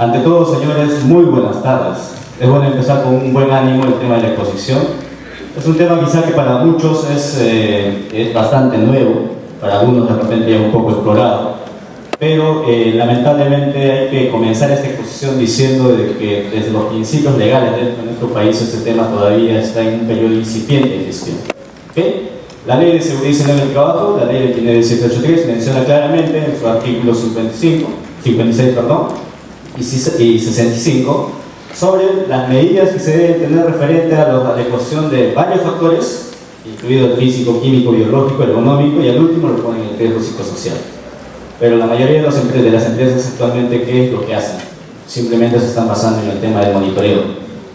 Ante todo, señores, muy buenas tardes. Es bueno empezar con un buen ánimo el tema de la exposición. Es un tema quizá que para muchos es bastante nuevo, para algunos de repente ya un poco explorado, pero lamentablemente hay que comenzar esta exposición diciendo de que desde los principios legales de nuestro país este tema todavía está en un periodo incipiente de gestión. ¿Okay? La Ley de Seguridad y Salud del Trabajo, la Ley 29.783, menciona claramente en su artículo 56 y 65 sobre las medidas que se deben tener referente a la adecuación de varios factores, incluido el físico, químico, biológico, ergonómico, y al último lo ponen el riesgo psicosocial. Pero la mayoría de las empresas actualmente, ¿qué es lo que hacen? Simplemente se están basando en el tema del monitoreo.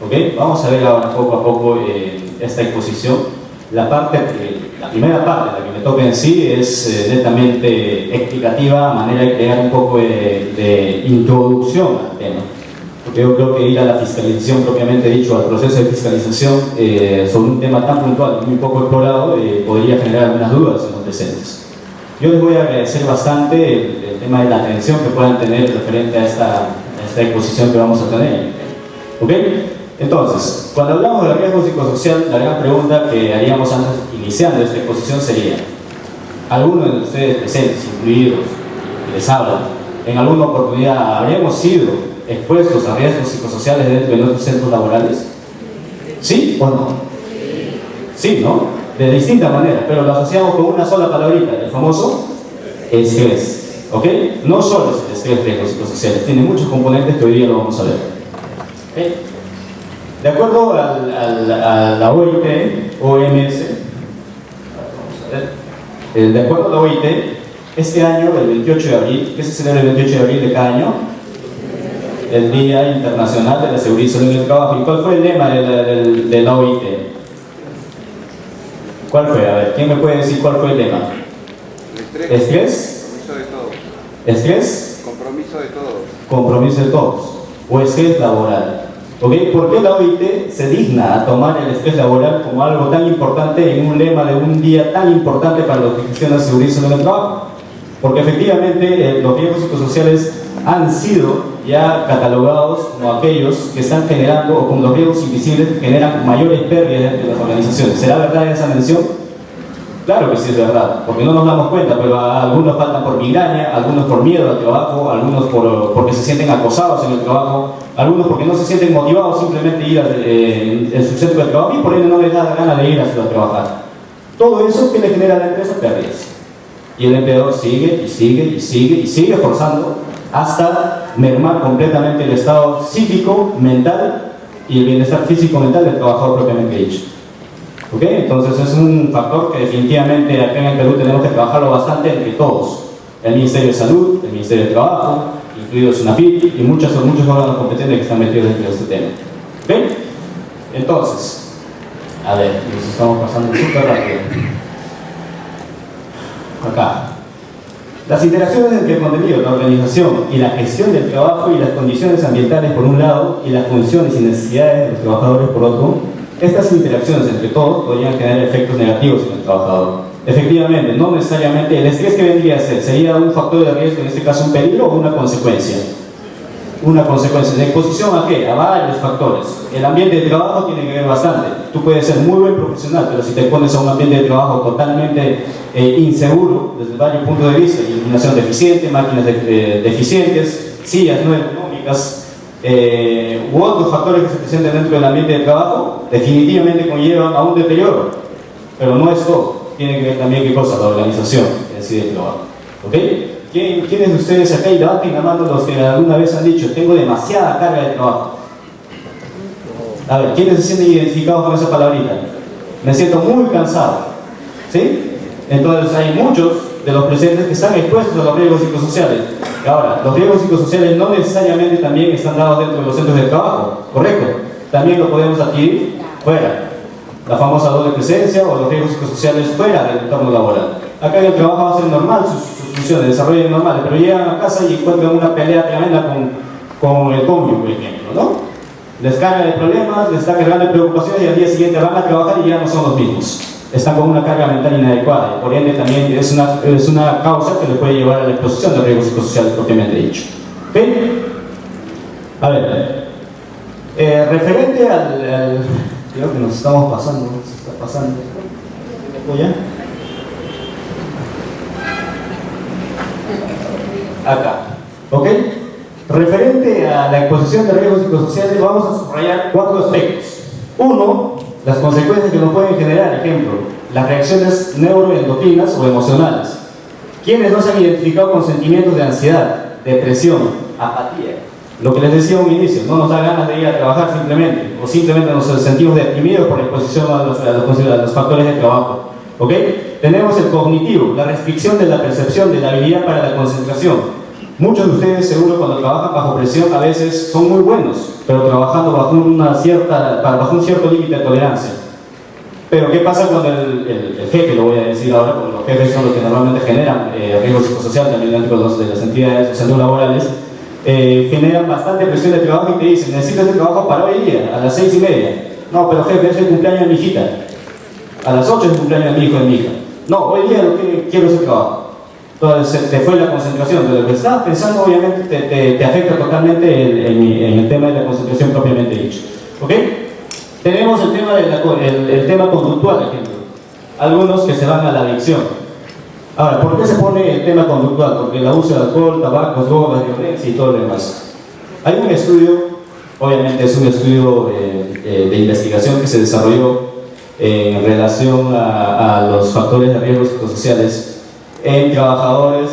¿Okay? Vamos a ver ahora poco a poco esta exposición. La primera parte, la que me toca en sí, es netamente explicativa, a manera de crear un poco de introducción al tema. Porque yo creo que ir a la fiscalización, propiamente dicho, al proceso de fiscalización sobre un tema tan puntual y muy poco explorado, podría generar algunas dudas en los presentes. Yo les voy a agradecer bastante el tema de la atención que puedan tener referente a esta exposición que vamos a tener. ¿Ok? Entonces, cuando hablamos del riesgo psicosocial, la gran pregunta que haríamos antes, iniciando esta exposición, sería: ¿algunos de ustedes presentes, incluidos, que les hablan, en alguna oportunidad habremos sido expuestos a riesgos psicosociales dentro de nuestros centros laborales? ¿Sí o no? Sí, ¿no? De distintas maneras, pero lo asociamos con una sola palabrita, el famoso estrés. ¿Ok? No solo es el estrés, riesgos psicosociales, tiene muchos componentes que hoy día lo vamos a ver. ¿Okay? De acuerdo a la OIT, OMS, de acuerdo a la OIT, este año, el 28 de abril, ¿qué se celebra el 28 de abril de cada año? El Día Internacional de la Seguridad y Salud en el Trabajo. ¿Y cuál fue el lema de la OIT? ¿Cuál fue? A ver, ¿quién me puede decir cuál fue el lema? ¿Estrés? Compromiso de todos. ¿Estrés? Compromiso de todos. Compromiso de todos. O estrés laboral. ¿Okay? ¿Por qué la OIT se digna a tomar el estrés laboral como algo tan importante en un lema de un día tan importante para los que gestionan seguridad y salud en el trabajo? Porque efectivamente los riesgos psicosociales han sido ya catalogados como aquellos que están generando, o como los riesgos invisibles que generan mayores pérdidas dentro de las organizaciones. ¿Será verdad esa mención? Claro que sí es verdad, porque no nos damos cuenta, pero algunos faltan por migraña, algunos por miedo al trabajo, algunos porque se sienten acosados en el trabajo, algunos porque no se sienten motivados simplemente ir en su centro de trabajo y por ende no les da ganas de ir a trabajar. Todo eso que le genera a la empresa pérdidas. Y el empleador sigue y sigue y sigue y sigue forzando hasta mermar completamente el estado psíquico, mental y el bienestar físico-mental del trabajador propiamente dicho. ¿Ok? Entonces es un factor que definitivamente acá en el Perú tenemos que trabajarlo bastante entre todos. El Ministerio de Salud, el Ministerio de Trabajo, incluido SUNAFIT y muchos órganos competentes que están metidos dentro de este tema. ¿Ok? Entonces, a ver, nos estamos pasando súper rápido. Acá. Las interacciones entre el contenido, la organización y la gestión del trabajo y las condiciones ambientales por un lado y las funciones y necesidades de los trabajadores por otro. Estas interacciones entre todos podrían tener efectos negativos en el trabajador. Efectivamente, no necesariamente el estrés que vendría a ser sería un factor de riesgo, en este caso un peligro o una consecuencia. Una consecuencia. ¿De exposición a qué? A varios factores. El ambiente de trabajo tiene que ver bastante. Tú puedes ser muy buen profesional, pero si te pones a un ambiente de trabajo totalmente inseguro, desde varios puntos de vista, iluminación deficiente, máquinas deficientes, sillas no ergonómicas, u otros factores que se presenten dentro del ambiente de trabajo, definitivamente conllevan a un deterioro. Pero no es todo. Tiene que ver también qué cosa, la organización en sí del trabajo. ¿Ok? ¿Quiénes de ustedes acá y levanten la mano los que alguna vez han dicho tengo demasiada carga de trabajo? A ver, ¿quiénes se sienten identificados con esa palabrita? Me siento muy cansado. ¿Sí? Entonces hay muchos de los presentes que están expuestos a los riesgos psicosociales. Ahora, los riesgos psicosociales no necesariamente también están dados dentro de los centros de trabajo, ¿correcto? También lo podemos adquirir fuera. La famosa doble presencia o los riesgos psicosociales fuera del entorno laboral. Acá en el trabajo va a ser normal sus funciones, desarrollen normales, pero llegan a casa y encuentran una pelea tremenda con el cónyuge, por ejemplo, ¿no? Les carga de problemas, les está cargando de preocupaciones y al día siguiente van a trabajar y ya no son los mismos. Están con una carga mental inadecuada y por ende también es una causa que le puede llevar a la exposición de riesgos psicosociales propiamente dicho. ¿Okay? A ver, referente al... Creo que nos estamos pasando, se está pasando. ¿Me apoya? Acá, ¿ok? Referente a la exposición de riesgos psicosociales, vamos a subrayar 4 aspectos. Uno, las consecuencias que nos pueden generar, ejemplo, las reacciones neuroendocrinas o emocionales. Quienes no se han identificado con sentimientos de ansiedad, depresión, apatía, lo que les decía a un inicio, no nos da ganas de ir a trabajar simplemente, o simplemente nos sentimos deprimidos por la exposición a los factores de trabajo. ¿Ok? Tenemos el cognitivo, la restricción de la percepción, de la habilidad para la concentración. Muchos de ustedes seguro cuando trabajan bajo presión a veces son muy buenos, pero trabajando bajo un cierto límite de tolerancia. Pero ¿qué pasa cuando el jefe, lo voy a decir ahora, porque los jefes son los que normalmente generan riesgo psicosocial también dentro de las entidades o centros laborales, generan bastante presión de trabajo y te dicen, necesito este trabajo para hoy día, a las 6:30. No, pero jefe, es el cumpleaños de mi hijita. A las 8 es el cumpleaños de mi hijo y de mi hija. No, hoy día lo que quiero es el trabajo. Entonces te fue la concentración. De lo que estabas pensando, obviamente, te afecta totalmente en el tema de la concentración propiamente dicho. ¿Ok? Tenemos el tema, el tema conductual, ejemplo. Algunos que se van a la adicción. Ahora, ¿por qué se pone el tema conductual? Porque el abuso de alcohol, tabaco, drogas, violencia y todo lo demás. Hay un estudio, obviamente es un estudio de investigación que se desarrolló en relación a los factores de riesgo psicosociales en trabajadores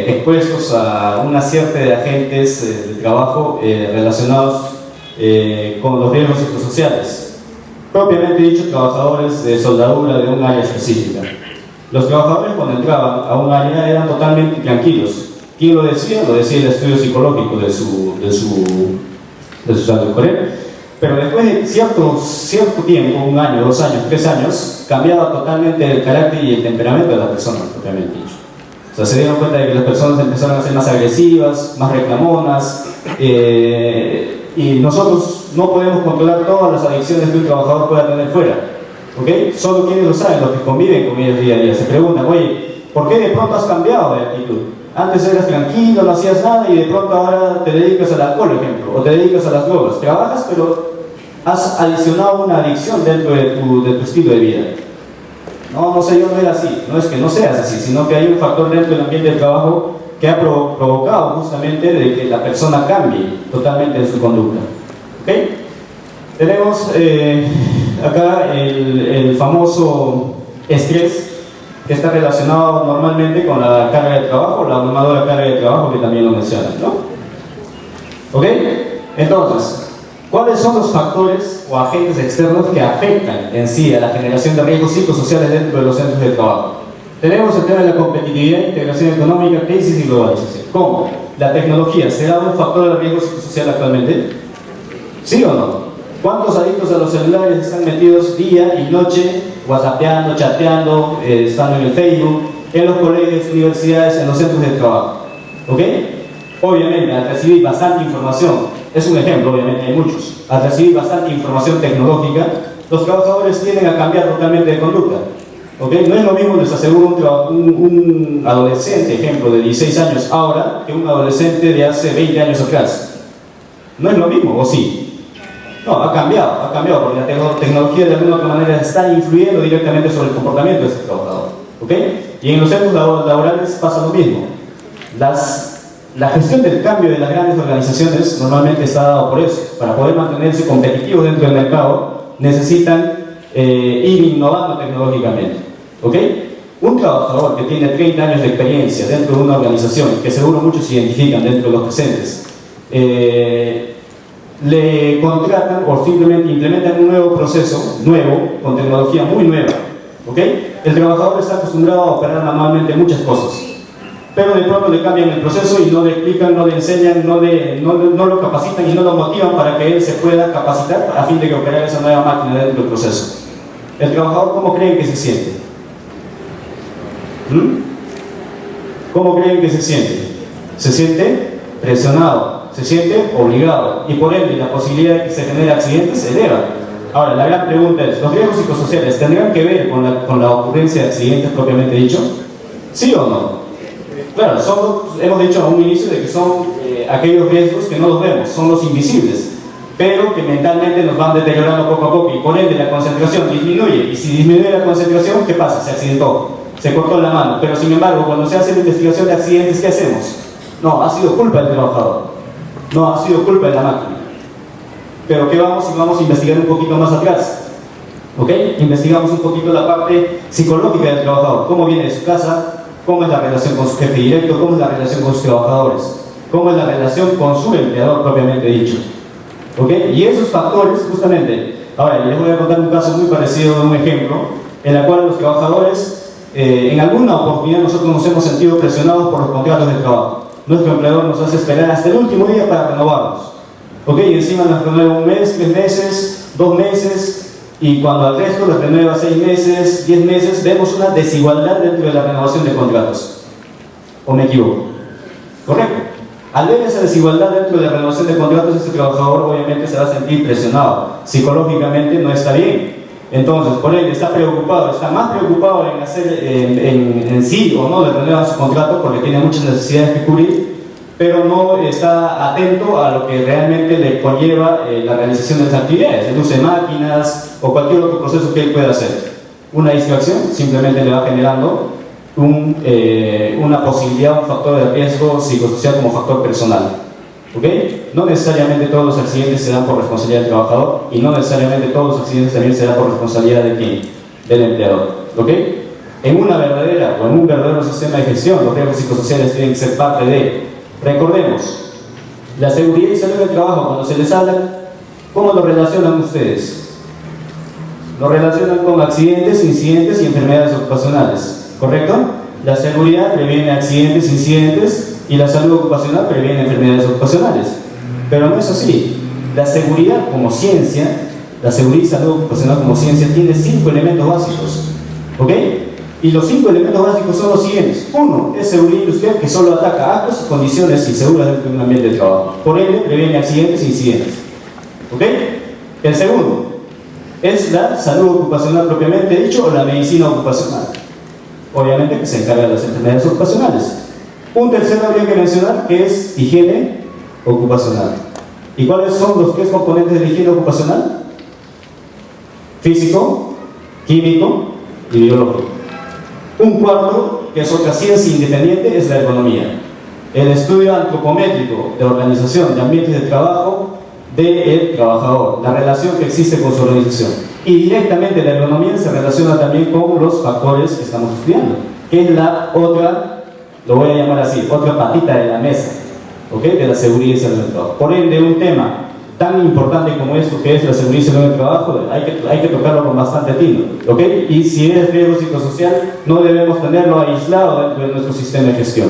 expuestos a una cierta de agentes de trabajo relacionados con los riesgos psicosociales. Propiamente dicho, trabajadores de soldadura de un área específica. Los trabajadores cuando entraban a un área eran totalmente tranquilos. ¿Quién lo decía? Lo decía el estudio psicológico de su salud coreana. Pero después de cierto tiempo, 1 año, 2 años, 3 años, cambiaba totalmente el carácter y el temperamento de las personas, propiamente dicho. O sea, se dieron cuenta de que las personas empezaron a ser más agresivas, más reclamonas, y nosotros no podemos controlar todas las adicciones que un trabajador pueda tener fuera. ¿Ok? Solo quienes lo saben, los que conviven con ellos día a día, se preguntan, oye, ¿por qué de pronto has cambiado de actitud? Antes eras tranquilo, no hacías nada y de pronto ahora te dedicas al alcohol, por ejemplo, o te dedicas a las drogas. Trabajas, pero has adicionado una adicción dentro de tu estilo de vida. No sé, yo no era así. No es que no seas así, sino que hay un factor dentro del ambiente de trabajo que ha provocado justamente de que la persona cambie totalmente en su conducta. ¿Ok? Tenemos acá el famoso estrés, que está relacionado normalmente con la carga de trabajo, la abrumadora carga de trabajo que también lo mencionan, ¿no? ¿Ok? Entonces, ¿cuáles son los factores o agentes externos que afectan en sí a la generación de riesgos psicosociales dentro de los centros de trabajo? Tenemos el tema de la competitividad, integración económica, crisis y globalización. ¿Cómo? ¿La tecnología será un factor de riesgo psicosocial actualmente? ¿Sí o no? ¿Cuántos adictos a los celulares están metidos día y noche, whatsappeando, chateando, estando en el Facebook, en los colegios, universidades, en los centros de trabajo? ¿Ok? Obviamente, al recibir bastante información, es un ejemplo, obviamente hay muchos, al recibir bastante información tecnológica, los trabajadores tienden a cambiar totalmente de conducta. ¿Ok? No es lo mismo, les aseguro, un adolescente, ejemplo, de 16 años ahora, que un adolescente de hace 20 años atrás. No es lo mismo, ¿o sí? No, ha cambiado, porque la tecnología de alguna otra manera está influyendo directamente sobre el comportamiento de este trabajador. ¿Ok? Y en los centros laborales pasa lo mismo. La gestión del cambio de las grandes organizaciones normalmente está dado por eso. Para poder mantenerse competitivos dentro del mercado, necesitan ir innovando tecnológicamente. ¿Ok? Un trabajador que tiene 30 años de experiencia dentro de una organización, que seguro muchos se identifican dentro de los presentes, le contratan o simplemente implementan un nuevo proceso, con tecnología muy nueva. ¿Ok? El trabajador está acostumbrado a operar manualmente muchas cosas, pero de pronto le cambian el proceso y no le explican, no le enseñan, no lo capacitan y no lo motivan para que él se pueda capacitar a fin de que operar esa nueva máquina dentro del proceso. ¿El trabajador cómo creen que se siente? ¿Cómo creen que se siente? Se siente presionado, se siente obligado y por ende la posibilidad de que se genere accidentes se eleva. Ahora, la gran pregunta es, ¿los riesgos psicosociales tendrán que ver con la ocurrencia de accidentes propiamente dicho? ¿Sí o no? Claro, hemos dicho a un inicio de que son aquellos riesgos que no los vemos, son los invisibles, pero que mentalmente nos van deteriorando poco a poco y por ende la concentración disminuye. Y si disminuye la concentración, ¿qué pasa? Se accidentó, se cortó la mano. Pero sin embargo, cuando se hace la investigación de accidentes, ¿qué hacemos? No, ha sido culpa del trabajador, no ha sido culpa de la máquina. Pero ¿qué vamos si vamos a investigar un poquito más atrás? ¿Ok? Investigamos un poquito la parte psicológica del trabajador, cómo viene de su casa, cómo es la relación con su jefe directo, cómo es la relación con sus trabajadores, cómo es la relación con su empleador propiamente dicho. ¿Ok? Y esos factores, justamente, ahora les voy a contar un caso muy parecido de un ejemplo, en el cual los trabajadores, en alguna oportunidad nosotros nos hemos sentido presionados por los contratos de trabajo. Nuestro empleador nos hace esperar hasta el último día para renovarnos. ¿Ok? Y encima nos renueva un mes, 3 meses, 2 meses, y cuando al resto les renueva 6 meses, 10 meses, vemos una desigualdad dentro de la renovación de contratos. ¿O me equivoco? ¿Correcto? Al ver esa desigualdad dentro de la renovación de contratos, este trabajador obviamente se va a sentir presionado. Psicológicamente no está bien. Entonces, por ende, está preocupado, está más preocupado en hacer en sí o no le renueva su contrato porque tiene muchas necesidades que cubrir, pero no está atento a lo que realmente le conlleva la realización de las actividades, el uso de máquinas o cualquier otro proceso que él pueda hacer. Una distracción simplemente le va generando una posibilidad, un factor de riesgo psicosocial como factor personal. ¿Ok? No necesariamente todos los accidentes se dan por responsabilidad del trabajador y no necesariamente todos los accidentes también se dan por responsabilidad de quién, del empleador. ¿Ok? En una verdadera o en un verdadero sistema de gestión, los riesgos psicosociales tienen que ser parte de. Recordemos, la seguridad y salud del trabajo, cuando se les habla, ¿cómo lo relacionan ustedes? Lo relacionan con accidentes, incidentes y enfermedades ocupacionales, ¿correcto? La seguridad previene accidentes, incidentes y la salud ocupacional previene enfermedades ocupacionales. Pero no es así. La seguridad como ciencia, la seguridad y salud ocupacional como ciencia tiene 5 elementos básicos, ¿ok? Y los 5 elementos básicos son los siguientes. Uno, es seguridad industrial que solo ataca actos y condiciones inseguras dentro de un ambiente de trabajo. Por ende, previene accidentes e incidentes. ¿Ok? El segundo, es la salud ocupacional propiamente dicho o la medicina ocupacional. Obviamente que se encarga de las enfermedades ocupacionales. Un tercero habría que mencionar que es higiene ocupacional. ¿Y cuáles son los 3 componentes de la higiene ocupacional? Físico, químico y biológico. Un cuarto, que es otra ciencia independiente, es la ergonomía. El estudio antropométrico de organización de ambientes de trabajo del trabajador, la relación que existe con su organización. Y directamente la ergonomía se relaciona también con los factores que estamos estudiando, que es la otra, lo voy a llamar así, otra patita de la mesa, ¿ok? De la seguridad y salud del trabajo. Por ende, un tema tan importante como esto que es la seguridad y salud del trabajo, hay que tocarlo con bastante tino, ¿ok? Y si es riesgo psicosocial, no debemos tenerlo aislado dentro de nuestro sistema de gestión.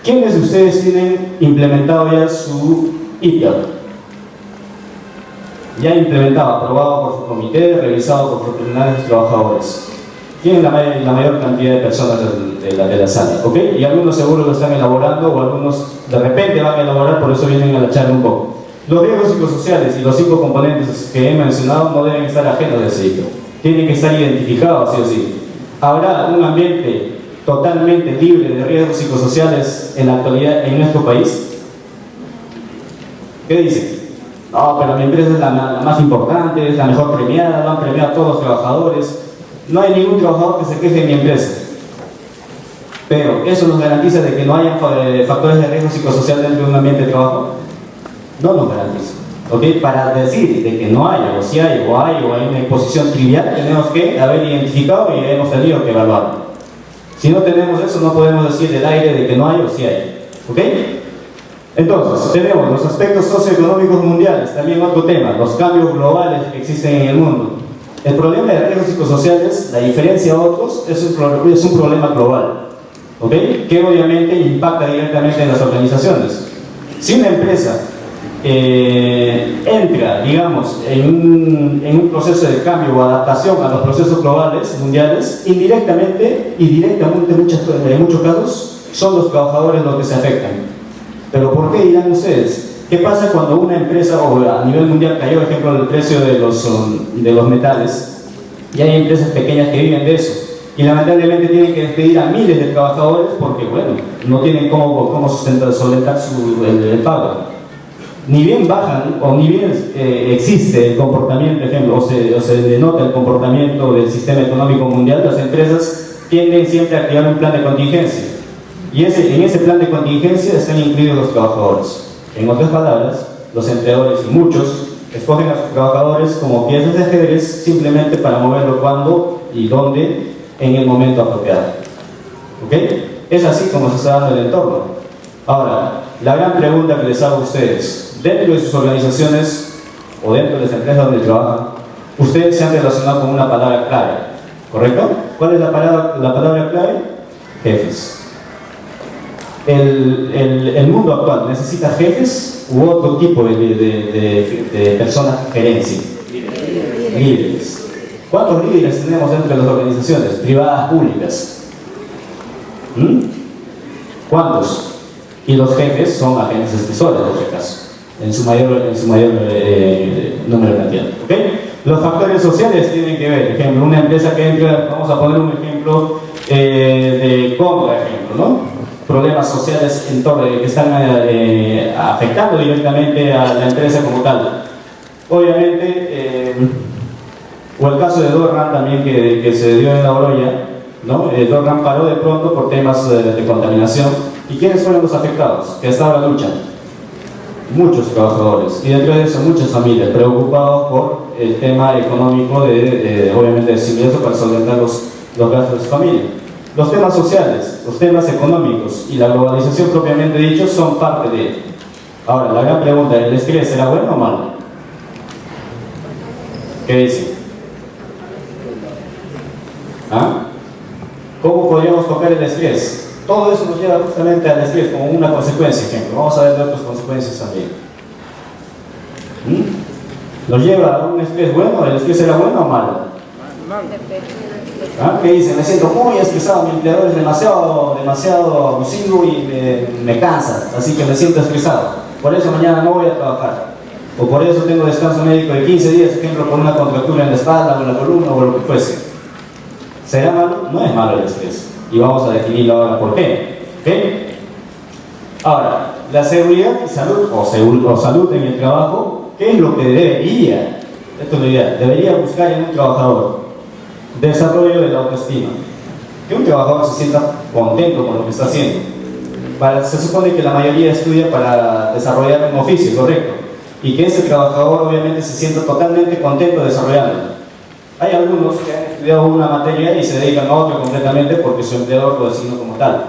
¿Quiénes de ustedes tienen implementado ya su IPIAP? Ya implementado, aprobado por su comité, revisado por profesionales y trabajadores. Tienen la mayor cantidad de personas de la sala, ¿ok? Y algunos seguro lo están elaborando o algunos de repente van a elaborar, por eso vienen a la charla un poco. Los riesgos psicosociales y los 5 componentes que he mencionado no deben estar ajenos de ese hito. Tienen que estar identificados, sí o sí. ¿Habrá un ambiente totalmente libre de riesgos psicosociales en la actualidad en nuestro país? ¿Qué dicen? No, pero mi empresa es la más importante, es la mejor premiada, lo han premiado a todos los trabajadores. No hay ningún trabajador que se queje de mi empresa. Pero, ¿eso nos garantiza de que no haya factores de riesgo psicosocial dentro de un ambiente de trabajo? No nos garantiza. ¿Ok? Para decir de que no hay, o si hay, o hay una exposición trivial, tenemos que haber identificado y hemos tenido que evaluarlo. Si no tenemos eso, no podemos decir del aire de que no hay o si hay. ¿Ok? Entonces, tenemos los aspectos socioeconómicos mundiales, también otro tema, los cambios globales que existen en el mundo. El problema de riesgos psicosociales, la diferencia a otros, es un problema global, ¿ok? Que obviamente impacta directamente en las organizaciones. Si una empresa entra, digamos, en un proceso de cambio o adaptación a los procesos globales, mundiales, indirectamente y directamente en muchos casos, son los trabajadores los que se afectan. Pero ¿por qué dirán ustedes? ¿Qué pasa cuando una empresa, o a nivel mundial cayó, por ejemplo, el precio de los metales? Y hay empresas pequeñas que viven de eso. y lamentablemente tienen que despedir a miles de trabajadores porque, bueno, no tienen cómo solventar el pago. Ni bien bajan o ni bien existe el comportamiento, por ejemplo, o se denota el comportamiento del sistema económico mundial, las empresas tienden siempre a activar un plan de contingencia. Y en ese plan de contingencia están incluidos los trabajadores. En otras palabras, los empleadores y muchos escogen a sus trabajadores como piezas de ajedrez simplemente para moverlo cuando y dónde en el momento apropiado. ¿Ok? Es así como se está dando el entorno. Ahora, la gran pregunta que les hago a ustedes, dentro de sus organizaciones o dentro de las empresas donde trabajan, ustedes se han relacionado con una palabra clave, ¿correcto? ¿Cuál es la palabra clave? Jefes. El mundo actual necesita jefes u otro tipo de personas de gerencia. Líderes. ¿Cuántos líderes tenemos dentro de las organizaciones privadas, públicas? ¿Cuántos? Y los jefes son agentes expresores, en este caso, en su mayor número de cantidad. ¿Okay? Los factores sociales tienen que ver, por ejemplo, una empresa que entra, vamos a poner un ejemplo de compra, ejemplo, ¿no? Problemas sociales en torno que están afectando directamente a la empresa como tal. Obviamente, o el caso de Dorran también que se dio en La Oroya, ¿no? Dorran paró de pronto por temas de contaminación. ¿Y quiénes fueron los afectados? Que hasta ahora luchan. Muchos trabajadores, y dentro de eso muchas familias preocupados por el tema económico obviamente de su ingreso para solventar los gastos de su familia. Los temas sociales, los temas económicos y la globalización propiamente dicho son parte de ello. Ahora, la gran pregunta, ¿el estrés será bueno o malo? ¿Qué dicen? ¿Ah? ¿Cómo podríamos tocar el estrés? Todo eso nos lleva justamente al estrés como una consecuencia, ejemplo. Vamos a ver de otras consecuencias también. ¿Nos lleva a un estrés bueno? ¿El estrés será bueno o malo? ¿Ah? ¿Qué dicen? Me siento muy estresado, mi empleador es demasiado abusivo y me cansa, así que me siento estresado. Por eso mañana no voy a trabajar. O por eso tengo descanso médico de 15 días, por ejemplo, por una contractura en la espalda o en la columna o lo que fuese. ¿Será malo? No es malo el estrés. Y vamos a definirlo ahora por qué. ¿Okay? Ahora, la seguridad y salud, o salud en el trabajo, ¿qué es lo que debería? Esto es la idea. Debería buscar en un trabajador. Desarrollo de la autoestima. Que un trabajador se sienta contento con lo que está haciendo. Se supone que la mayoría estudia para desarrollar un oficio, correcto. Y que ese trabajador obviamente se sienta totalmente contento desarrollándolo. Hay algunos que han estudiado una materia y se dedican a otra completamente porque su empleador lo designó como tal.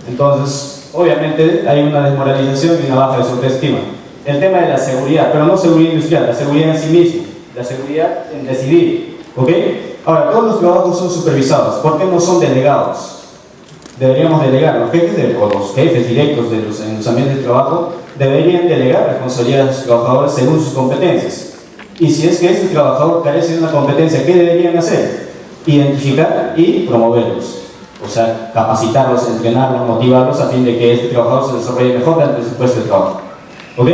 Entonces, obviamente hay una desmoralización y una baja de su autoestima. El tema de la seguridad, pero no seguridad industrial, la seguridad en sí mismo, la seguridad en decidir. ¿Ok? Ahora, todos los trabajos son supervisados. ¿Por qué no son delegados? Deberíamos delegar. Los jefes directos en los ambientes de trabajo deberían delegar responsabilidades a sus trabajadores según sus competencias. Y si es que este trabajador carece de una competencia, ¿qué deberían hacer? Identificar y promoverlos. O sea, capacitarlos, entrenarlos, motivarlos a fin de que este trabajador se desarrolle mejor dentro de su puesto de trabajo. ¿Ok?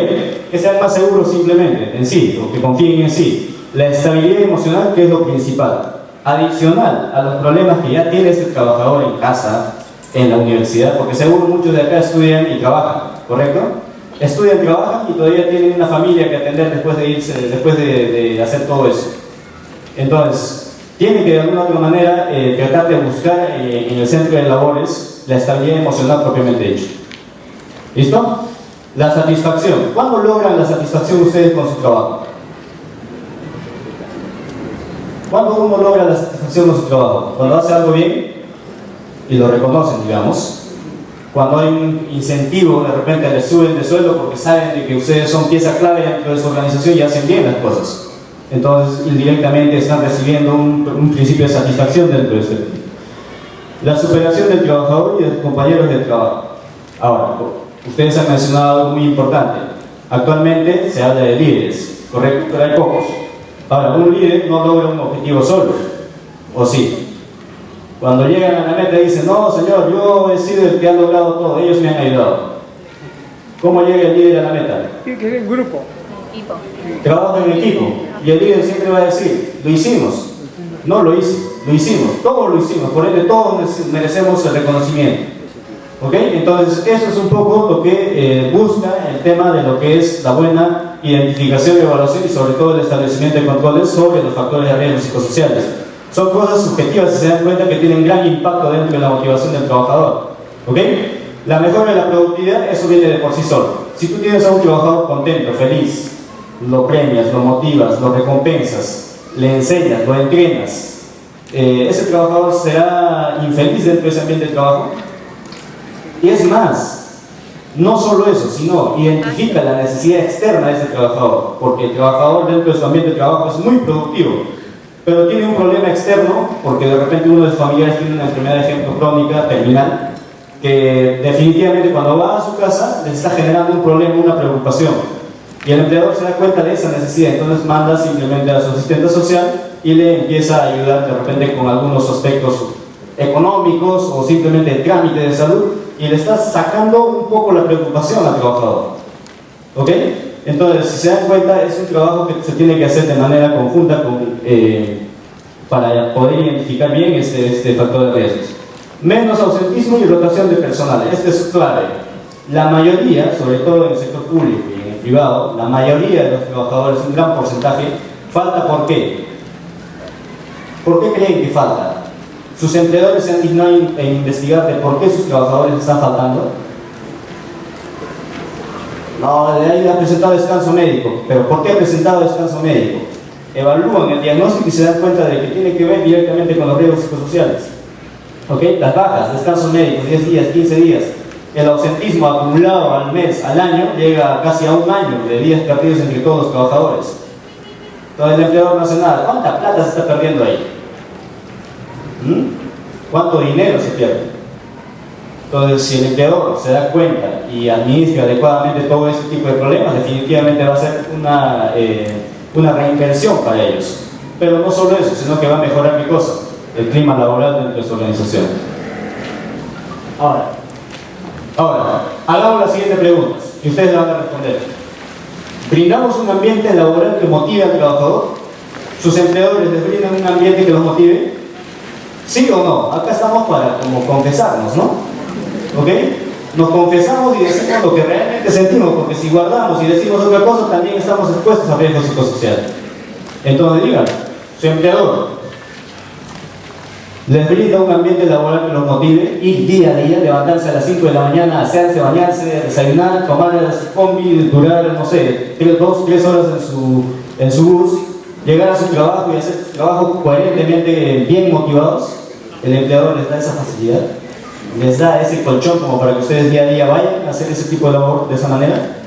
Que sean más seguros simplemente en sí, o que confíen en sí. La estabilidad emocional, que es lo principal. Adicional a los problemas que ya tiene este trabajador en casa, en la universidad, porque seguro muchos de acá estudian y trabajan, ¿correcto? Estudian, trabajan y todavía tienen una familia que atender después de hacer todo eso. Entonces, tienen que de alguna otra manera tratar de buscar en el centro de labores la estabilidad emocional propiamente dicho. ¿Listo? La satisfacción. ¿Cuándo logran la satisfacción ustedes con su trabajo? ¿Cuándo uno logra la satisfacción con su trabajo? Cuando hace algo bien y lo reconocen, digamos. Cuando hay un incentivo, de repente les suben de sueldo porque saben de que ustedes son pieza clave dentro de su organización y hacen bien las cosas. Entonces, indirectamente están recibiendo un principio de satisfacción dentro de este. La superación del trabajador y de sus compañeros de trabajo. Ahora, ustedes han mencionado algo muy importante. Actualmente se habla de líderes, ¿correcto? Pero hay pocos. Ahora, un líder no logra un objetivo solo, ¿o sí? Cuando llegan a la meta dicen, no señor, yo he sido el que ha logrado todo, ellos me han ayudado. ¿Cómo llega el líder a la meta? Tiene que ser en grupo. Equipo. Trabajo en equipo. Y el líder siempre va a decir, lo hicimos. No lo hice, lo hicimos, todos lo hicimos, por ende todos merecemos el reconocimiento. ¿Ok? Entonces eso es un poco lo que busca el tema de lo que es la buena identificación y evaluación y sobre todo el establecimiento de controles sobre los factores de riesgo psicosociales. Son cosas subjetivas si se dan cuenta que tienen gran impacto dentro de la motivación del trabajador. ¿Ok? La mejora de la productividad, eso viene de por sí solo. Si tú tienes a un trabajador contento, feliz, lo premias, lo motivas, lo recompensas, le enseñas, lo entrenas, ese trabajador será infeliz dentro de ese ambiente de trabajo. Y es más, no solo eso, sino identifica la necesidad externa de ese trabajador, porque el trabajador dentro de su ambiente de trabajo es muy productivo, pero tiene un problema externo, porque de repente uno de sus familiares tiene una enfermedad, de ejemplo, crónica, terminal, que definitivamente cuando va a su casa le está generando un problema, una preocupación. Y el empleador se da cuenta de esa necesidad, entonces manda simplemente a su asistente social y le empieza a ayudar de repente con algunos aspectos económicos o simplemente el trámite de salud y le está sacando un poco la preocupación al trabajador. ¿Ok? Entonces, si se dan cuenta, es un trabajo que se tiene que hacer de manera conjunta para poder identificar bien este factor de riesgos. Menos ausentismo y rotación de personal. Este es clave. La mayoría, sobre todo en el sector público y en el privado, la mayoría de los trabajadores, un gran porcentaje, falta. ¿Por qué? ¿Por qué creen que falta? ¿Sus empleadores se han dignado en investigar de por qué sus trabajadores están faltando? No, de ahí ha presentado descanso médico. ¿Pero por qué ha presentado descanso médico? Evalúan el diagnóstico y se dan cuenta de que tiene que ver directamente con los riesgos psicosociales. ¿Ok? Las bajas, descanso médico, 10 días, 15 días. El ausentismo acumulado al mes, al año, llega casi a un año de días perdidos entre todos los trabajadores. Entonces el empleador no hace nada. ¿Cuánta plata se está perdiendo ahí? ¿Cuánto dinero se pierde? Entonces, si el empleador se da cuenta y administra adecuadamente todo este tipo de problemas, definitivamente va a ser una reinversión para ellos. Pero no solo eso, sino que va a mejorar ¿qué cosa? El clima laboral dentro de su organización. Ahora, hagamos las siguientes preguntas y ustedes van a responder. ¿Brindamos un ambiente laboral que motive al trabajador? ¿Sus empleadores les brindan un ambiente que los motive? ¿Sí o no? Acá estamos para como confesarnos, ¿no? ¿Ok? Nos confesamos y decimos lo que realmente sentimos, porque si guardamos y decimos otra cosa, también estamos expuestos a riesgo psicosocial. Entonces digan, su empleador les brinda un ambiente laboral que los motive, ir día a día, levantarse a las 5 de la mañana, asearse, bañarse, desayunar, tomar el combi, durar, no sé, 2, 3 horas en su bus, llegar a su trabajo y hacer su trabajo coherentemente bien motivados. El empleador les da esa facilidad, les da ese colchón como para que ustedes día a día vayan a hacer ese tipo de labor de esa manera.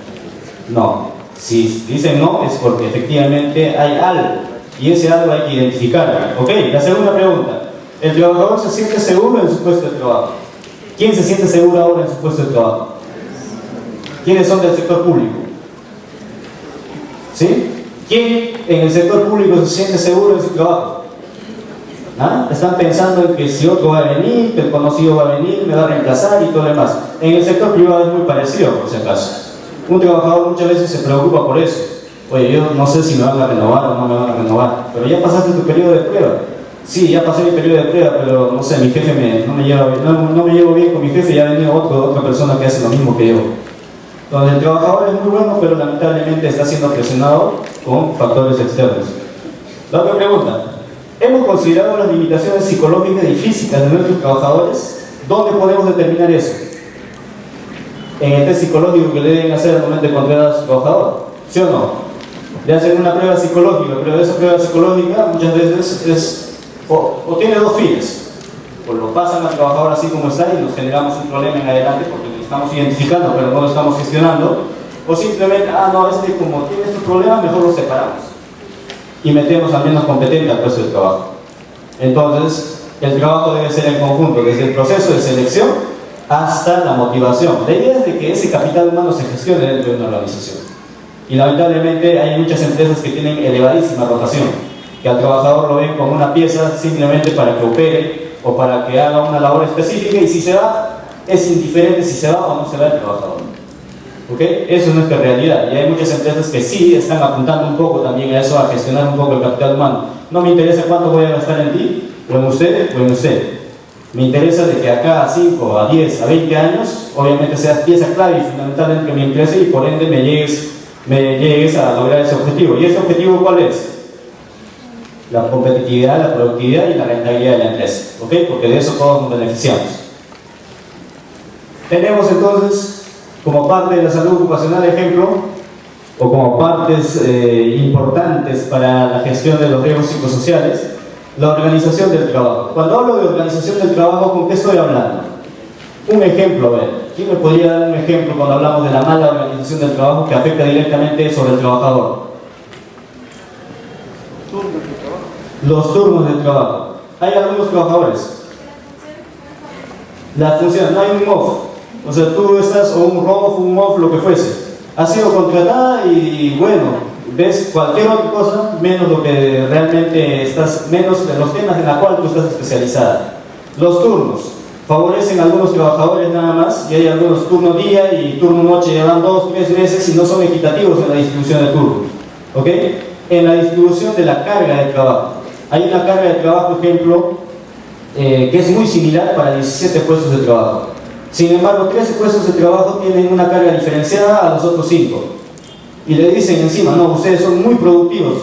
No, si dicen no es porque efectivamente hay algo y ese algo hay que identificarlo. Ok, la segunda pregunta. ¿El trabajador se siente seguro en su puesto de trabajo? ¿Quién se siente seguro ahora en su puesto de trabajo? ¿Quiénes son del sector público? ¿Sí? ¿Quién en el sector público se siente seguro en su trabajo? ¿Ah? Están pensando en que si otro va a venir, que el conocido va a venir, me va a reemplazar y todo lo demás. En el sector privado es muy parecido, por si acaso. Un trabajador muchas veces se preocupa por eso. Oye, yo no sé si me van a renovar o no me van a renovar, pero ya pasaste tu periodo de prueba. Sí, ya pasé mi periodo de prueba, pero no sé, mi jefe no me llevo bien con mi jefe y ya ha venido otra persona que hace lo mismo que yo. Entonces el trabajador es muy bueno, pero lamentablemente está siendo presionado con factores externos. La otra pregunta. ¿Hemos considerado las limitaciones psicológicas y físicas de nuestros trabajadores? ¿Dónde podemos determinar eso? En el test psicológico que le deben hacer al momento de contratar a su trabajador. ¿Sí o no? Le hacen una prueba psicológica, pero esa prueba psicológica muchas veces o tiene dos fines. O lo pasan al trabajador así como está y nos generamos un problema en adelante porque lo estamos identificando pero no lo estamos gestionando. O simplemente, no, como tiene estos problemas, mejor lo separamos y metemos al menos competente al puesto de trabajo. Entonces, el trabajo debe ser en conjunto, desde el proceso de selección hasta la motivación. La idea es de que ese capital humano se gestione dentro de una organización. Y lamentablemente hay muchas empresas que tienen elevadísima rotación, que al trabajador lo ven como una pieza simplemente para que opere o para que haga una labor específica y si se va, es indiferente si se va o no se va el trabajador. ¿Ok? Eso es nuestra realidad y hay muchas empresas que sí están apuntando un poco también a eso, a gestionar un poco el capital humano. No me interesa cuánto voy a gastar en ti, o en usted, o en usted. Me interesa de que acá a 5, a 10, a 20 años, obviamente seas pieza clave y fundamental dentro de mi empresa y por ende me llegues a lograr ese objetivo. ¿Y ese objetivo cuál es? La competitividad, la productividad y la rentabilidad de la empresa, ¿ok? Porque de eso todos nos beneficiamos. Tenemos entonces, como parte de la salud ocupacional, ejemplo, o como partes importantes para la gestión de los riesgos psicosociales, la organización del trabajo. Cuando hablo de organización del trabajo, ¿con qué estoy hablando? Un ejemplo, a ver, ¿quién me podría dar un ejemplo cuando hablamos de la mala organización del trabajo que afecta directamente sobre el trabajador? Los turnos de trabajo. Hay algunos trabajadores. La función, no hay un off. O sea, tú estás, o un rof, un off, lo que fuese. Has sido contratada y bueno, ves cualquier otra cosa, menos lo que realmente estás, menos de los temas en los cuales tú estás especializada. Los turnos favorecen a algunos trabajadores nada más, y hay algunos turno día y turno noche, llevan 2, 3 meses y no son equitativos en la distribución de turnos. ¿Ok? En la distribución de la carga de trabajo. Hay una carga de trabajo, ejemplo, que es muy similar para 17 puestos de trabajo. Sin embargo, 13 puestos de trabajo tienen una carga diferenciada a los otros 5. Y le dicen encima, no, ustedes son muy productivos,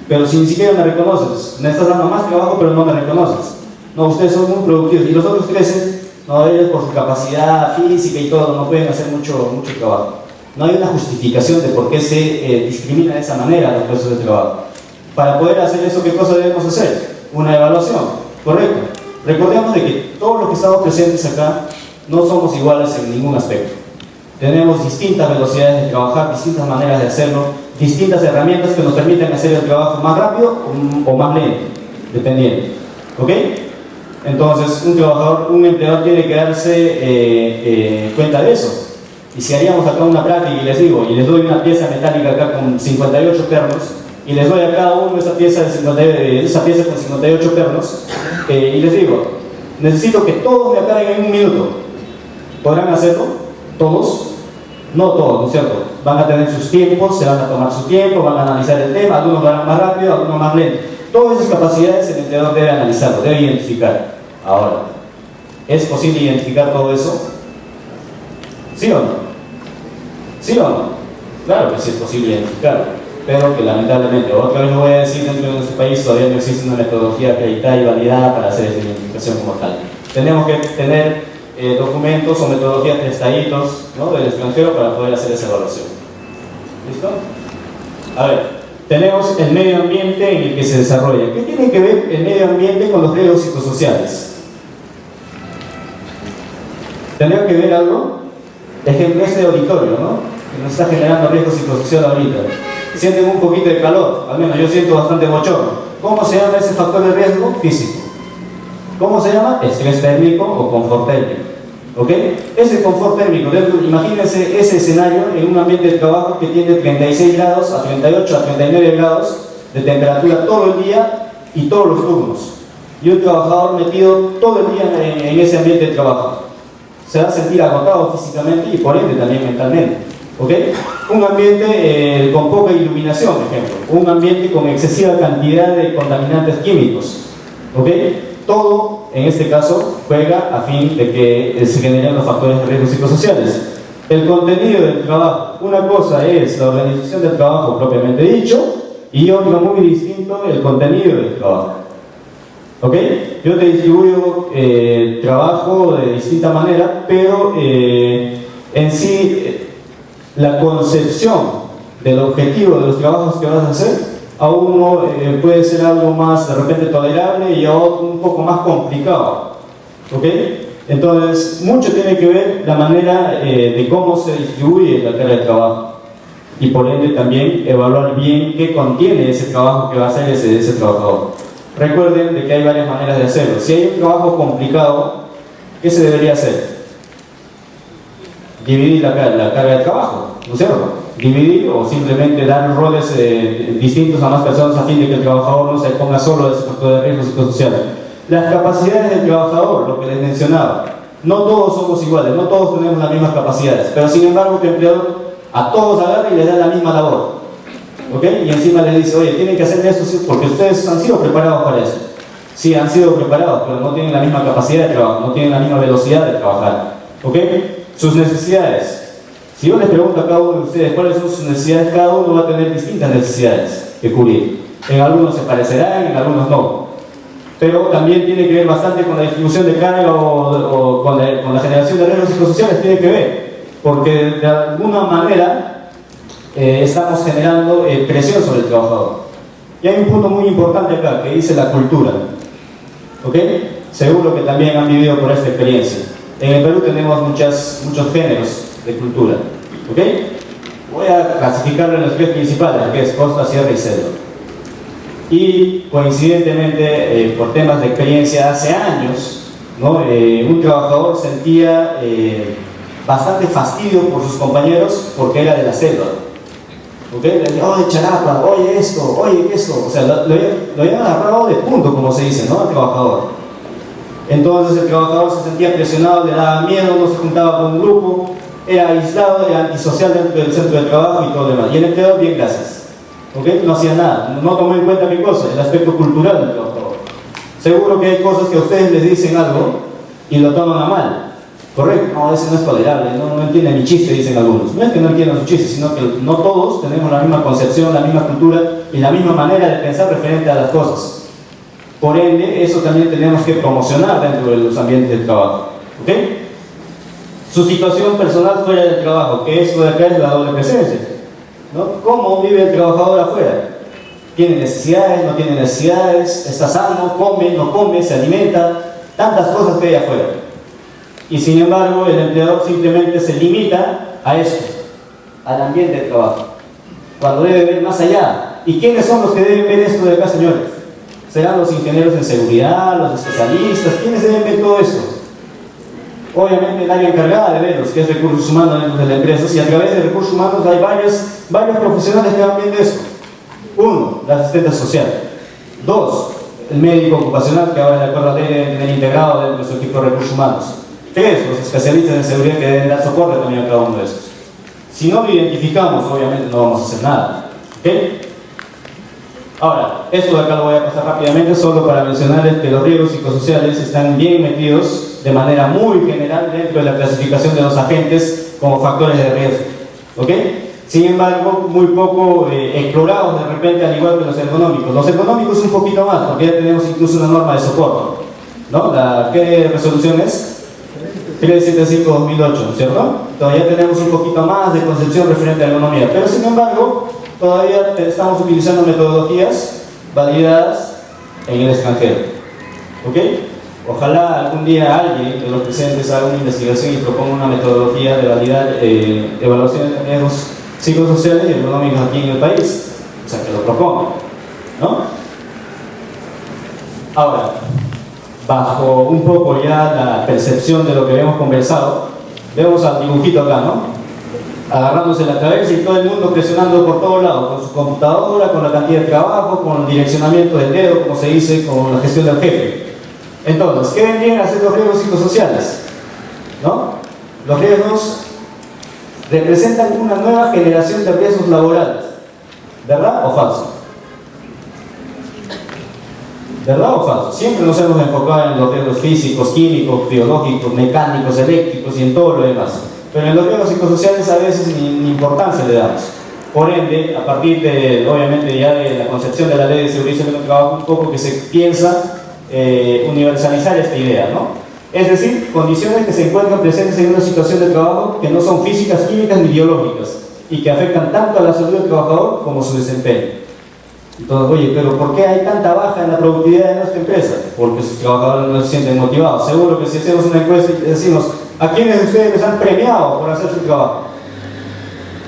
pero si ni siquiera me reconoces, me estás dando más trabajo pero no me reconoces. No, ustedes son muy productivos. Y los otros 13, no, ellos por su capacidad física y todo, no pueden hacer mucho trabajo. No hay una justificación de por qué se discrimina de esa manera los puestos de trabajo. Para poder hacer eso, ¿qué cosa debemos hacer? Una evaluación, ¿correcto? Recordemos de que todos los que estamos presentes acá no somos iguales en ningún aspecto. Tenemos distintas velocidades de trabajar, distintas maneras de hacerlo, distintas herramientas que nos permiten hacer el trabajo más rápido o más lento, dependiendo. ¿Ok? Entonces, un empleador tiene que darse cuenta de eso. Y si haríamos acá una práctica y les digo, y les doy una pieza metálica acá con 58 pernos, y les doy a cada uno esa pieza con 58 pernos, y les digo, necesito que todos me acaben en un minuto. ¿Podrán hacerlo? ¿Todos? No todos, ¿no es cierto? Van a tener sus tiempos, se van a tomar su tiempo, van a analizar el tema, algunos van más rápido, algunos más lento. Todas esas capacidades el empleador debe analizarlo, debe identificar. Ahora, ¿es posible identificar todo eso? ¿Sí o no? ¿Sí o no? Claro que sí es posible identificarlo, pero que lamentablemente, otra vez lo voy a decir, dentro de nuestro país todavía no existe una metodología acreditada y validada para hacer esa identificación como tal. Tenemos que tener documentos o metodologías testaditos, ¿no?, del extranjero para poder hacer esa evaluación. ¿Listo? A ver, tenemos el medio ambiente en el que se desarrolla. ¿Qué tiene que ver el medio ambiente con los riesgos psicosociales? ¿Tendría que ver algo? Ejemplo, este auditorio, ¿no?, que nos está generando riesgo psicosocial ahorita. Sienten un poquito de calor, al menos yo siento bastante bochorno. ¿Cómo se llama ese factor de riesgo? Físico. ¿Cómo se llama? Estrés térmico o confort térmico. ¿Ok? Ese confort térmico, imagínense ese escenario en un ambiente de trabajo que tiene 36 grados a 38 a 39 grados de temperatura todo el día y todos los turnos. Y un trabajador metido todo el día en ese ambiente de trabajo. Se va a sentir agotado físicamente y por ende también mentalmente. ¿Ok? Un ambiente con poca iluminación, por ejemplo. Un ambiente con excesiva cantidad de contaminantes químicos. ¿Ok? Todo, en este caso, juega a fin de que se generen los factores de riesgo psicosociales. El contenido del trabajo. Una cosa es la organización del trabajo propiamente dicho, y otro muy distinto, el contenido del trabajo. ¿Ok? Yo te distribuyo trabajo de distinta manera, pero en sí la concepción del objetivo de los trabajos que vas a hacer a uno puede ser algo más de repente tolerable y a otro un poco más complicado. ¿Ok? Entonces, mucho tiene que ver la manera de cómo se distribuye la carga de trabajo y por ende también evaluar bien qué contiene ese trabajo que va a hacer ese trabajador. Recuerden de que hay varias maneras de hacerlo. Si hay un trabajo complicado, ¿qué se debería hacer? Dividir la carga de trabajo, ¿no es cierto? Dividir o simplemente dar roles distintos a más personas a fin de que el trabajador no se ponga solo de ese factor de riesgo psicosocial. Las capacidades del trabajador, lo que les mencionaba, no todos somos iguales, no todos tenemos las mismas capacidades, pero sin embargo el empleador a todos agarra y les da la misma labor. ¿ok? Y encima les dice, oye, tienen que hacer esto porque ustedes han sido preparados para eso. Sí, han sido preparados, pero no tienen la misma capacidad de trabajo, no tienen la misma velocidad de trabajar, ¿ok? Sus necesidades. Si yo les pregunto a cada uno de ustedes cuáles son sus necesidades, cada uno va a tener distintas necesidades que cubrir. En algunos se parecerán, en algunos no. Pero también tiene que ver bastante con la distribución de carga o con la generación de riesgos psicosociales, tiene que ver. Porque de alguna manera estamos generando presión sobre el trabajador. Y hay un punto muy importante acá, que dice la cultura. ¿Ok? Seguro que también han vivido por esta experiencia. En el Perú tenemos muchos géneros de cultura. ¿Ok? Voy a clasificarlo en los tres principales, que es costa, sierra y selva. Y coincidentemente, por temas de experiencia, hace años, ¿no? Un trabajador sentía bastante fastidio por sus compañeros porque era de la selva. ¿Ok? Le decía, oye charapa, oye esto, o sea, lo habían agarrado de punto, como se dice, ¿no? Al trabajador. Entonces el trabajador se sentía presionado, le daba miedo, no se juntaba con un grupo, era aislado, era antisocial dentro del centro de trabajo y todo lo demás. Y el empleador, bien, gracias. ¿Okay? No hacía nada, no tomó en cuenta qué cosa, el aspecto cultural del trabajador. Seguro que hay cosas que a ustedes les dicen algo y lo toman a mal. Correcto, no, ese no es tolerable, no entiende mi chiste, dicen algunos. No es que no entiendan su chiste, sino que no todos tenemos la misma concepción, la misma cultura y la misma manera de pensar referente a las cosas. Por ende, eso también tenemos que promocionar dentro de los ambientes de trabajo. ¿Ok? Su situación personal fuera del trabajo, que esto de acá es la doble presencia, ¿no? ¿Cómo vive el trabajador afuera? ¿Tiene necesidades? ¿No tiene necesidades? ¿Está sano? ¿Come? ¿No come? ¿Se alimenta? Tantas cosas que hay afuera. Y sin embargo, el empleador simplemente se limita a esto, al ambiente de trabajo, cuando debe ver más allá. ¿Y quiénes son los que deben ver esto de acá, señores? ¿Serán los ingenieros en seguridad, los especialistas? ¿Quiénes deben ver todo esto? Obviamente el área encargada de verlos, que es recursos humanos dentro de la empresa, y a través de recursos humanos hay varios profesionales que van viendo esto. Uno, la asistente social. Dos, el médico ocupacional, que ahora de acuerdo a la ley debe tener integrado dentro de su equipo de recursos humanos. Tres, los especialistas en seguridad que deben dar soporte también a cada uno de estos. Si no lo identificamos, obviamente no vamos a hacer nada. ¿Ok? Ahora, esto de acá lo voy a pasar rápidamente solo para mencionarles que los riesgos psicosociales están bien metidos de manera muy general dentro de la clasificación de los agentes como factores de riesgo. ¿Ok? Sin embargo, muy poco explorados de repente, al igual que los ergonómicos. Los ergonómicos un poquito más, porque ya tenemos incluso una norma de soporte, ¿no? ¿Qué resolución es? 375-2008, ¿cierto? Todavía tenemos un poquito más de concepción referente a la ergonomía, pero sin embargo, todavía estamos utilizando metodologías validadas en el extranjero. ¿Ok? Ojalá algún día alguien de los presentes haga una investigación y proponga una metodología de validar evaluación de riesgos psicosociales y económicos aquí en el país. O sea, que lo proponga, ¿no? Ahora, bajo un poco ya la percepción de lo que habíamos conversado, vemos al dibujito acá, ¿no? Agarrándose la cabeza y todo el mundo presionando por todos lados, con su computadora, con la cantidad de trabajo, con el direccionamiento del dedo, como se dice, con la gestión del jefe. Entonces, ¿qué vendrían a ser los riesgos psicosociales? ¿No? Los riesgos representan una nueva generación de riesgos laborales. ¿Verdad o falso? ¿Verdad o falso? Siempre nos hemos enfocado en los riesgos físicos, químicos, biológicos, mecánicos, eléctricos y en todo lo demás. Pero en los riesgos psicosociales a veces ni importancia le damos. Por ende, a partir de, obviamente, ya de la concepción de la ley de seguridad y salud en el trabajo, un poco que se piensa universalizar esta idea, ¿no? Es decir, condiciones que se encuentran presentes en una situación de trabajo que no son físicas, químicas ni biológicas y que afectan tanto a la salud del trabajador como su desempeño. Entonces, oye, pero ¿por qué hay tanta baja en la productividad de nuestra empresa? Porque sus trabajadores no se sienten motivados. Seguro que si hacemos una encuesta y decimos ¿a quiénes de ustedes les han premiado por hacer su trabajo?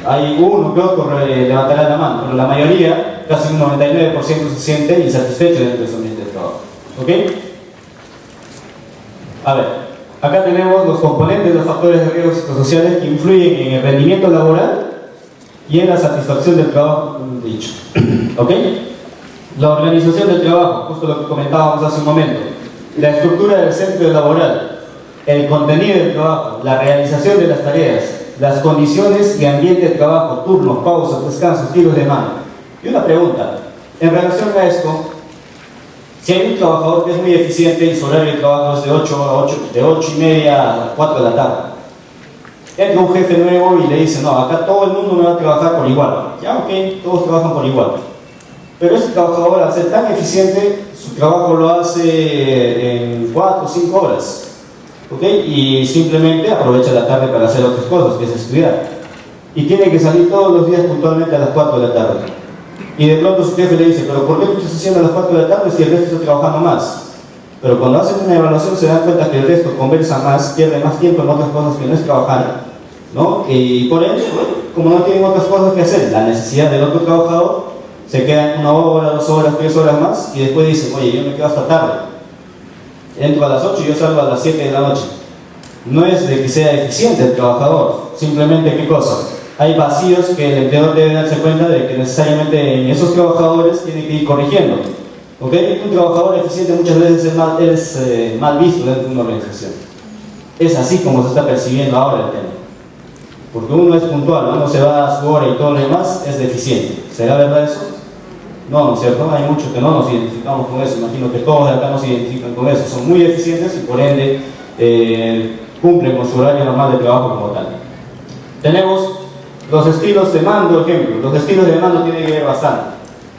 Hay uno que otro levantará la mano, pero la mayoría, casi un 99% se siente insatisfecho dentro de su ambiente de trabajo. ¿Ok? A ver, acá tenemos los componentes de los factores de riesgo psicosociales que influyen en el rendimiento laboral y en la satisfacción del trabajo dicho. ¿Ok? La organización del trabajo, justo lo que comentábamos hace un momento, la estructura del centro laboral, el contenido del trabajo, la realización de las tareas, las condiciones y ambiente de trabajo, turnos, pausas, descansos, tiros de mano. Y una pregunta, en relación a esto, si hay un trabajador que es muy eficiente y su horario de trabajo es de 8:30 a 4 de la tarde, entra un jefe nuevo y le dice, no, acá todo el mundo me va a trabajar por igual. Ya, ok, todos trabajan por igual. Pero ese trabajador, al ser tan eficiente, su trabajo lo hace en 4 o 5 horas. ¿Ok? Y simplemente aprovecha la tarde para hacer otras cosas, que es estudiar. Y tiene que salir todos los días puntualmente a las 4 de la tarde. Y de pronto su jefe le dice, pero ¿por qué tú estás haciendo a las 4 de la tarde si el resto está trabajando más? Pero cuando hacen una evaluación se dan cuenta que el resto conversa más, pierde más tiempo en otras cosas que no es trabajar, ¿no? Y por ende, bueno, como no tienen otras cosas que hacer, la necesidad del otro trabajador, se quedan 1 hora, 2 horas, 3 horas más y después dicen, oye, yo me quedo hasta tarde. Entro a las 8 y yo salgo a las 7 de la noche. No es de que sea eficiente el trabajador, simplemente ¿qué cosa? Hay vacíos que el empleador debe darse cuenta de que necesariamente en esos trabajadores tiene que ir corrigiendo. ¿Okay? Un trabajador eficiente muchas veces es mal visto dentro de una organización. Es así como se está percibiendo ahora el tema. Porque uno es puntual, uno se va a su hora y todo lo demás es deficiente. ¿Será verdad eso? No, ¿no es cierto? Hay muchos que no nos identificamos con eso. Imagino que todos de acá nos identifican con eso. Son muy eficientes y por ende cumplen con su horario normal de trabajo como tal. Tenemos los estilos de mando, ejemplo. Los estilos de mando tienen que ver bastante.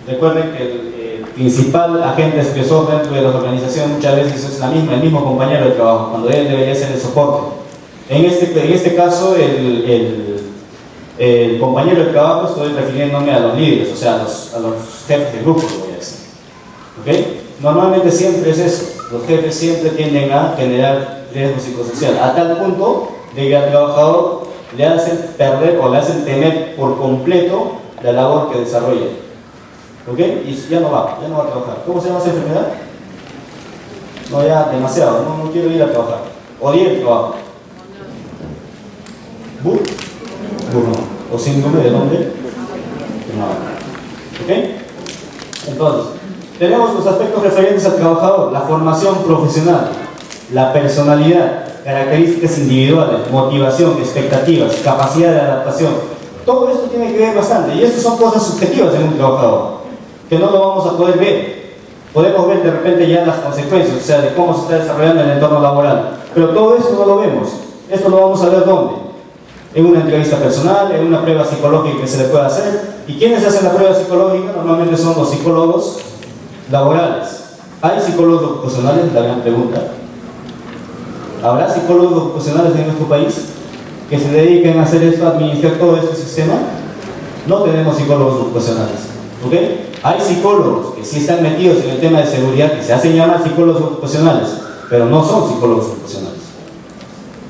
Recuerden que el principal agente expresor dentro de las organizaciones muchas veces es el mismo compañero de trabajo, cuando él debería ser el soporte. En este caso, el compañero de trabajo, estoy refiriéndome a los líderes, o sea, a los jefes de grupo, lo voy a decir. ¿Okay? Normalmente siempre es eso. Los jefes siempre tienden a generar riesgo psicosocial, a tal punto de que al trabajador le hacen perder o le hacen temer por completo la labor que desarrolla. ¿Ok? Y ya no va a trabajar. ¿Cómo se llama esa enfermedad? No, ya demasiado, no quiero ir a trabajar. Odié el trabajo. Burnout. ¿O síndrome de dónde? ¿Ok? Entonces, tenemos los aspectos referentes al trabajador: la formación profesional, la personalidad, características individuales, motivación, expectativas, capacidad de adaptación. Todo esto tiene que ver bastante, y estas son cosas subjetivas en un trabajador, que no lo vamos a poder ver. Podemos ver de repente ya las consecuencias, o sea, de cómo se está desarrollando el entorno laboral, pero todo esto no lo vemos. Esto lo vamos a ver ¿dónde? En una entrevista personal, en una prueba psicológica que se le puede hacer. ¿Y quiénes hacen la prueba psicológica? Normalmente son los psicólogos laborales. ¿Hay psicólogos ocupacionales? La gran pregunta. ¿Habrá psicólogos ocupacionales en nuestro país que se dediquen a hacer esto, a administrar todo este sistema? No tenemos psicólogos ocupacionales. ¿Ok? Hay psicólogos que sí están metidos en el tema de seguridad, que se hacen llamar psicólogos ocupacionales, pero no son psicólogos ocupacionales.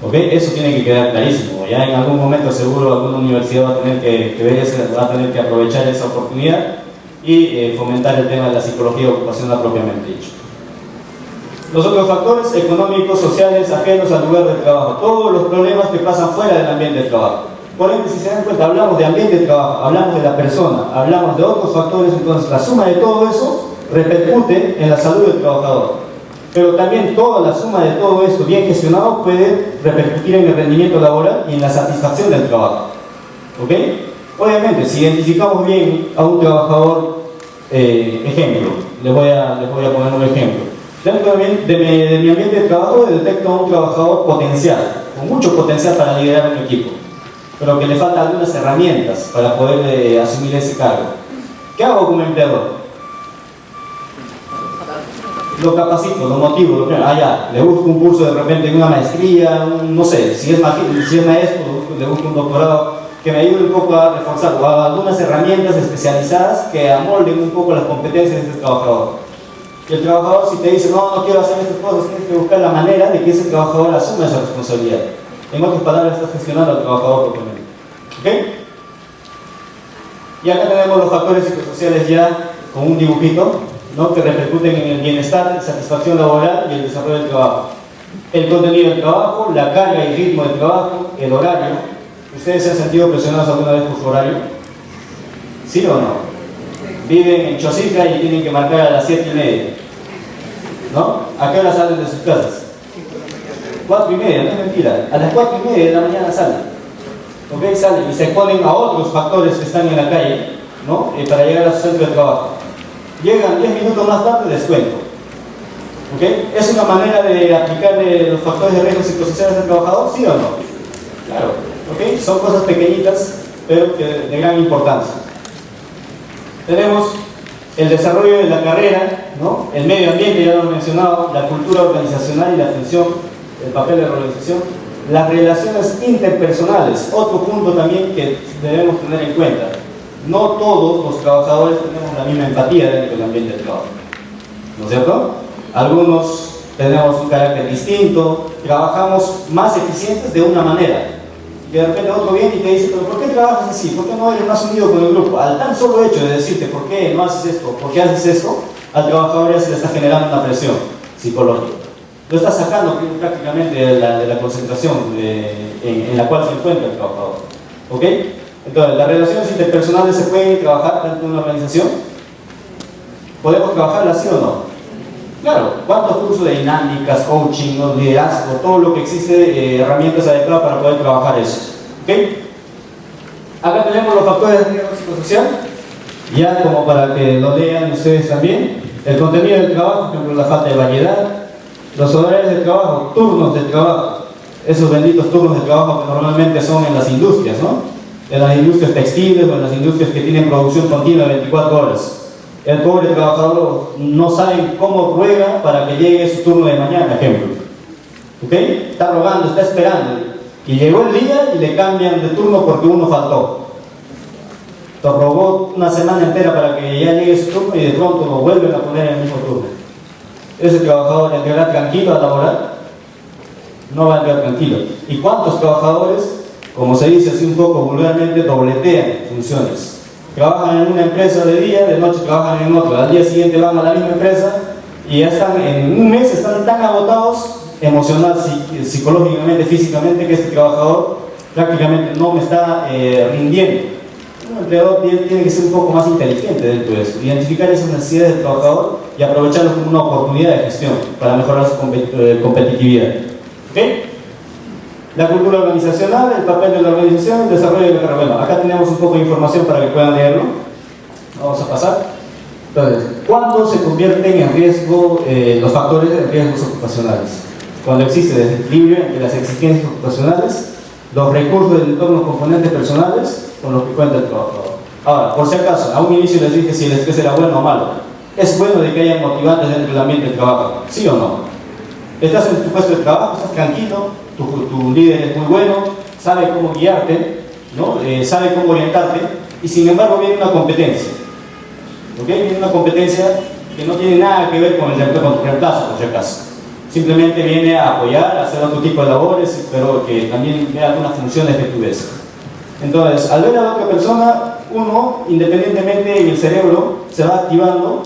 ¿Ok? Eso tiene que quedar clarísimo. Ya en algún momento seguro alguna universidad va a tener que ver eso, va a tener que aprovechar esa oportunidad y fomentar el tema de la psicología ocupacional propiamente dicho. Los otros factores económicos, sociales, ajenos al lugar de trabajo, todos los problemas que pasan fuera del ambiente de trabajo. Por ende, si se dan cuenta, hablamos de ambiente de trabajo, hablamos de la persona, hablamos de otros factores, entonces la suma de todo eso repercute en la salud del trabajador. Pero también toda la suma de todo esto bien gestionado puede repercutir en el rendimiento laboral y en la satisfacción del trabajo. ¿Ok? Obviamente, si identificamos bien a un trabajador, ejemplo, les voy a poner un ejemplo. Dentro de mi ambiente de trabajo detecto a un trabajador potencial, con mucho potencial para liderar un equipo, pero que le faltan algunas herramientas para poder asumir ese cargo. ¿Qué hago como empleador? Lo capacito, lo motivo, le busco un curso de repente en una maestría, no sé, si es maestro, le busco un doctorado que me ayude un poco a reforzar, o a algunas herramientas especializadas que amolden un poco las competencias de ese trabajador. Y el trabajador, si te dice, no quiero hacer estas cosas, tienes que buscar la manera de que ese trabajador asuma esa responsabilidad. En otras palabras, estás gestionando al trabajador propiamente. ¿Ok? Y acá tenemos los factores psicosociales ya con un dibujito, ¿no? Que repercuten en el bienestar, satisfacción laboral y el desarrollo del trabajo. El contenido del trabajo, la carga y ritmo del trabajo, el horario. ¿Ustedes se han sentido presionados alguna vez por su horario? ¿Sí o no? Viven en Chosica y tienen que marcar a las 7:30, ¿no? ¿A qué hora salen de sus casas? 4:30, no es mentira. A las 4:30 de la mañana salen. ¿Ok? Salen y se exponen a otros factores que están en la calle, ¿no? Para llegar a su centro de trabajo. Llegan 10 minutos más tarde, descuento. ¿Okay? ¿Es una manera de aplicarle los factores de riesgo psicosociales al trabajador? ¿Sí o no? Claro. ¿Okay? Son cosas pequeñitas, pero de gran importancia. Tenemos el desarrollo de la carrera, ¿no? El medio ambiente, ya lo he mencionado, la cultura organizacional y la función, el papel de la organización, las relaciones interpersonales, otro punto también que debemos tener en cuenta. No todos los trabajadores tenemos la misma empatía dentro del ambiente de trabajo, ¿no es cierto? Algunos tenemos un carácter distinto, trabajamos más eficientes de una manera. Y de repente otro viene y te dice, pero ¿por qué trabajas así? ¿Por qué no eres más unido con el grupo? Al tan solo hecho de decirte, ¿por qué no haces esto? ¿Por qué haces esto? Al trabajador ya se le está generando una presión psicológica. Lo está sacando prácticamente de la concentración en la cual se encuentra el trabajador. ¿Ok? Entonces, las relaciones interpersonales se pueden trabajar dentro de una organización. ¿Podemos trabajarlas, sí o no? Claro, ¿cuántos cursos de dinámicas, coaching, ¿no? Liderazgo, todo lo que existe, herramientas adecuadas para poder trabajar eso? ¿Ok? Acá tenemos los factores de riesgo psicosocial, ya como para que lo lean ustedes también. El contenido del trabajo, por ejemplo, la falta de variedad, los horarios de trabajo, turnos de trabajo, esos benditos turnos de trabajo que normalmente son en las industrias, ¿no? En las industrias textiles o en las industrias que tienen producción continua de 24 horas. El pobre trabajador no sabe cómo ruega para que llegue su turno de mañana, ejemplo. ¿Ok? Está rogando, está esperando. Y llegó el día y le cambian de turno porque uno faltó. Entonces rogó una semana entera para que ya llegue su turno y de pronto lo vuelven a poner en el mismo turno. ¿Ese trabajador entrará tranquilo a laborar? No va a entrar tranquilo. ¿Y cuántos trabajadores, como se dice así un poco vulgarmente, dobletean funciones? Trabajan en una empresa de día, de noche trabajan en otra, al día siguiente van a la misma empresa y ya están en un mes, están tan agotados emocional, psicológicamente, físicamente, que este trabajador prácticamente no me está rindiendo. Un empleador tiene que ser un poco más inteligente dentro de eso, identificar esas necesidades del trabajador y aprovecharlo como una oportunidad de gestión para mejorar su competitividad. ¿Okay? La cultura organizacional, el papel de la organización, el desarrollo de la carrera. Bueno, acá tenemos un poco de información para que puedan leerlo. Vamos a pasar. Entonces, ¿cuándo se convierten en riesgo los factores de riesgos ocupacionales? Cuando existe desequilibrio entre las exigencias ocupacionales, los recursos del entorno, componentes personales con los que cuenta el trabajador. Ahora, por si acaso, a un inicio les dije si el estrés era bueno o malo. ¿Es bueno de que haya motivantes dentro del ambiente de trabajo? ¿Sí o no? Estás en tu puesto de trabajo, estás tranquilo. Tu líder es muy bueno, sabe cómo guiarte, ¿no? Sabe cómo orientarte, y sin embargo viene una competencia. ¿Okay? Viene una competencia que no tiene nada que ver con tu reemplazo, por si acaso. Simplemente viene a apoyar, a hacer otro tipo de labores, pero que también ve algunas funciones que tú ves. Entonces, al ver a la otra persona, uno, independientemente en el cerebro, se va activando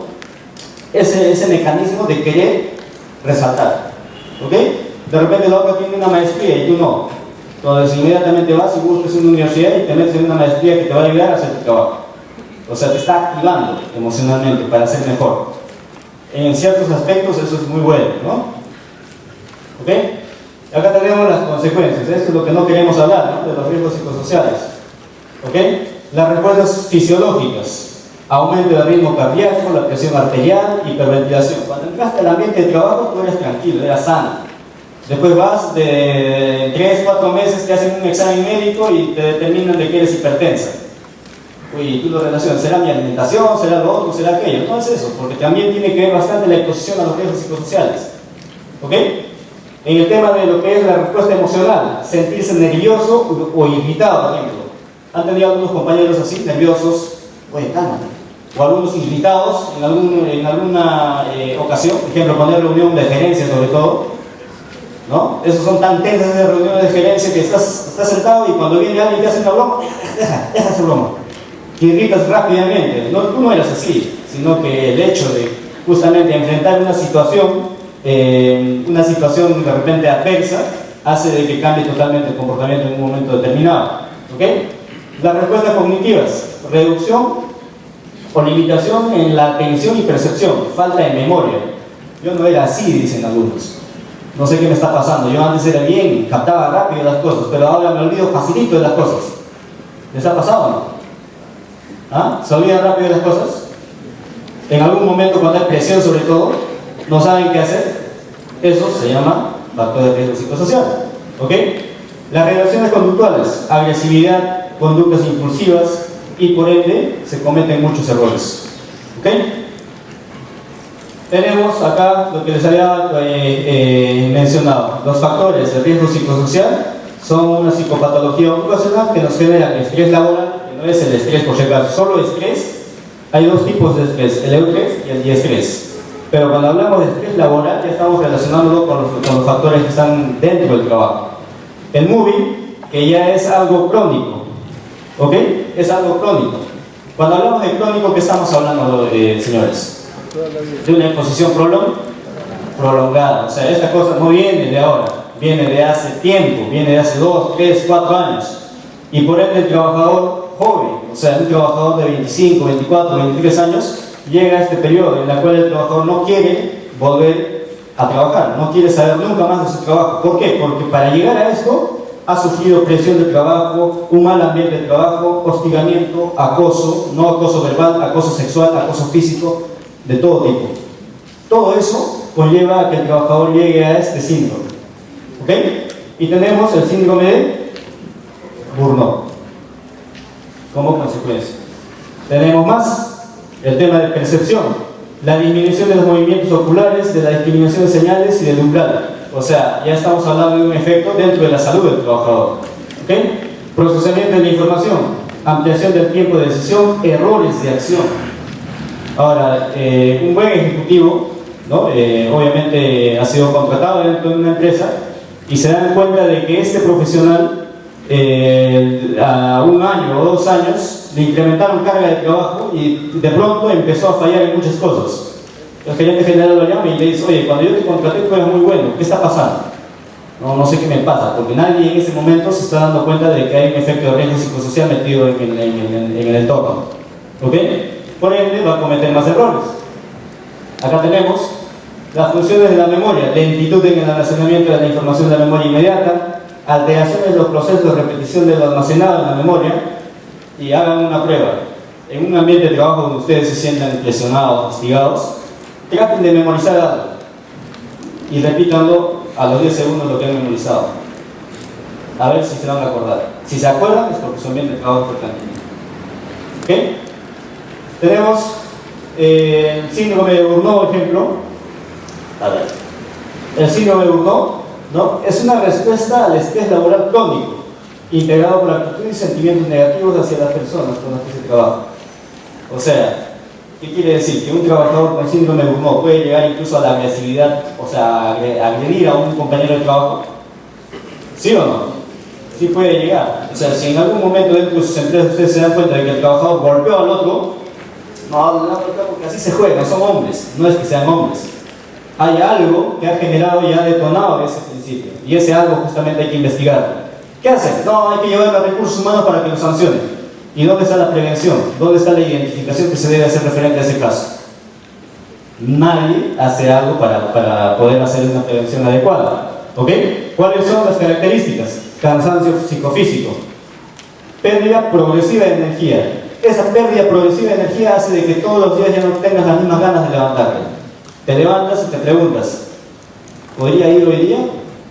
ese mecanismo de querer resaltar. ¿Ok? De repente la otra tiene una maestría y tú no. Entonces inmediatamente vas y buscas una universidad y te metes en una maestría que te va a ayudar a hacer tu trabajo. O sea, te está activando emocionalmente para ser mejor. En ciertos aspectos eso es muy bueno, ¿no? ¿Ok? Acá tenemos las consecuencias. Esto es lo que no queremos hablar, ¿no? De los riesgos psicosociales. ¿Ok? Las respuestas fisiológicas. Aumento del ritmo cardíaco, la presión arterial, hiperventilación. Cuando entraste al ambiente de trabajo, tú eres tranquilo, eras sano. Después vas de 3-4 meses, te hacen un examen médico y te determinan de que eres hipertensa. Y tú lo relacionas, ¿será mi alimentación? ¿Será lo otro? ¿Será aquello? No es eso, porque también tiene que ver bastante la exposición a los riesgos psicosociales. ¿Ok? En el tema de lo que es la respuesta emocional, sentirse nervioso o irritado, por ejemplo. ¿Han tenido algunos compañeros así, nerviosos? Oye, cálmate. O algunos irritados en alguna ocasión, por ejemplo, cuando hay reunión de gerencia sobre todo, ¿no? Esos son tan tensas de reuniones de gerencia que estás sentado y cuando viene alguien que hace una broma, deja esa broma. Te irritas rápidamente. No, tú no eras así, sino que el hecho de justamente enfrentar una situación de repente adversa, hace de que cambie totalmente el comportamiento en un momento determinado. ¿Ok? Las respuestas cognitivas, reducción o limitación en la atención y percepción, falta de memoria. Yo no era así, dicen algunos. No sé qué me está pasando. Yo antes era bien, captaba rápido las cosas, pero ahora me olvido facilito de las cosas. ¿Les ha pasado o no? ¿Ah? ¿Se olvidan rápido de las cosas? En algún momento, cuando hay presión sobre todo, no saben qué hacer. Eso se llama factor de riesgo psicosocial. ¿Ok? Las relaciones conductuales, agresividad, conductas impulsivas, y por ende se cometen muchos errores. ¿Ok? Tenemos acá lo que les había mencionado. Los factores de riesgo psicosocial son una psicopatología ocupacional que nos genera estrés laboral, que no es el estrés por si acaso, solo estrés. Hay dos tipos de estrés, el eustrés y el diestrés. Pero cuando hablamos de estrés laboral ya estamos relacionándolo con los factores que están dentro del trabajo. El moving, que ya es algo crónico. ¿Ok? Es algo crónico. Cuando hablamos de crónico, ¿qué estamos hablando, señores? De una exposición prolongada. O sea, esta cosa no viene de ahora, viene de hace tiempo, viene de hace 2, 3, 4 años. Y por ende el trabajador joven, o sea, un trabajador de 25, 24, 23 años, llega a este periodo en el cual el trabajador no quiere volver a trabajar, no quiere saber nunca más de su trabajo. ¿Por qué? Porque para llegar a esto ha sufrido presión de trabajo, un mal ambiente de trabajo, hostigamiento, acoso, no acoso verbal, acoso sexual, acoso físico, de todo tipo. Todo eso conlleva a que el trabajador llegue a este síndrome. ¿Ok? Y tenemos el síndrome de Burnout como consecuencia. Tenemos más el tema de percepción, la disminución de los movimientos oculares, de la discriminación de señales y del umbral. O sea, ya estamos hablando de un efecto dentro de la salud del trabajador. ¿Ok? Procesamiento de la información, ampliación del tiempo de decisión, errores de acción. Ahora, un buen ejecutivo, ¿no? Obviamente ha sido contratado dentro de una empresa y se dan cuenta de que este profesional a 1 año o 2 años le incrementaron carga de trabajo y de pronto empezó a fallar en muchas cosas. El gerente general lo llama y le dice: oye, cuando yo te contraté tú eras muy bueno, ¿qué está pasando? No sé qué me pasa, porque nadie en ese momento se está dando cuenta de que hay un efecto de riesgo psicosocial metido en el entorno. ¿Ok? Por ende va a cometer más errores. Acá tenemos las funciones de la memoria: lentitud en el almacenamiento de la información de la memoria inmediata, alteraciones en los procesos de repetición de lo almacenado en la memoria. Y hagan una prueba. En un ambiente de trabajo donde ustedes se sientan presionados, hostigados, traten de memorizar algo y repítanlo a los 10 segundos lo que han memorizado. A ver si se van a acordar. Si se acuerdan es porque su ambiente de trabajo fue tranquilo. ¿Ok? Tenemos el síndrome de Burnout, ejemplo. A ver. El síndrome de Burnout, ¿no? Es una respuesta al estrés laboral crónico, integrado por actitudes y sentimientos negativos hacia las personas con las que se trabaja. O sea, ¿qué quiere decir? Que un trabajador con síndrome de Burnout puede llegar incluso a la agresividad, o sea, agredir a un compañero de trabajo. ¿Sí o no? Sí puede llegar. O sea, si en algún momento dentro de sus empresas ustedes se dan cuenta de que el trabajador golpeó al otro, no, porque así se juega, son hombres, no es que sean hombres. Hay algo que ha generado y ha detonado ese principio, y ese algo justamente hay que investigar. ¿Qué hacen? No, hay que llevar a recursos humanos para que lo sancionen. ¿Y dónde está la prevención? ¿Dónde está la identificación que se debe hacer referente a ese caso? Nadie hace algo para poder hacer una prevención adecuada. ¿Ok? ¿Cuáles son las características? Cansancio psicofísico, pérdida progresiva de energía. Esa pérdida progresiva de energía hace de que todos los días ya no tengas las mismas ganas de levantarte. Te levantas y te preguntas: ¿podría ir hoy día?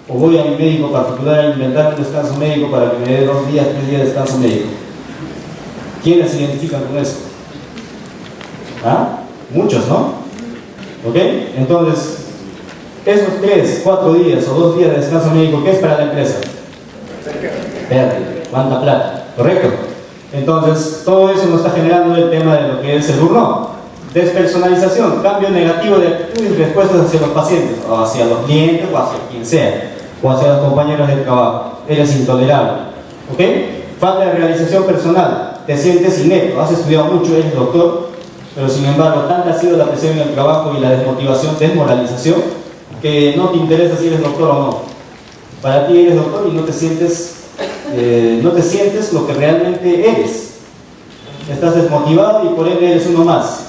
¿O voy a mi médico particular a inventar un descanso médico para que me dé 2 días, 3 días de descanso médico? ¿Quiénes se identifican con eso? ¿Ah? Muchos, ¿no? ¿Ok? Entonces, esos 3, 4 días o 2 días de descanso médico, ¿qué es para la empresa? Pérdida. ¿Cuánta plata? ¿Correcto? Entonces, todo eso nos está generando el tema de lo que es el burnout. Despersonalización, cambio negativo de actitudes y respuestas hacia los pacientes, o hacia los clientes, o hacia quien sea, o hacia los compañeros de trabajo. Eres intolerable. ¿Ok? Falta de realización personal, te sientes inepto, has estudiado mucho, eres doctor, pero sin embargo, tanta ha sido la presión en el trabajo y la desmotivación, desmoralización, que no te interesa si eres doctor o no. Para ti eres doctor y no te sientes lo que realmente eres. Estás desmotivado y por ende eres uno más.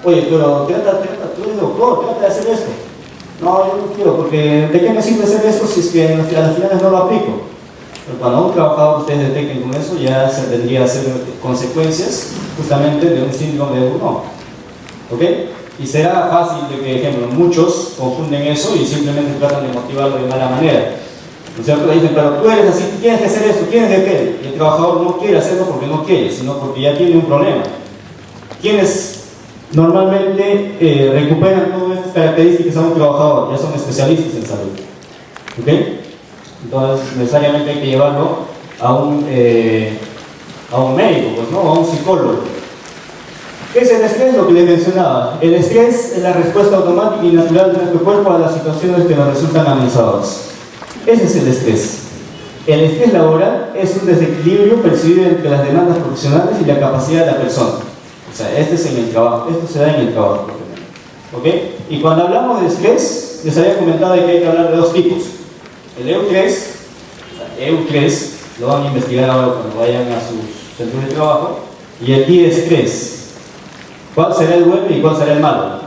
Oye, pero tú eres doctor, trata de hacer esto. No, yo no quiero, porque ¿de qué me sirve hacer esto si es que a las finales no lo aplico? Pero cuando un trabajador ustedes detecten con eso, ya se tendría que hacer consecuencias justamente de un síndrome de Burnout. ¿Ok? Y será fácil de que, ejemplo, muchos confunden eso y simplemente tratan de motivarlo de mala manera. ¿No es cierto? Le dicen, pero tú eres así, tú tienes que hacer esto, tienes que aquello. Y el trabajador no quiere hacerlo porque no quiere, sino porque ya tiene un problema. Quienes normalmente recuperan todas estas características a un trabajador, ya son especialistas en salud. ¿Ok? Entonces, necesariamente hay que llevarlo a un médico, pues, ¿no? A un psicólogo. ¿Qué es el estrés? Lo que les mencionaba. El estrés es la respuesta automática y natural de nuestro cuerpo a las situaciones que nos resultan amenazadoras. Ese es el estrés. El estrés laboral es un desequilibrio percibido entre las demandas profesionales y la capacidad de la persona. O sea, este es en el trabajo, esto se da en el trabajo. ¿Ok? Y cuando hablamos de estrés, les había comentado que hay que hablar de dos tipos. El eustrés, lo van a investigar ahora cuando vayan a sus centros de trabajo, y el diestrés. ¿Cuál será el bueno y cuál será el malo?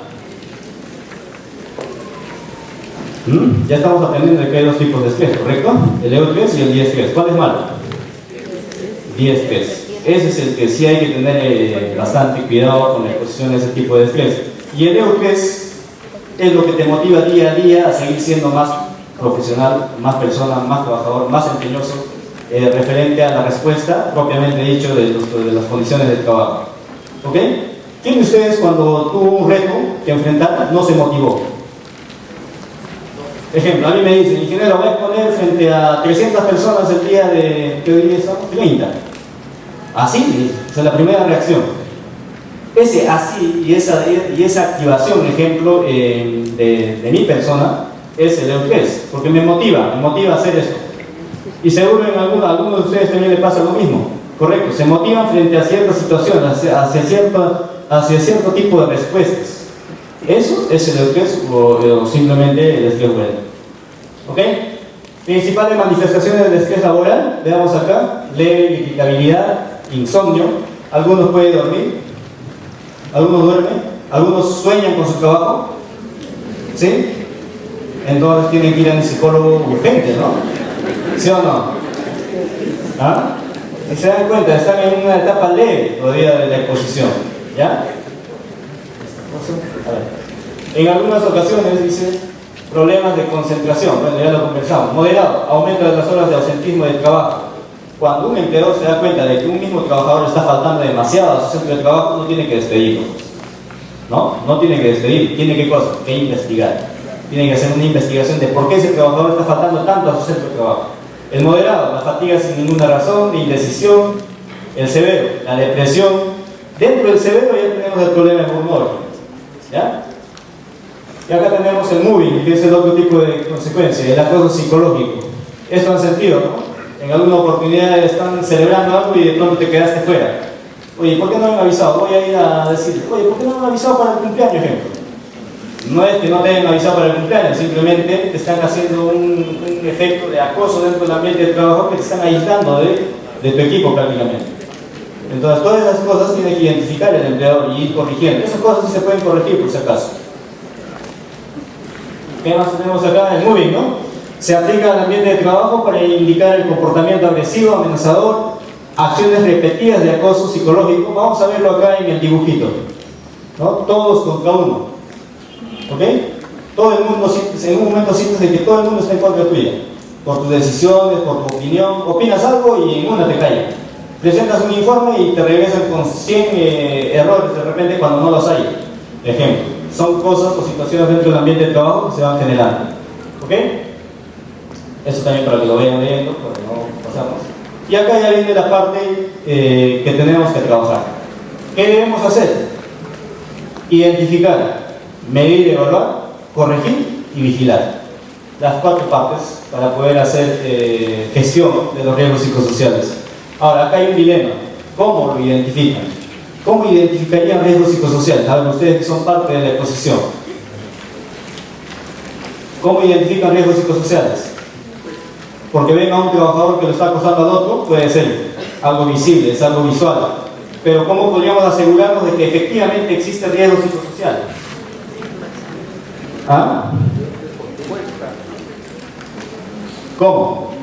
Ya estamos aprendiendo de que hay dos tipos de estrés, ¿correcto? El eustrés y el diestrés. ¿Cuál es malo? Diestrés. Ese es el que sí hay que tener bastante cuidado con la exposición de ese tipo de estrés. Y el eustrés es lo que te motiva día a día a seguir siendo más profesional, más persona, más trabajador, más empeñoso, referente a la respuesta propiamente dicho de las condiciones de trabajo. ¿Ok? ¿Quién de ustedes cuando tuvo un reto que enfrentar no se motivó? Ejemplo, a mí me dicen, ingeniero, voy a exponer frente a 300 personas el día de, ¿qué día estamos? 30. Así, esa es la primera reacción. Ese así y esa activación, ejemplo, de mi persona, es el eustrés, porque me motiva a hacer esto. Y seguro en algunos de ustedes también le pasa lo mismo, correcto, se motivan frente a ciertas situaciones, hacia cierto tipo de respuestas. Eso es el eustrés o simplemente el estrés laboral. ¿Ok? Principales manifestaciones del estrés laboral, veamos acá: leve irritabilidad, insomnio, algunos pueden dormir, algunos duermen, algunos sueñan con su trabajo, ¿sí? Entonces tienen que ir a un psicólogo urgente, ¿no? ¿Sí o no? ¿Ah? Si se dan cuenta, están en una etapa leve todavía de la exposición, ¿ya? A ver. En algunas ocasiones dice problemas de concentración, bueno, ya lo conversamos. Moderado, aumento de las horas de ausentismo de trabajo. Cuando un empleador se da cuenta de que un mismo trabajador está faltando demasiado a su centro de trabajo, no tiene que despedirlo. No tiene que despedir, tiene que investigar. Tiene que hacer una investigación de por qué ese trabajador está faltando tanto a su centro de trabajo. El moderado, la fatiga sin ninguna razón, la indecisión. El severo, la depresión. Dentro del severo ya tenemos el problema de burnout, ¿ya? Y acá tenemos el moving, que es el otro tipo de consecuencia, el acoso psicológico. Esto han sentido, ¿no? En alguna oportunidad están celebrando algo y de pronto te quedaste fuera. Oye, ¿por qué no me han avisado? Voy a ir a decir, oye, ¿por qué no me han avisado para el cumpleaños, ejemplo? No es que no te hayan avisado para el cumpleaños, simplemente te están haciendo un efecto de acoso dentro del ambiente de trabajo que te están aislando de tu equipo prácticamente. Entonces, todas esas cosas tiene que identificar el empleador y ir corrigiendo. Esas cosas sí se pueden corregir por si acaso. ¿Qué más tenemos acá? El moving, ¿no? Se aplica al ambiente de trabajo para indicar el comportamiento agresivo, amenazador, acciones repetidas de acoso psicológico. Vamos a verlo acá en el dibujito, ¿no? Todos contra uno. ¿Ok? Todo el mundo, en un momento sientes de que todo el mundo está en contra tuya, por tus decisiones, por tu opinión. Opinas algo y en una te callan. Presentas un informe y te regresan con 100 errores de repente cuando no los hay. Ejemplo. Son cosas o situaciones dentro del ambiente de trabajo que se van generando. ¿Ok? Eso también para que lo vayan leyendo, porque no pasamos. Y acá ya viene la parte que tenemos que trabajar. ¿Qué debemos hacer? Identificar, medir, evaluar, corregir y vigilar. Las 4 partes para poder hacer gestión de los riesgos psicosociales. Ahora, acá hay un dilema. ¿Cómo lo identifican? ¿Cómo identificarían riesgos psicosociales? A ver, ustedes que son parte de la exposición. ¿Cómo identifican riesgos psicosociales? Porque ven a un trabajador que lo está acosando al otro, puede ser algo visible, es algo visual. Pero ¿cómo podríamos asegurarnos de que efectivamente existe riesgo psicosocial? ¿Ah? ¿Cómo?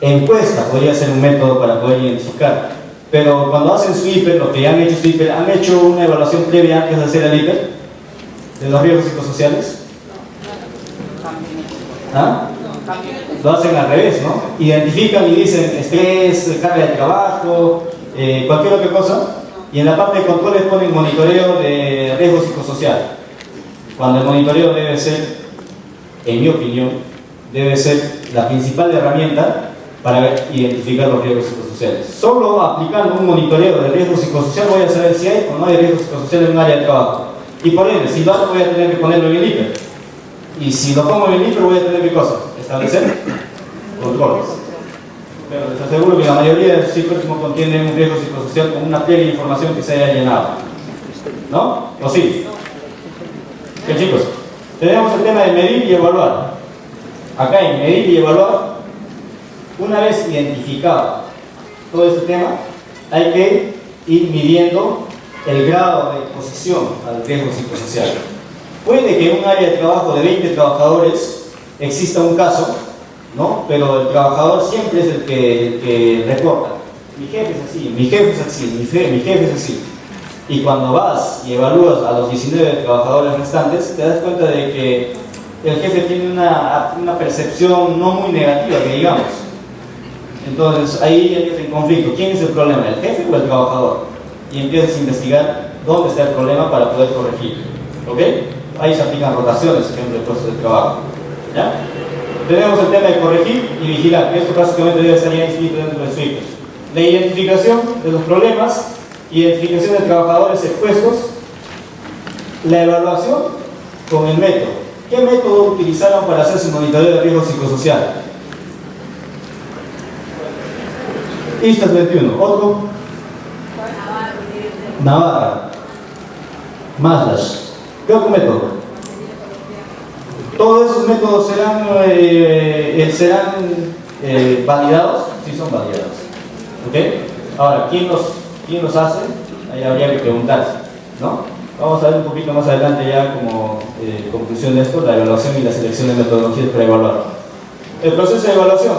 Encuesta podría ser un método para poder identificar. Pero cuando hacen su IPER, lo que han hecho su IPER, ¿han hecho una evaluación previa antes de hacer el IPER? ¿De los riesgos psicosociales? ¿Ah? Lo hacen al revés, ¿no? Identifican y dicen estrés, carga de trabajo, cualquier otra cosa, y en la parte de controles ponen monitoreo de riesgo psicosocial, cuando el monitoreo debe ser, en mi opinión, debe ser la principal herramienta para identificar los riesgos psicosociales. Solo aplicando un monitoreo de riesgo psicosocial voy a saber si hay o no hay riesgo psicosocial en un área de trabajo. Y por ende, si lo hago voy a tener que ponerlo en el IPER. Y si lo pongo en el IPER voy a tener que cosa, establecer controles. Pero les aseguro que la mayoría de los IPERs no contienen un riesgo psicosocial con una previa información que se haya llenado. ¿No? ¿O sí? ¿Qué, chicos? Tenemos el tema de medir y evaluar. Acá en medir y evaluar, una vez identificado todo este tema, hay que ir midiendo el grado de exposición al riesgo psicosocial. Puede que en un área de trabajo de 20 trabajadores exista un caso, ¿no? Pero el trabajador siempre es el que reporta. Mi jefe es así, mi jefe es así, mi jefe es así. Y cuando vas y evalúas a los 19 trabajadores restantes, te das cuenta de que el jefe tiene una percepción no muy negativa, que digamos. Entonces ahí entras en conflicto. ¿Quién es el problema? ¿El jefe o el trabajador? Y empiezas a investigar dónde está el problema para poder corregir. ¿Ok? Ahí se aplican rotaciones, ejemplo, de puestos de trabajo. ¿Ya? Tenemos el tema de corregir y vigilar, que esto básicamente debe estar ya inscrito dentro del SWIFT. La identificación de los problemas, identificación de trabajadores expuestos, la evaluación con el método. ¿Qué método utilizaron para hacer su monitoreo de riesgo psicosocial? ISTAS 21. ¿Otro? Navarra. Maslash. ¿Qué otro método? ¿Todos esos métodos serán validados? Sí, son validados. ¿Ok? Ahora, ¿quién los hace? Ahí habría que preguntarse, ¿no? Vamos a ver un poquito más adelante ya como conclusión de esto, la evaluación y la selección de metodologías para evaluar. El proceso de evaluación,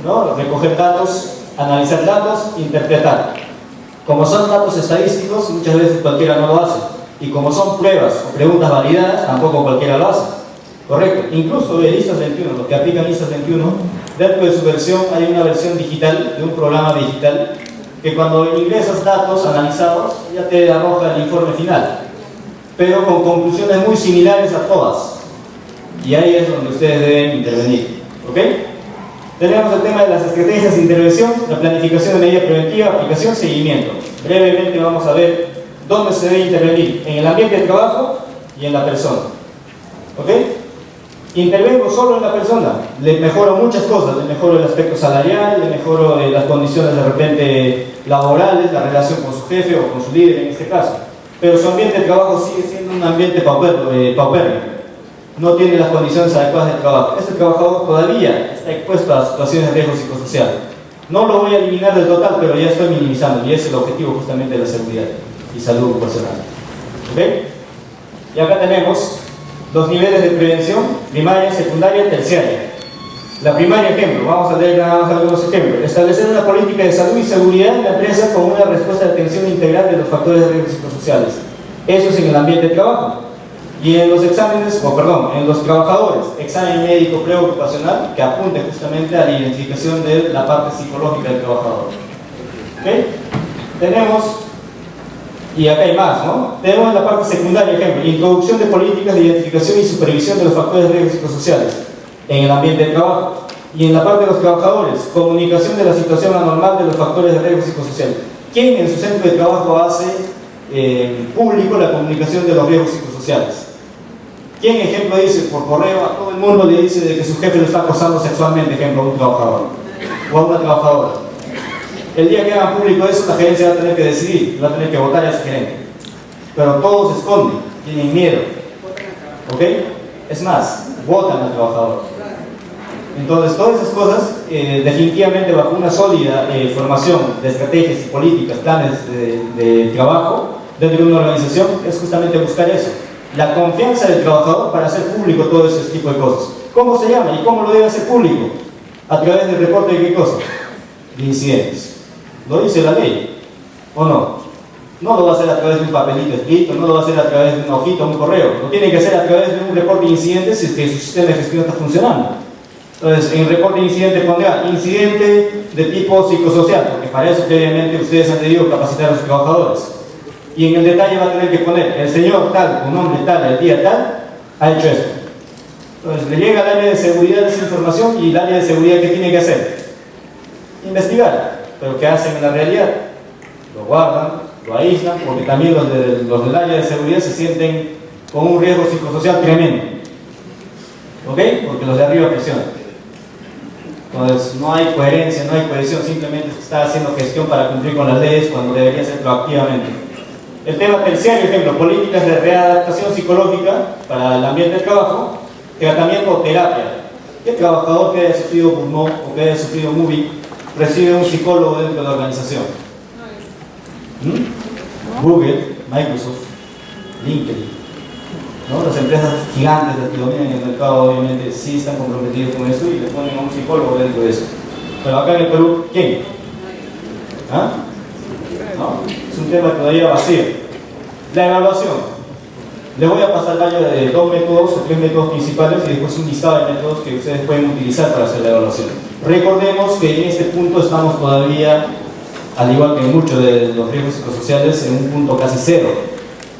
¿no? Recoger datos, analizar datos, interpretar. Como son datos estadísticos, muchas veces cualquiera no lo hace. Y como son pruebas o preguntas validadas, tampoco cualquiera lo hace. Correcto. Incluso el ISTAS 21, los que aplican ISTAS 21, dentro de su versión hay una versión digital, de un programa digital, que cuando ingresas datos analizados, ya te arroja el informe final. Pero con conclusiones muy similares a todas. Y ahí es donde ustedes deben intervenir. ¿Ok? Tenemos el tema de las estrategias de intervención, la planificación de medida preventiva, aplicación, seguimiento. Brevemente vamos a ver dónde se debe intervenir, en el ambiente de trabajo y en la persona. ¿Ok? Intervengo solo en la persona, le mejoro muchas cosas, le mejoro el aspecto salarial, le mejoro las condiciones de repente laborales, la relación con su jefe o con su líder en este caso. Pero su ambiente de trabajo sigue siendo un ambiente paupérrimo. No tiene las condiciones adecuadas de trabajo. Este trabajador todavía está expuesto a situaciones de riesgo psicosocial. No lo voy a eliminar del total, pero ya estoy minimizando, y ese es el objetivo justamente de la seguridad y salud ocupacional. ¿Ok? Y acá tenemos los niveles de prevención: primaria, secundaria, terciaria. La primaria, ejemplo, vamos a leer nada más algunos ejemplos. Establecer una política de salud y seguridad en la empresa con una respuesta de atención integral de los factores de riesgo psicosociales. Eso es en el ambiente de trabajo. Y en los exámenes, en los trabajadores, examen médico preocupacional que apunte justamente a la identificación de la parte psicológica del trabajador. ¿Ok? Tenemos, y acá hay más, ¿no? Tenemos la parte secundaria, ejemplo, introducción de políticas de identificación y supervisión de los factores de riesgo psicosociales en el ambiente de trabajo. Y en la parte de los trabajadores, comunicación de la situación anormal de los factores de riesgo psicosocial. ¿Quién en su centro de trabajo hace público la comunicación de los riesgos psicosociales? ¿Quién, ejemplo, dice por correo a todo el mundo, le dice de que su jefe lo está acosando sexualmente, ejemplo, a un trabajador o a una trabajadora? El día que hagan público eso, la gerencia va a tener que decidir, va a tener que votar a ese gerente. Pero todos se esconden, tienen miedo. ¿Ok? Es más, votan al trabajador. Entonces, todas esas cosas, definitivamente bajo una sólida formación de estrategias y políticas, planes de trabajo dentro de una organización, es justamente buscar eso. La confianza del trabajador para hacer público todo ese tipo de cosas. ¿Cómo se llama y cómo lo debe hacer público? A través del reporte de qué cosa? De incidentes. Lo dice la ley. ¿O no? No lo va a hacer a través de un papelito escrito, no lo va a hacer a través de una hojita o un correo. Lo tiene que hacer a través de un reporte de incidentes si es que su sistema de gestión está funcionando. Entonces, en el reporte de incidentes pondrá incidente de tipo psicosocial, porque para eso previamente ustedes han debido capacitar a sus trabajadores. Y en el detalle va a tener que poner, el señor tal, con nombre tal, el día tal, ha hecho esto. Entonces, le llega al área de seguridad esa información y el área de seguridad, ¿qué tiene que hacer? Investigar. Pero ¿qué hacen en la realidad? Lo guardan, lo aíslan, porque también los del área de seguridad se sienten con un riesgo psicosocial tremendo. ¿Ok? Porque los de arriba presionan. Entonces no hay coherencia, no hay cohesión, simplemente se está haciendo gestión para cumplir con las leyes cuando debería ser proactivamente. El tema terciario, ejemplo, políticas de readaptación psicológica para el ambiente del trabajo, tratamiento o terapia. ¿Qué trabajador que haya sufrido burnout o que haya sufrido MUBI recibe un psicólogo dentro de la organización? Google, Microsoft, LinkedIn, ¿no? Las empresas gigantes que dominan el mercado obviamente sí están comprometidos con eso y le ponen a un psicólogo dentro de eso. Pero acá en el Perú, ¿quién? ¿Ah? ¿No? Es un tema todavía vacío. La evaluación. Les voy a pasar dos métodos o tres métodos principales y después un listado de métodos que ustedes pueden utilizar para hacer la evaluación. Recordemos que en este punto estamos todavía, al igual que en muchos de los riesgos psicosociales, en un punto casi cero,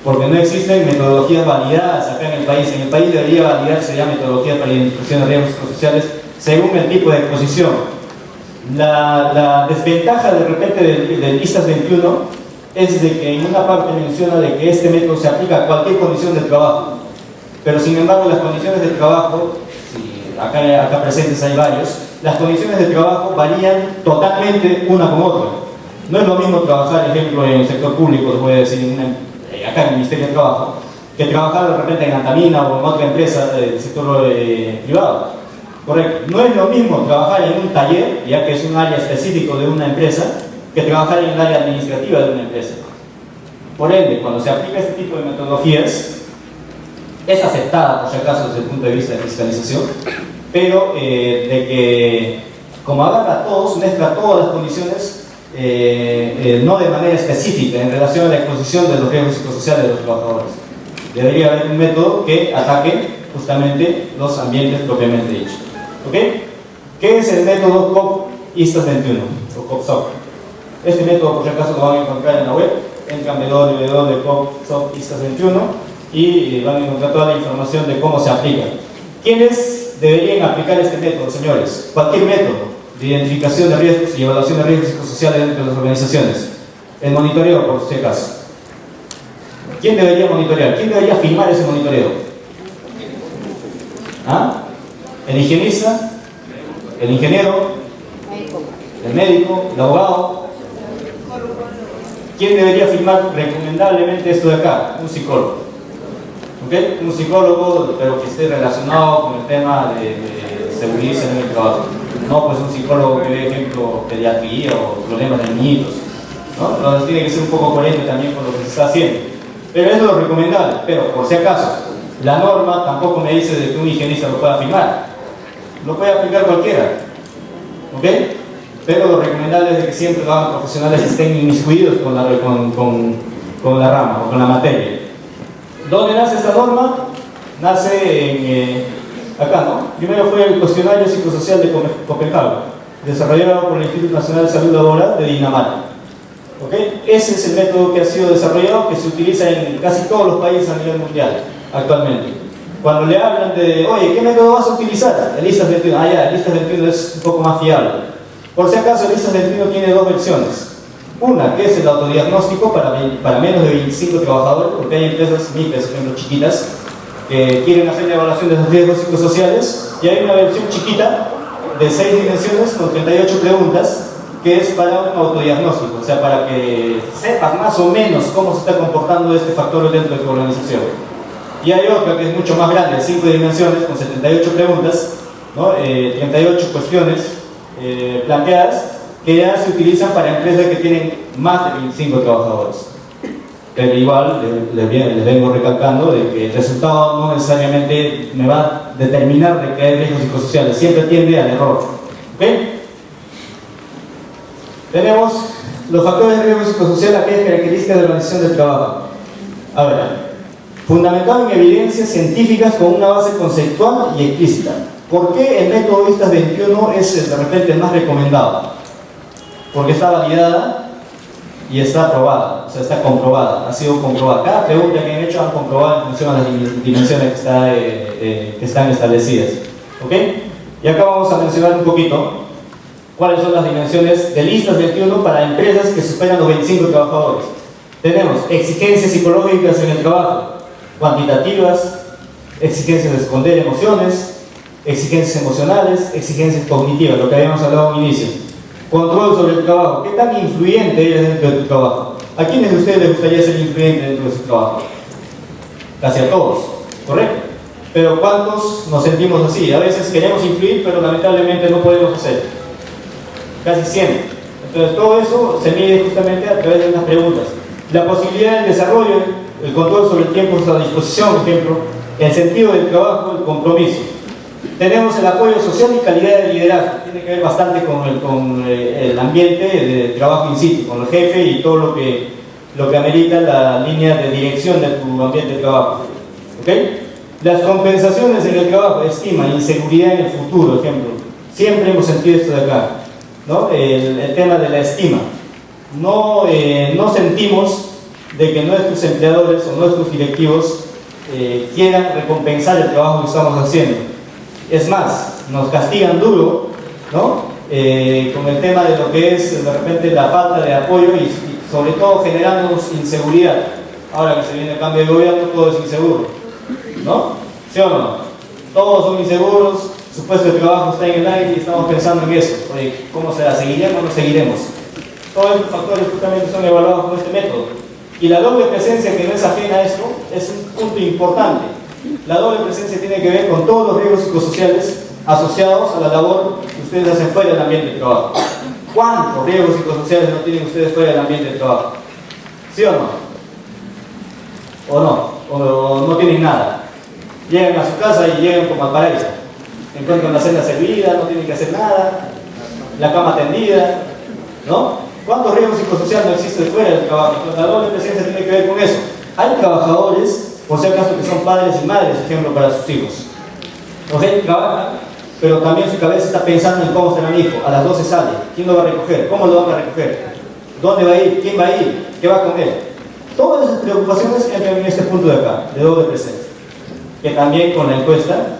porque no existen metodologías validadas acá en el país. En el país debería validarse ya metodologías para identificación de riesgos psicosociales según el tipo de exposición. La desventaja de repente del ISAS 21 es de que en una parte menciona de que este método se aplica a cualquier condición del trabajo, pero sin embargo las condiciones del trabajo, si acá presentes hay varios, las condiciones de trabajo varían totalmente una con otra. No es lo mismo trabajar, ejemplo, en el sector público, les voy a decir, acá en el Ministerio de Trabajo, que trabajar de repente en Antamina o en otra empresa del sector privado. Correcto. No es lo mismo trabajar en un taller, ya que es un área específico de una empresa, que trabajar en el área administrativa de una empresa. Por ende, cuando se aplica este tipo de metodologías, es aceptada, por si acaso, desde el punto de vista de fiscalización, pero de que, como agarra a todos, mezcla todas las condiciones, no de manera específica en relación a la exposición de los riesgos psicosociales de los trabajadores. Debería haber un método que ataque justamente los ambientes propiamente dichos. ¿Ok? ¿Qué es el método COP ISTAS 21 o COP-SOC? Este método, por si acaso, lo van a encontrar en la web, entran www.cop-SOC ISTAS 21 y van a encontrar toda la información de cómo se aplica. ¿Quiénes deberían aplicar este método, señores? Cualquier método de identificación de riesgos y evaluación de riesgos psicosociales dentro de las organizaciones. El monitoreo, por si acaso. ¿Quién debería monitorear? ¿Quién debería firmar ese monitoreo? ¿Ah? ¿El higienista? ¿El ingeniero? ¿El médico? ¿El abogado? ¿Quién debería firmar recomendablemente esto de acá? Un psicólogo. ¿Okay? Un psicólogo, pero que esté relacionado con el tema de seguridad en el trabajo. No pues un psicólogo que dé ejemplo pediatría o problemas de niñitos, ¿no? Entonces tiene que ser un poco coherente también con lo que se está haciendo. Pero eso es lo recomendable. Pero por si acaso, la norma tampoco me dice de que un higienista lo pueda firmar. Lo puede aplicar cualquiera. ¿Ok? Pero lo recomendable es de que siempre lo hagan profesionales que estén inmiscuidos con la rama o con la materia. ¿Dónde nace esta norma? Nace acá, ¿no? Primero fue el cuestionario psicosocial de Copenhague, desarrollado por el Instituto Nacional de Salud Laboral de Dinamarca. ¿Okay? Ese es el método que ha sido desarrollado, que se utiliza en casi todos los países a nivel mundial actualmente. Cuando le hablan de, oye, ¿qué método vas a utilizar? El ISTAS 21. Ah, ya, el ISTAS 21 es un poco más fiable. Por si acaso, el ISTAS 21 tiene dos versiones. Una, que es el autodiagnóstico para menos de 25 trabajadores, porque hay empresas MIPES, por ejemplo, chiquitas, que quieren hacer la evaluación de los riesgos psicosociales, y hay una versión chiquita de 6 dimensiones con 38 preguntas, que es para un autodiagnóstico, o sea, para que sepas más o menos cómo se está comportando este factor dentro de tu organización. Y hay otra que es mucho más grande, 5 dimensiones con 78 preguntas, ¿no? 38 cuestiones planteadas, que ya se utilizan para empresas que tienen más de 25 trabajadores. Pero igual les vengo recalcando de que el resultado no necesariamente me va a determinar de que hay riesgos psicosociales, siempre tiende al error. ¿Okay? Tenemos Los factores de riesgo psicosocial, aquellas características de la organización del trabajo. A ver, fundamentado en evidencias científicas con una base conceptual y explícita. ¿Por qué el método Vistas 21 es de repente el más recomendado? Porque está validada y está aprobada, o sea, está comprobada, ha sido comprobada. Cada pregunta que han hecho han comprobado en función a las dimensiones que están establecidas. ¿Ok? Y acá vamos a mencionar un poquito cuáles son las dimensiones de Listas 21 para empresas que superan los 25 trabajadores. Tenemos exigencias psicológicas en el trabajo, cuantitativas, exigencias de esconder emociones, exigencias emocionales, exigencias cognitivas, lo que habíamos hablado al inicio. Control sobre el trabajo. ¿Qué tan influyente eres dentro de tu trabajo? ¿A quiénes de ustedes les gustaría ser influyente dentro de su trabajo? Casi a todos, ¿correcto? Pero ¿cuántos nos sentimos así? A veces queremos influir, pero lamentablemente no podemos hacer. Casi siempre. Entonces todo eso se mide justamente a través de unas preguntas. La posibilidad del desarrollo, el control sobre el tiempo a disposición, por ejemplo, el sentido del trabajo, el compromiso. Tenemos el apoyo social y calidad de liderazgo. Tiene que ver bastante con el ambiente de trabajo in situ, con el jefe y todo lo que amerita la línea de dirección de tu ambiente de trabajo. ¿Ok? Las compensaciones en el trabajo, estima, inseguridad en el futuro, ejemplo. Siempre hemos sentido esto de acá, ¿no? El tema de la estima. No sentimos de que nuestros empleadores o nuestros directivos quieran recompensar el trabajo que estamos haciendo. Es más, nos castigan duro, ¿no? Con el tema de lo que es de repente la falta de apoyo y sobre todo generándonos inseguridad. Ahora que se viene el cambio de gobierno, todo es inseguro, ¿no? ¿Sí o no? Todos son inseguros, su puesto de trabajo está en el aire y estamos pensando en eso. Oye, ¿cómo será? ¿Seguiremos o no seguiremos? Todos estos factores justamente son evaluados con este método. Y la doble presencia, que no es ajena a esto, es un punto importante. La doble presencia tiene que ver con todos los riesgos psicosociales asociados a la labor que ustedes hacen fuera del ambiente de trabajo. ¿Cuántos riesgos psicosociales no tienen ustedes fuera del ambiente de trabajo? ¿Sí o no? ¿O no? ¿O no tienen nada? Llegan a su casa y llegan como al paraíso. Encuentran la cena servida, no tienen que hacer nada, la cama tendida, ¿no? ¿Cuántos riesgos psicosociales no existen fuera del trabajo? Entonces, la doble presencia tiene que ver con eso. Hay trabajadores, por si acaso, que son padres y madres, ejemplo, para sus hijos. ¿Ok? Trabajan, pero también su cabeza está pensando en cómo será mi hijo. A las 12 sale. ¿Quién lo va a recoger? ¿Cómo lo van a recoger? ¿Dónde va a ir? ¿Quién va a ir? ¿Qué va a comer? Todas esas preocupaciones entran en este punto de acá, de doble presencia. Que también con la encuesta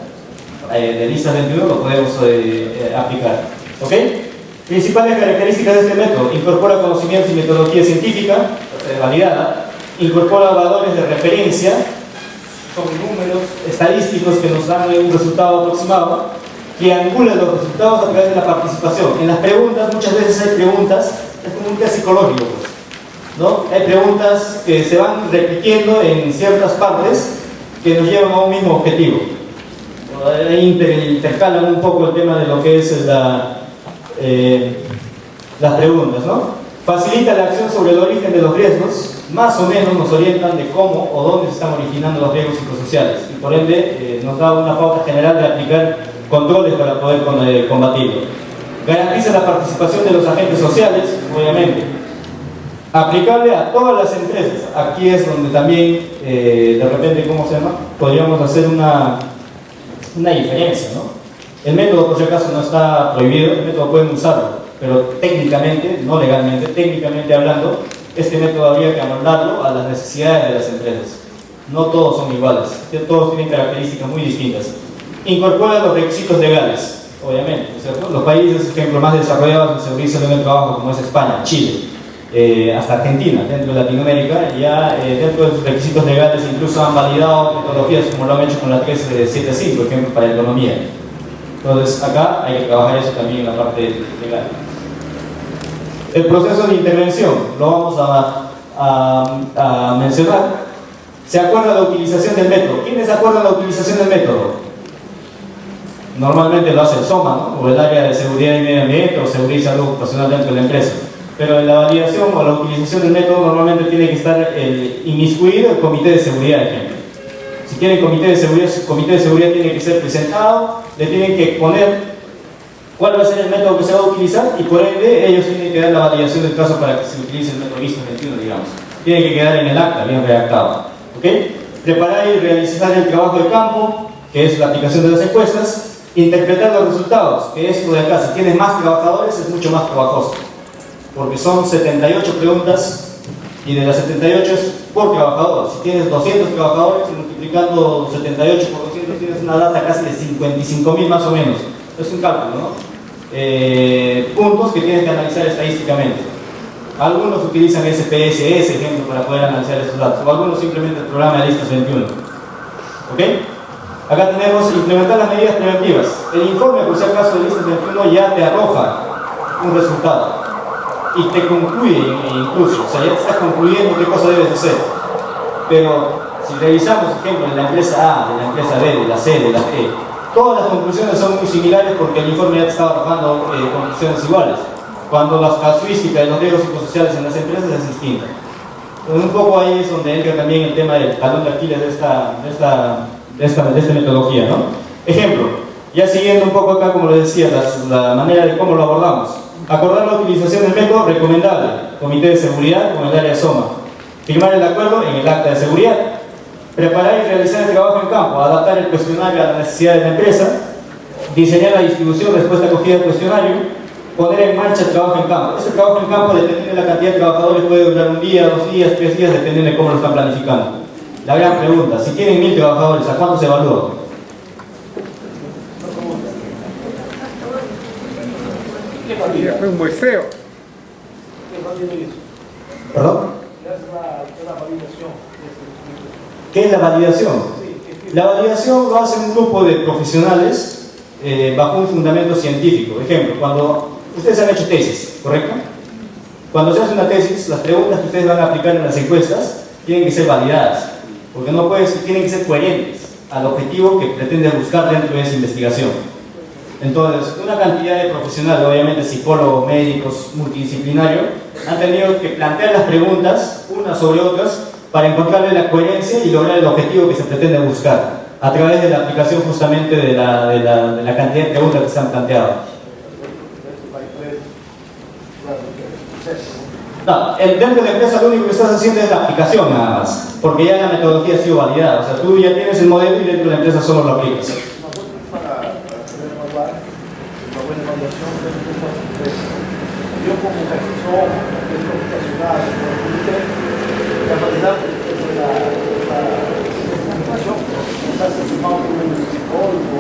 de Listas 21 lo podemos aplicar. ¿Ok? Principales características de este método: incorpora conocimientos y metodología científica, validada, incorpora valores de referencia, son números estadísticos que nos dan un resultado aproximado, triangula los resultados a través de la participación. En las preguntas, muchas veces hay preguntas, es como un test psicológico, ¿no? Hay preguntas que se van repitiendo en ciertas partes que nos llevan a un mismo objetivo. Intercalan un poco el tema de lo que es las preguntas, ¿no? Facilita la acción sobre el origen de los riesgos, más o menos nos orientan de cómo o dónde se están originando los riesgos psicosociales y por ende nos da una pauta general de aplicar controles para poder combatirlo. Garantiza la participación de los agentes sociales, obviamente. Aplicable a todas las empresas. Aquí es donde también, de repente, ¿cómo se llama? Podríamos hacer una diferencia, ¿no? El método, por si acaso, no está prohibido, el método pueden usarlo, pero técnicamente, no legalmente, técnicamente hablando, este método habría que amoldarlo a las necesidades de las empresas. No todos son iguales, todos tienen características muy distintas. Incorpora los requisitos legales, obviamente, ¿cierto? Los países, por ejemplo, más desarrollados en seguridad en el trabajo, como es España, Chile, hasta Argentina, dentro de Latinoamérica, ya dentro de sus requisitos legales incluso han validado metodologías como lo han hecho con la 375, por ejemplo, para economía. Entonces acá hay que trabajar eso también en la parte legal. El proceso de intervención, lo vamos a mencionar. Se acuerda la utilización del método. ¿Quiénes acuerdan la utilización del método? Normalmente lo hace el SOMA, ¿no? O el área de seguridad y medio ambiente o seguridad y salud ocupacional dentro de la empresa. Pero en la validación o la utilización del método normalmente tiene que estar inmiscuido el comité de seguridad, ejemplo. Si tiene comité de seguridad, su comité de seguridad tiene que ser presentado, le tienen que poner cuál va a ser el método que se va a utilizar y por ende ellos tienen que dar la validación del caso para que se utilice el método ISTA 21, digamos. Tiene que quedar en el acta, bien redactado. ¿Ok? Preparar y realizar el trabajo de campo, que es la aplicación de las encuestas. Interpretar los resultados, que esto de acá, si tienes más trabajadores es mucho más trabajoso, porque son 78 preguntas y de las 78 es por trabajador. Si tienes 200 trabajadores y multiplicando 78 por 200 tienes una data casi de 55.000 más o menos. Es un cálculo, ¿no? Puntos que tienes que analizar estadísticamente. Algunos utilizan SPSS, ejemplo, para poder analizar esos datos, o algunos simplemente el programa de listas 21. ¿Ok? Acá tenemos implementar las medidas preventivas. El informe, por si acaso, de listas 21 ya te arroja un resultado y te concluye incluso, o sea, ya te está concluyendo qué cosa debes hacer. Pero si revisamos, por ejemplo, de la empresa A, de la empresa B, de la C, de la E, todas las conclusiones son muy similares porque el informe ya te está arrojando conclusiones iguales, cuando la casuística de los riesgos psicosociales en las empresas es distinta. Entonces, un poco ahí es donde entra también el tema del talón de Aquiles de esta metodología, ¿no? Ejemplo, ya siguiendo un poco acá, como les decía, la manera de cómo lo abordamos. Acordar la utilización del método recomendable, Comité de Seguridad con el área de SOMA. Firmar el acuerdo en el acta de seguridad. Preparar y realizar el trabajo en campo, adaptar el cuestionario a la necesidad de la empresa. Diseñar la distribución, respuesta acogida al cuestionario. Poner en marcha el trabajo en campo. Este trabajo en campo, dependiendo de la cantidad de trabajadores, puede durar un día, 2 días, 3 días, dependiendo de cómo lo están planificando. La gran pregunta, si tienen 1000 trabajadores, ¿a cuánto se evalúa? Fue un muestreo. ¿Perdón? ¿Qué es la validación? La validación lo hace un grupo de profesionales bajo un fundamento científico. Ejemplo, cuando ustedes han hecho tesis, ¿correcto? Cuando se hace una tesis, las preguntas que ustedes van a aplicar en las encuestas tienen que ser validadas, porque tienen que ser coherentes al objetivo que pretende buscar dentro de esa investigación. Entonces, una cantidad de profesionales, obviamente psicólogos, médicos, multidisciplinarios, han tenido que plantear las preguntas unas sobre otras para encontrarle la coherencia y lograr el objetivo que se pretende buscar a través de la aplicación justamente de la cantidad de preguntas que se han planteado. No, dentro de la empresa lo único que estás haciendo es la aplicación nada más, porque ya la metodología ha sido validada, o sea, tú ya tienes el modelo y dentro de la empresa solo lo aplicas. Yo como profesor computacional, la validad de la información, no se hace mal con un psicólogo.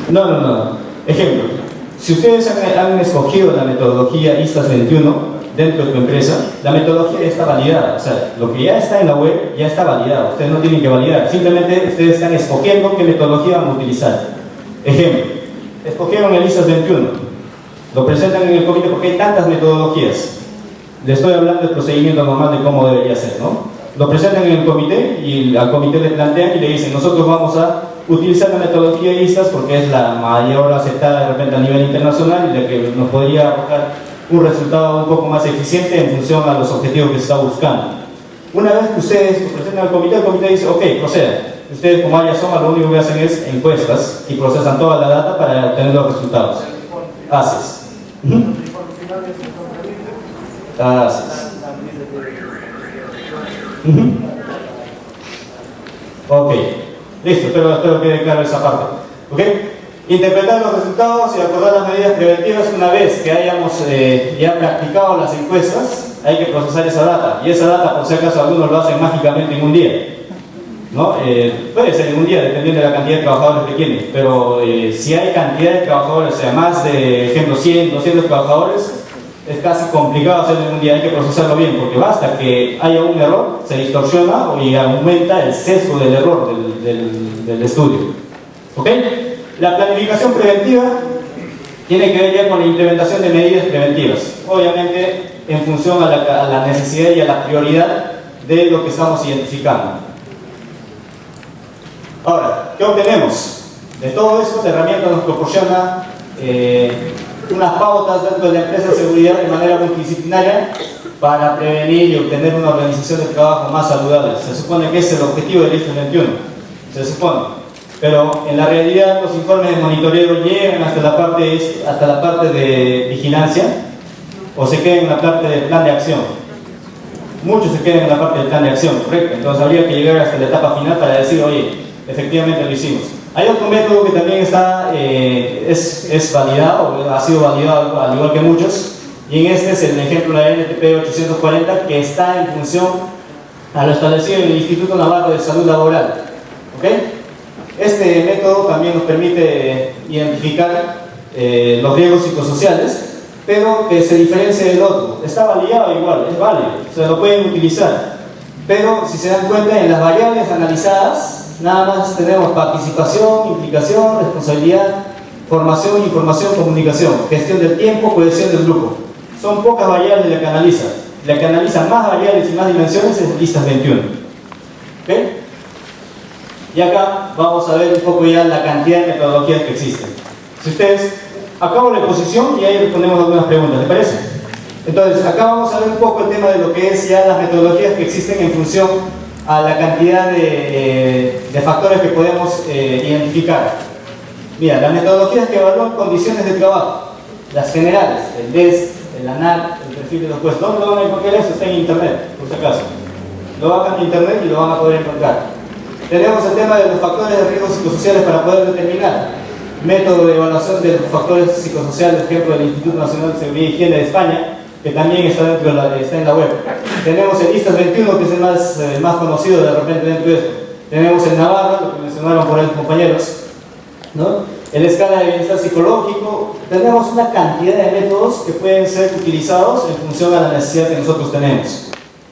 No. Ejemplo, si ustedes han escogido la metodología ISTA 21 dentro de tu empresa, la metodología ya está validada, o sea, lo que ya está en la web ya está validado, ustedes no tienen que validar, simplemente ustedes están escogiendo qué metodología van a utilizar. Ejemplo, escogieron el ISTA 21. Lo presentan en el comité porque hay tantas metodologías. Le estoy hablando del procedimiento normal de cómo debería ser, ¿no? Lo presentan en el comité y al comité le plantean y le dicen: nosotros vamos a utilizar la metodología ISTA porque es la mayor aceptada de repente a nivel internacional y la que nos podría arrojar un resultado un poco más eficiente en función a los objetivos que se está buscando. Una vez que ustedes lo presentan al comité, el comité dice: ok, procedan. Ustedes como área SOMA lo único que hacen es encuestas y procesan toda la data para obtener los resultados. Haces. Ok, listo, espero que quede claro esa parte. ¿Ok? Interpretar los resultados y acordar las medidas preventivas. Una vez que hayamos ya practicado las encuestas, hay que procesar esa data. Y esa data, por si acaso, algunos lo hacen mágicamente en un día, ¿no? Puede ser en un día, dependiendo de la cantidad de trabajadores que tienen, pero si hay cantidad de trabajadores, o sea, más de, ejemplo, 100, 200 trabajadores, es casi complicado hacerlo en un día, hay que procesarlo bien, porque basta que haya un error, se distorsiona y aumenta el sesgo del error del estudio. ¿Ok? La planificación preventiva tiene que ver ya con la implementación de medidas preventivas, obviamente en función a la necesidad y a la prioridad de lo que estamos identificando. Ahora, ¿qué obtenemos? De todo esto, la herramienta nos proporciona unas pautas dentro de la empresa de seguridad de manera multidisciplinaria para prevenir y obtener una organización de trabajo más saludable. Se supone que ese es el objetivo del ISTA 21. Se supone. Pero en la realidad los informes de monitoreo llegan hasta la parte de vigilancia o se quedan en la parte del plan de acción. Muchos se quedan en la parte del plan de acción, correcto. Entonces habría que llegar hasta la etapa final para decir, oye, efectivamente lo hicimos. Hay otro método que también está, es validado, ha sido validado al igual que muchos, y en este es el ejemplo de la NTP 840, que está en función a lo establecido en el Instituto Navarro de Salud Laboral. ¿Okay? Este método también nos permite identificar los riesgos psicosociales, pero que se diferencia del otro. Está validado igual, es válido, se lo pueden utilizar, pero si se dan cuenta, en las variables analizadas nada más tenemos participación, implicación, responsabilidad, formación, información, comunicación, gestión del tiempo, cohesión del grupo. Son pocas variables las que analiza. La que analiza más variables y más dimensiones es listas 21. ¿Okay? Y acá vamos a ver un poco ya la cantidad de metodologías que existen. Si ustedes, acabo la exposición y ahí respondemos algunas preguntas, ¿les parece? Entonces, acá vamos a ver un poco el tema de lo que es ya las metodologías que existen en función a la cantidad de factores que podemos identificar. Mira, las metodologías que evalúan condiciones de trabajo, las generales, el DES, el ANAC, el perfil de los puestos. ¿Dónde lo van a encontrar? Eso está en internet, por si acaso. Lo bajan en internet y lo van a poder encontrar. Tenemos el tema de los factores de riesgo psicosociales para poder determinar. Método de evaluación de los factores psicosociales, por ejemplo, del Instituto Nacional de Seguridad y Higiene de España, que también está, está en la web. Tenemos el ISTAS 21, que es el más conocido de repente dentro de esto. Tenemos el Navarro, lo que mencionaron por ahí los compañeros, ¿no? El escala de bienestar psicológico. Tenemos una cantidad de métodos que pueden ser utilizados en función a la necesidad que nosotros tenemos.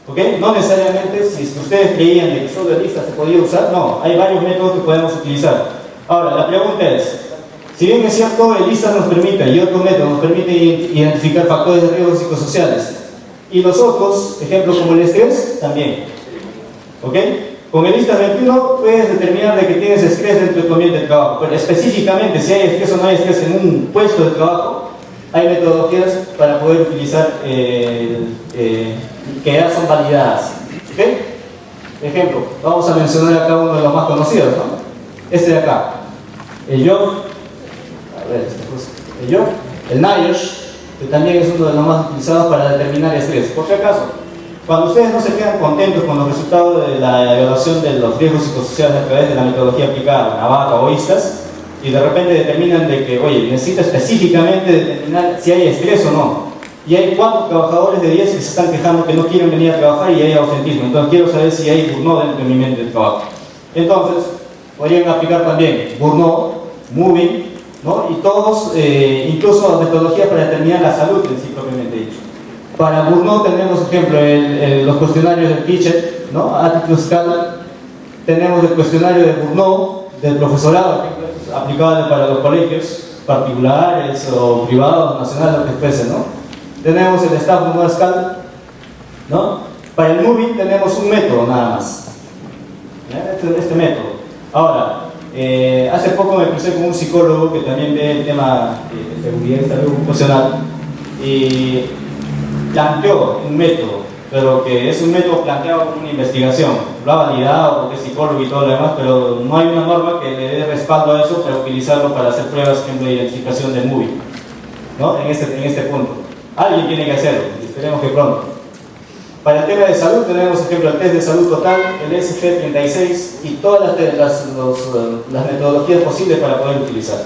¿Okay? No necesariamente, si ustedes creían que solo el ISTAS se podía usar, no, hay varios métodos que podemos utilizar. Ahora, la pregunta es, si bien es cierto, el ISTAS nos permite, y otro método nos permite identificar factores de riesgo psicosociales, y los otros, ejemplos como el estrés, también. ¿Ok? Con el ISTAS 21 puedes determinar de que tienes estrés dentro de tu ambiente de trabajo, pero específicamente si hay estrés o no hay estrés en un puesto de trabajo, hay metodologías para poder utilizar que ya son validadas. ¿Ok? Ejemplo, vamos a mencionar acá uno de los más conocidos, ¿no? Este de acá, el YOF, el NIOSH, que también es uno de los más utilizados para determinar estrés. Por si acaso, cuando ustedes no se quedan contentos con los resultados de la evaluación de los riesgos psicosociales a través de la metodología aplicada, Navarro o ISTAS, y de repente determinan de que, oye, necesito específicamente determinar si hay estrés o no, y hay 4 trabajadores de 10 que se están quejando que no quieren venir a trabajar y hay ausentismo, entonces quiero saber si hay burnout dentro de mi ambiente de trabajo. Entonces, podrían aplicar también burnout, moving, ¿no? Y todos, incluso metodologías para determinar la salud en sí propiamente dicho. Para burnout tenemos, por ejemplo, los cuestionarios del Pitcher, ¿no? Attitude Scale. Tenemos el cuestionario de burnout del profesorado, aplicable para los colegios particulares o privados, nacionales, lo que fuese, ¿no? Tenemos el Staff Burnout Scale, ¿no? Para el moving tenemos un método nada más. Este método. Ahora, hace poco me crucé con un psicólogo que también ve el tema de seguridad y salud ocupacional y planteó un método, pero que es un método planteado como una investigación. Lo ha validado porque es psicólogo y todo lo demás, pero no hay una norma que le dé respaldo a eso para utilizarlo para hacer pruebas, por ejemplo, de identificación del moving, ¿no? En este punto. Alguien tiene que hacerlo, y esperemos que pronto. Para el tema de salud tenemos, por ejemplo, el test de salud total, el SG36 y todas las metodologías posibles para poder utilizar.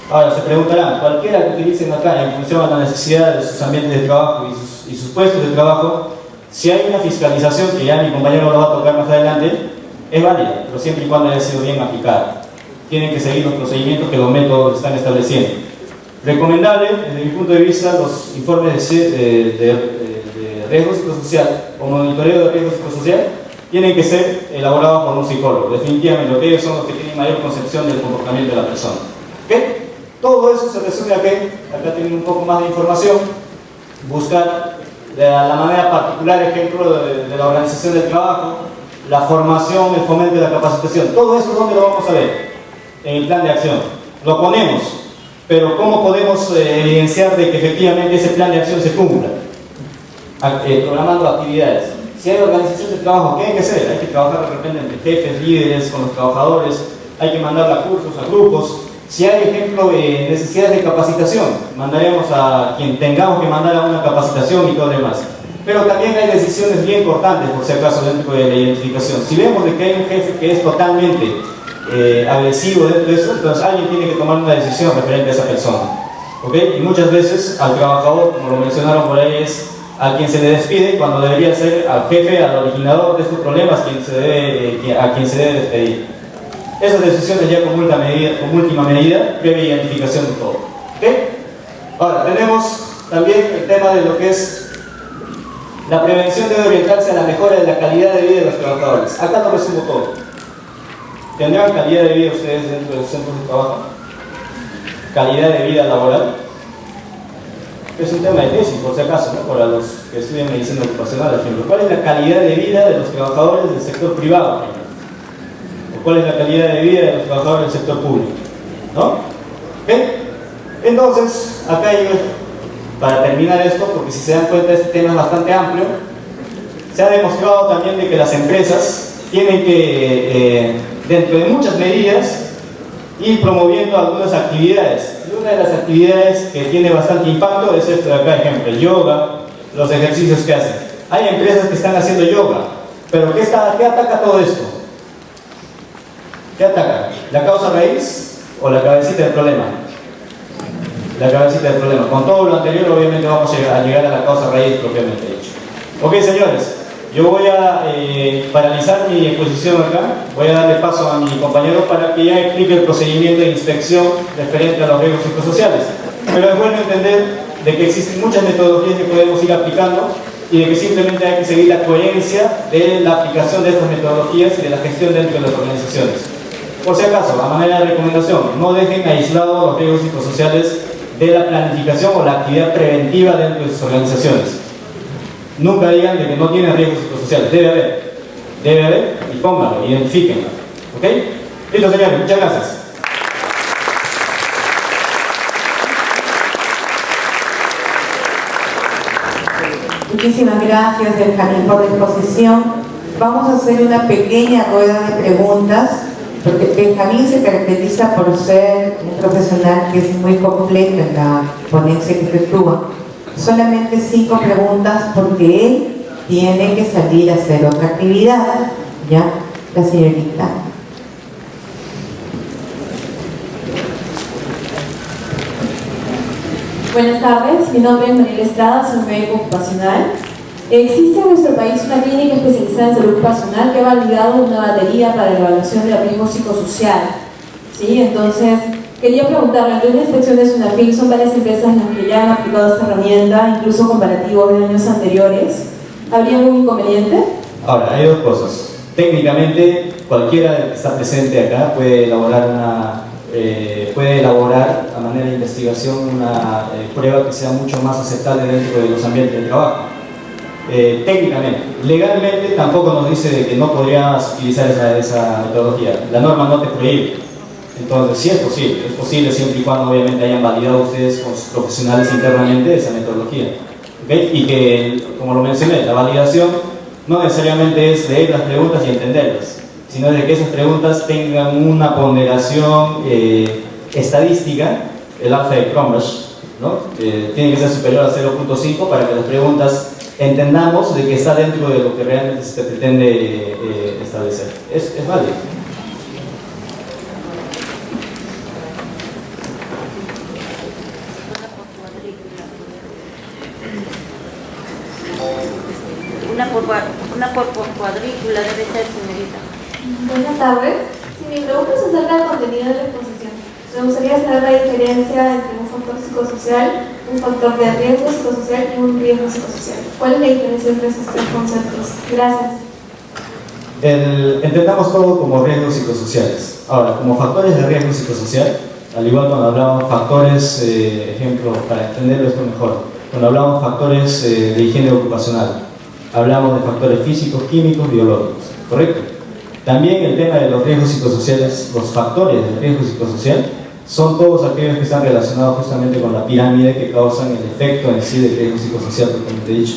Ahora, se preguntarán, cualquiera que utilicen acá en función a la necesidad de sus ambientes de trabajo y sus puestos de trabajo, si hay una fiscalización, que ya mi compañero lo va a tocar más adelante, es válida, pero siempre y cuando haya sido bien aplicada. Tienen que seguir los procedimientos que los métodos están estableciendo. Recomendable, desde mi punto de vista, los informes de riesgo psicosocial o monitoreo de riesgo psicosocial tienen que ser elaborados por un psicólogo. Definitivamente, lo que ellos son los que tienen mayor concepción del comportamiento de la persona. ¿Okay? Todo eso se resume a que, acá tienen un poco más de información, buscar de la manera particular, ejemplo de la organización del trabajo, la formación, el fomento de la capacitación. Todo eso, ¿dónde lo vamos a ver? En el plan de acción. Lo ponemos, pero ¿cómo podemos evidenciar de que efectivamente ese plan de acción se cumpla? Programando actividades. Si hay organización de trabajo, ¿qué hay que hacer? Hay que trabajar de repente entre jefes, líderes, con los trabajadores, hay que mandarla a cursos, a grupos. Si hay, ejemplo, necesidades de capacitación, mandaremos a quien tengamos que mandar a una capacitación y todo lo demás. Pero también hay decisiones bien importantes, por si acaso, dentro de la identificación. Si vemos de que hay un jefe que es totalmente agresivo dentro de eso, entonces alguien tiene que tomar una decisión referente a esa persona. ¿Okay? Y muchas veces al trabajador, como lo mencionaron por ahí, es a quien se le despide, cuando debería ser al jefe, al originador de estos problemas, a quien se debe despedir. Esas decisiones ya como última medida, previa identificación de todo. ¿Okay? Ahora, tenemos también el tema de lo que es la prevención. Debe orientarse a la mejora de la calidad de vida de los trabajadores. Acá no resumo todo. ¿Tendrán calidad de vida ustedes dentro de los centros de trabajo? Calidad de vida laboral. Es un tema de tesis, por si acaso, ¿no? Para los que estudian medicina ocupacional, por ejemplo. ¿Cuál es la calidad de vida de los trabajadores del sector privado, por ejemplo? ¿O cuál es la calidad de vida de los trabajadores del sector público? ¿No? ¿Okay? Entonces, acá hay, para terminar esto, porque si se dan cuenta este tema es bastante amplio, se ha demostrado también de que las empresas tienen que, dentro de muchas medidas, ir promoviendo algunas actividades. Y una de las actividades que tiene bastante impacto es esto de acá, ejemplo, el yoga, los ejercicios que hacen. Hay empresas que están haciendo yoga, pero ¿qué ataca todo esto? ¿Qué ataca? ¿La causa raíz o la cabecita del problema? La cabecita del problema. Con todo lo anterior, obviamente vamos a llegar a la causa raíz propiamente dicho. Ok, señores, yo voy a paralizar mi exposición acá. Voy a darle paso a mi compañero para que ya explique el procedimiento de inspección referente a los riesgos psicosociales. Pero es bueno entender de que existen muchas metodologías que podemos ir aplicando y de que simplemente hay que seguir la coherencia de la aplicación de estas metodologías y de la gestión dentro de las organizaciones. Por si acaso, a manera de recomendación, no dejen aislados los riesgos psicosociales de la planificación o la actividad preventiva dentro de sus organizaciones. Nunca digan de que no tienen riesgos psicosociales. Debe haber y pónganlo, identifíquenlo. ¿Ok? Listo, señores, muchas gracias. Muchísimas gracias, Benjamín, por la exposición. Vamos a hacer una pequeña rueda de preguntas, porque Benjamín se caracteriza por ser un profesional que es muy completo en la ponencia que efectúa. Solamente 5 preguntas porque él tiene que salir a hacer otra actividad. ¿Ya? La señorita. Buenas tardes, mi nombre es Mariela Estrada, soy médico ocupacional. Existe en nuestro país una clínica especializada en salud ocupacional que ha validado una batería para la evaluación del riesgo psicosocial. ¿Sí? Entonces, quería preguntarle, ante una inspección de SUNAFIL son varias empresas las que ya han aplicado esta herramienta, incluso comparativos de años anteriores. ¿Habría algún inconveniente? Ahora, hay dos cosas. Técnicamente, cualquiera que está presente acá puede elaborar a manera de investigación una prueba que sea mucho más aceptable dentro de los ambientes de trabajo. Técnicamente, legalmente tampoco nos dice de que no podrías utilizar esa metodología. La norma no te prohíbe. Entonces, sí es posible siempre y cuando obviamente hayan validado ustedes con sus profesionales internamente esa metodología. ¿Okay? Y que, como lo mencioné, la validación no necesariamente es leer las preguntas y entenderlas, sino de que esas preguntas tengan una ponderación estadística, el alfa de Cronbach, ¿no? Tiene que ser superior a 0.5 para que las preguntas entendamos de que está dentro de lo que realmente se pretende establecer. Es válido. Una por cuadrícula debe ser, señorita. Buenas tardes. Si mi pregunta es acerca del contenido de la exposición, me gustaría saber la diferencia entre un factor psicosocial, un factor de riesgo psicosocial y un riesgo psicosocial. ¿Cuál es la diferencia entre esos tres conceptos? Gracias. Entendamos todo como riesgos psicosociales. Ahora, como factores de riesgo psicosocial, al igual cuando hablamos factores, ejemplo, para entenderlo esto mejor, cuando hablamos factores de higiene ocupacional, hablamos de factores físicos, químicos, biológicos, ¿correcto? También el tema de los riesgos psicosociales, los factores de riesgo psicosocial, son todos aquellos que están relacionados justamente con la pirámide que causan el efecto en sí del riesgo psicosocial, como te he dicho.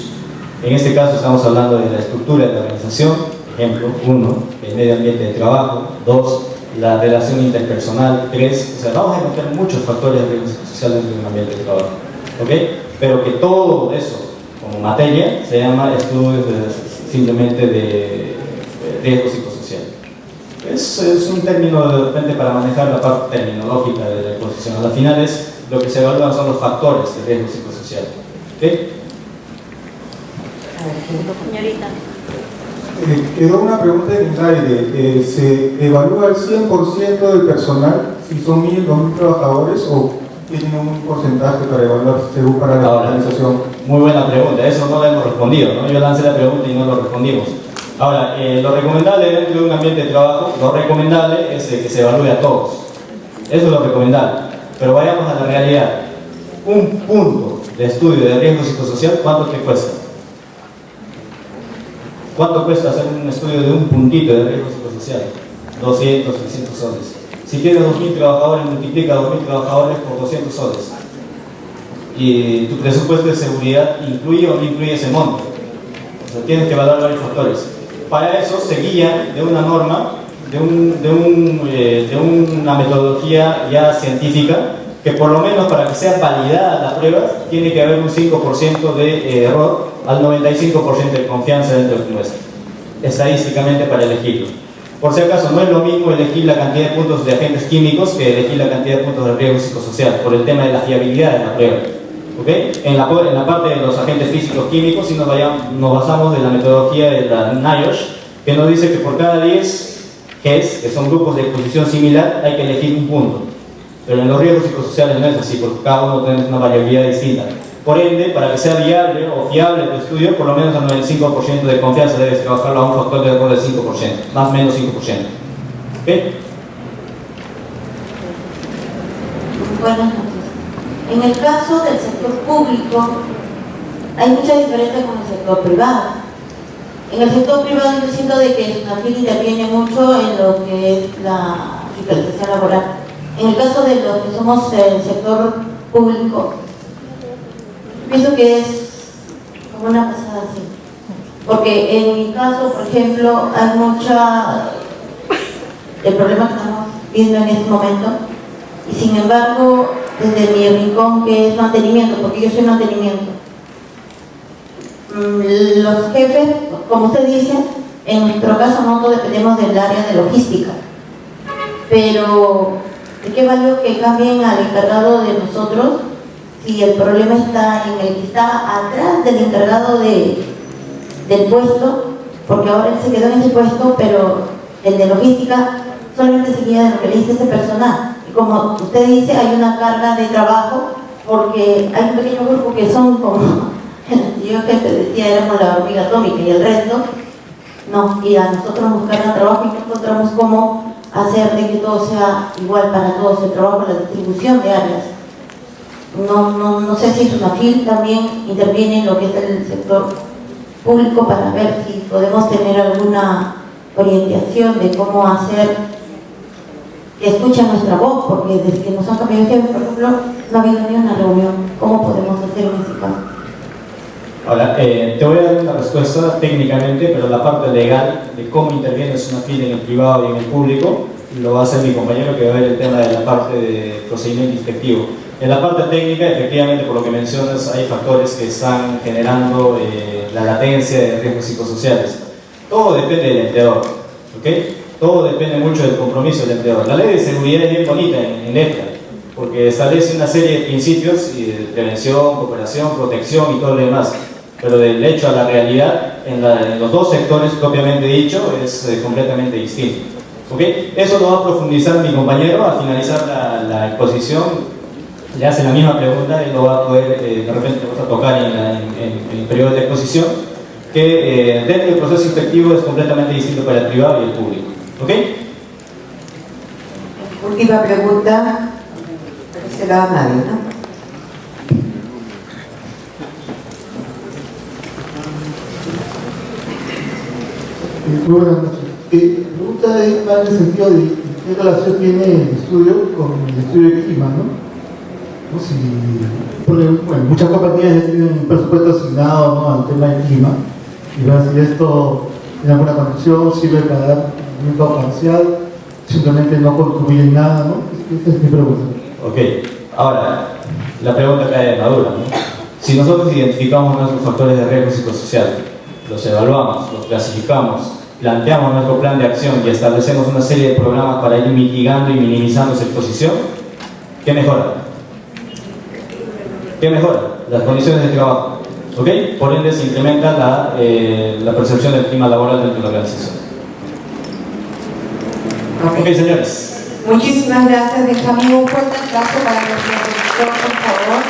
En este caso estamos hablando de la estructura de la organización, ejemplo, 1, el medio ambiente de trabajo, 2, la relación interpersonal, 3, o sea, vamos a encontrar muchos factores de riesgo psicosocial dentro de un ambiente de trabajo, ¿ok? Pero que todo eso, como materia, se llama estudios simplemente de riesgo psicosocial. Es un término de repente para manejar la parte terminológica de la exposición. Al final lo que se evalúan son los factores de riesgo psicosocial, ¿ok? Señorita. Quedó una pregunta en el aire. ¿Se evalúa el 100% del personal si son 1.000, 2.000 trabajadores o tienen un porcentaje para evaluar según para la organización? Muy buena pregunta, eso no lo hemos respondido, ¿no? Yo lancé la pregunta y no lo respondimos. Ahora, lo recomendable dentro de un ambiente de trabajo, lo recomendable es que se evalúe a todos. Eso es lo recomendable. Pero vayamos a la realidad. Un punto de estudio de riesgo psicosocial, ¿cuánto te cuesta? ¿Cuánto cuesta hacer un estudio de un puntito de riesgo psicosocial? 200, 300 soles. Si tienes 2.000 trabajadores, multiplica 2.000 trabajadores por 200 soles. Y tu presupuesto de seguridad incluye o no incluye ese monto. O sea, tienes que evaluar varios factores. Para eso se guían de una norma, de una metodología ya científica, que por lo menos para que sea validada la prueba, tiene que haber un 5% de error al 95% de confianza dentro del muestra, estadísticamente para elegirlo. Por si acaso, no es lo mismo elegir la cantidad de puntos de agentes químicos que elegir la cantidad de puntos de riesgo psicosocial, por el tema de la fiabilidad de la prueba. ¿Okay? En la parte de los agentes físicos químicos, si nos basamos en la metodología de la NIOSH, que nos dice que por cada 10 GES, que son grupos de exposición similar, hay que elegir un punto. Pero en los riesgos psicosociales no es así, porque cada uno tiene una variabilidad distinta. Por ende, para que sea viable o fiable tu estudio, por lo menos al 95% de confianza debes trabajarlo a un factor de error del 5%, más o menos 5%. ¿Okay? Buenas noches. En el caso del sector público, hay mucha diferencia con el sector privado. En el sector privado yo siento de que el SUNAFIL interviene mucho en lo que es la fiscalización laboral. En el caso de los que somos el sector público, pienso que es como una pasada así. Porque en mi caso, por ejemplo, hay el problema que estamos viendo en este momento, y sin embargo, desde mi rincón, que es mantenimiento, porque yo soy mantenimiento, los jefes, como usted dice, en nuestro caso nosotros dependemos del área de logística, pero ¿de qué valió que cambien al encargado de nosotros si el problema está en el que estaba atrás del encargado del puesto? Porque ahora él se quedó en ese puesto, pero el de logística solamente seguía de lo que le dice ese personal. Y como usted dice, hay una carga de trabajo, porque hay un pequeño grupo que son como yo jefe decía, éramos la hormiga atómica, y el resto no, y a nosotros nos cargan trabajo y no encontramos cómo hacer de que todo sea igual para todos, el trabajo, la distribución de áreas. No sé si SUNAFIL también interviene en lo que es el sector público para ver si podemos tener alguna orientación de cómo hacer que escuchen nuestra voz, porque desde que nos han cambiado el jefe, por ejemplo, no ha habido ni una reunión. ¿Cómo podemos hacer en ese caso? Ahora, te voy a dar una respuesta técnicamente, pero la parte legal de cómo interviene SUNAFIL en el privado y en el público lo va a hacer mi compañero, que va a ver el tema de la parte de procedimiento inspectivo. En la parte técnica, efectivamente, por lo que mencionas, hay factores que están generando la latencia de riesgos psicosociales. Todo depende del empleador, ¿ok? Todo depende mucho del compromiso del empleador. La ley de seguridad es bien bonita en letra, porque establece una serie de principios de prevención, cooperación, protección y todo lo demás. Pero del hecho a la realidad, en los dos sectores propiamente dicho, es completamente distinto. ¿Okay? Eso lo va a profundizar mi compañero al finalizar la exposición. Le hace la misma pregunta y lo va a poder, de repente vamos a tocar en el periodo de exposición, que dentro del proceso inspectivo es completamente distinto para el privado y el público. ¿Ok? Última pregunta, no se la da a nadie, ¿no? Muy buenas noches. Mi pregunta va en el sentido de qué relación tiene el estudio con el estudio de clima, ¿no? Porque bueno, muchas compañías ya tienen un presupuesto asignado, ¿no?, al tema del clima, y ver si esto tiene alguna conexión, sirve para dar un parcial, simplemente no contribuye en nada, ¿no? Esa es mi pregunta. Ok, ahora, la pregunta cae madura, ¿no? Si nosotros identificamos nuestros factores de riesgo psicosocial, los evaluamos, los clasificamos, planteamos nuestro plan de acción y establecemos una serie de programas para ir mitigando y minimizando esa exposición, ¿qué mejora? ¿Qué mejora? Las condiciones de trabajo. ¿Ok? Por ende se incrementa la percepción del clima laboral dentro de la organización. Ok, señores. Muchísimas gracias, Benjamín. Un fuerte aplauso para nuestro director, por favor.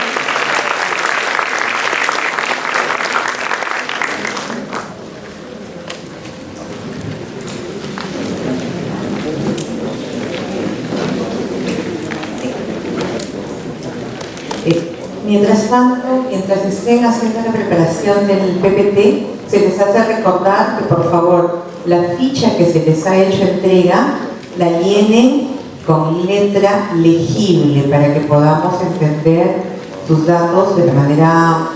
Mientras tanto, mientras estén haciendo la preparación del PPT, se les hace recordar que por favor la ficha que se les ha hecho entrega la llenen con letra legible para que podamos entender sus datos de la manera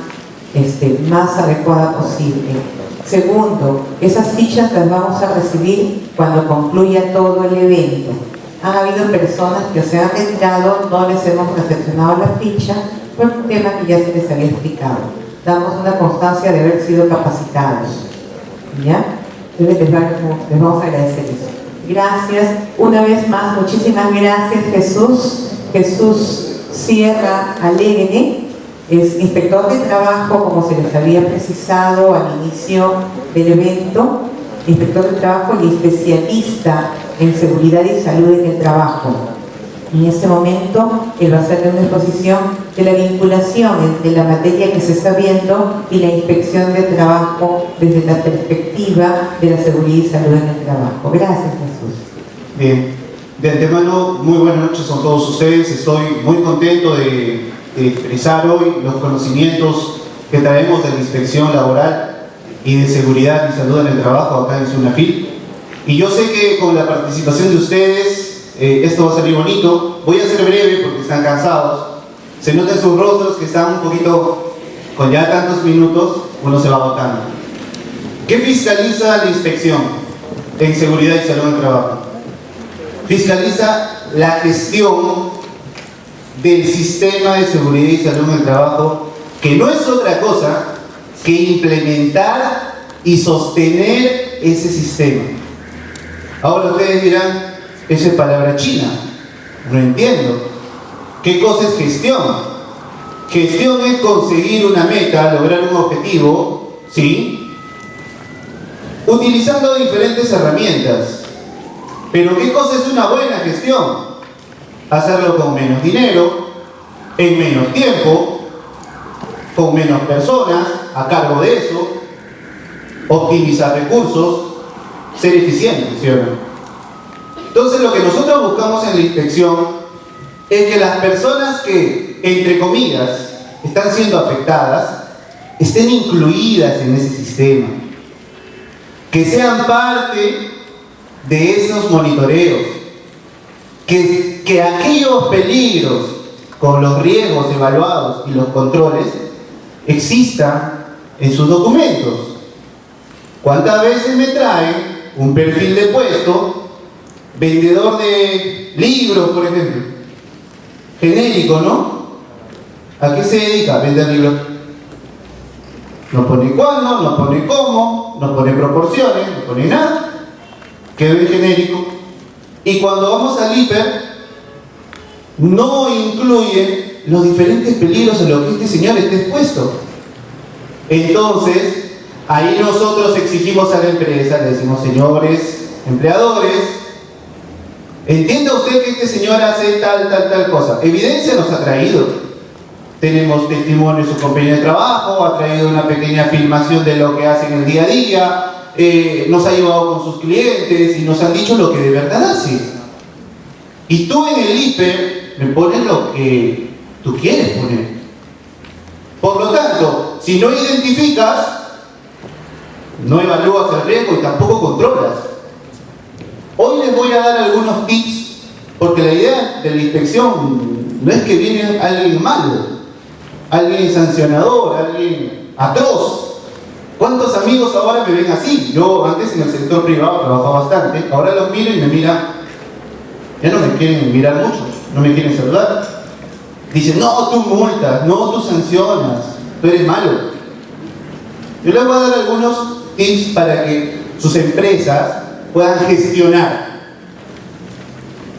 más adecuada posible. Segundo, esas fichas las vamos a recibir cuando concluya todo el evento. Han habido personas que se han retirado, no les hemos recepcionado la ficha por un tema que ya se les había explicado. Damos una constancia de haber sido capacitados. ¿Ya? Entonces les vamos a agradecer eso. Gracias. Una vez más, muchísimas gracias, Jesús. Jesús Sierra Alegre es inspector de trabajo, como se les había precisado al inicio del evento, inspector de trabajo y especialista en seguridad y salud en el trabajo. En este momento, él va a hacer una exposición de la vinculación entre la materia que se está viendo y la inspección de trabajo desde la perspectiva de la seguridad y salud en el trabajo. Gracias, Jesús. Bien, de antemano, muy buenas noches a todos ustedes. Estoy muy contento de expresar hoy los conocimientos que traemos de la inspección laboral y de seguridad y salud en el trabajo acá en SUNAFIL. Y yo sé que con la participación de ustedes esto va a salir bonito. Voy a ser breve porque están cansados. Se nota en sus rostros que están un poquito, con ya tantos minutos, uno se va agotando. ¿Qué fiscaliza la inspección en seguridad y salud en el trabajo? Fiscaliza la gestión del sistema de seguridad y salud en el trabajo, que no es otra cosa que implementar y sostener ese sistema. Ahora ustedes dirán, esa es palabra china, no entiendo. ¿Qué cosa es gestión? Gestión es conseguir una meta, lograr un objetivo, ¿sí? Utilizando diferentes herramientas. Pero ¿qué cosa es una buena gestión? Hacerlo con menos dinero, en menos tiempo, con menos personas a cargo de eso, optimizar recursos, ser eficiente, ¿sí o no? Entonces lo que nosotros buscamos en la inspección es que las personas que, entre comillas, están siendo afectadas, estén incluidas en ese sistema, que sean parte de esos monitoreos, que aquellos peligros con los riesgos evaluados y los controles existan en sus documentos. ¿Cuántas veces me traen un perfil de puesto, vendedor de libros, por ejemplo, genérico, ¿no? ¿A qué se dedica? A vender libros. No pone cuándo, no pone cómo, no pone proporciones, no pone nada. Quedó en genérico. Y cuando vamos al hiper, no incluye los diferentes peligros a los que este señor esté expuesto. Entonces, ahí nosotros exigimos a la empresa, le decimos, señores empleadores, entienda usted que este señor hace tal cosa. Evidencia nos ha traído. Tenemos testimonio de su compañero de trabajo, ha traído una pequeña filmación de lo que hace en el día a día, nos ha llevado con sus clientes y nos han dicho lo que de verdad hace. Y tú en el hiper me pones lo que tú quieres poner. Por lo tanto, si no identificas, no evalúas el riesgo y tampoco controlas. Hoy les voy a dar algunos tips, porque la idea de la inspección no es que viene alguien malo, alguien sancionador, alguien atroz. ¿Cuántos amigos ahora me ven así? Yo antes en el sector privado trabajaba bastante, ahora los miro y me miran, Ya no me quieren mirar mucho, no me quieren saludar. Dicen, no, tú multas, no, tú sancionas, tú eres malo. Yo les voy a dar algunos tips para que sus empresas puedan gestionar.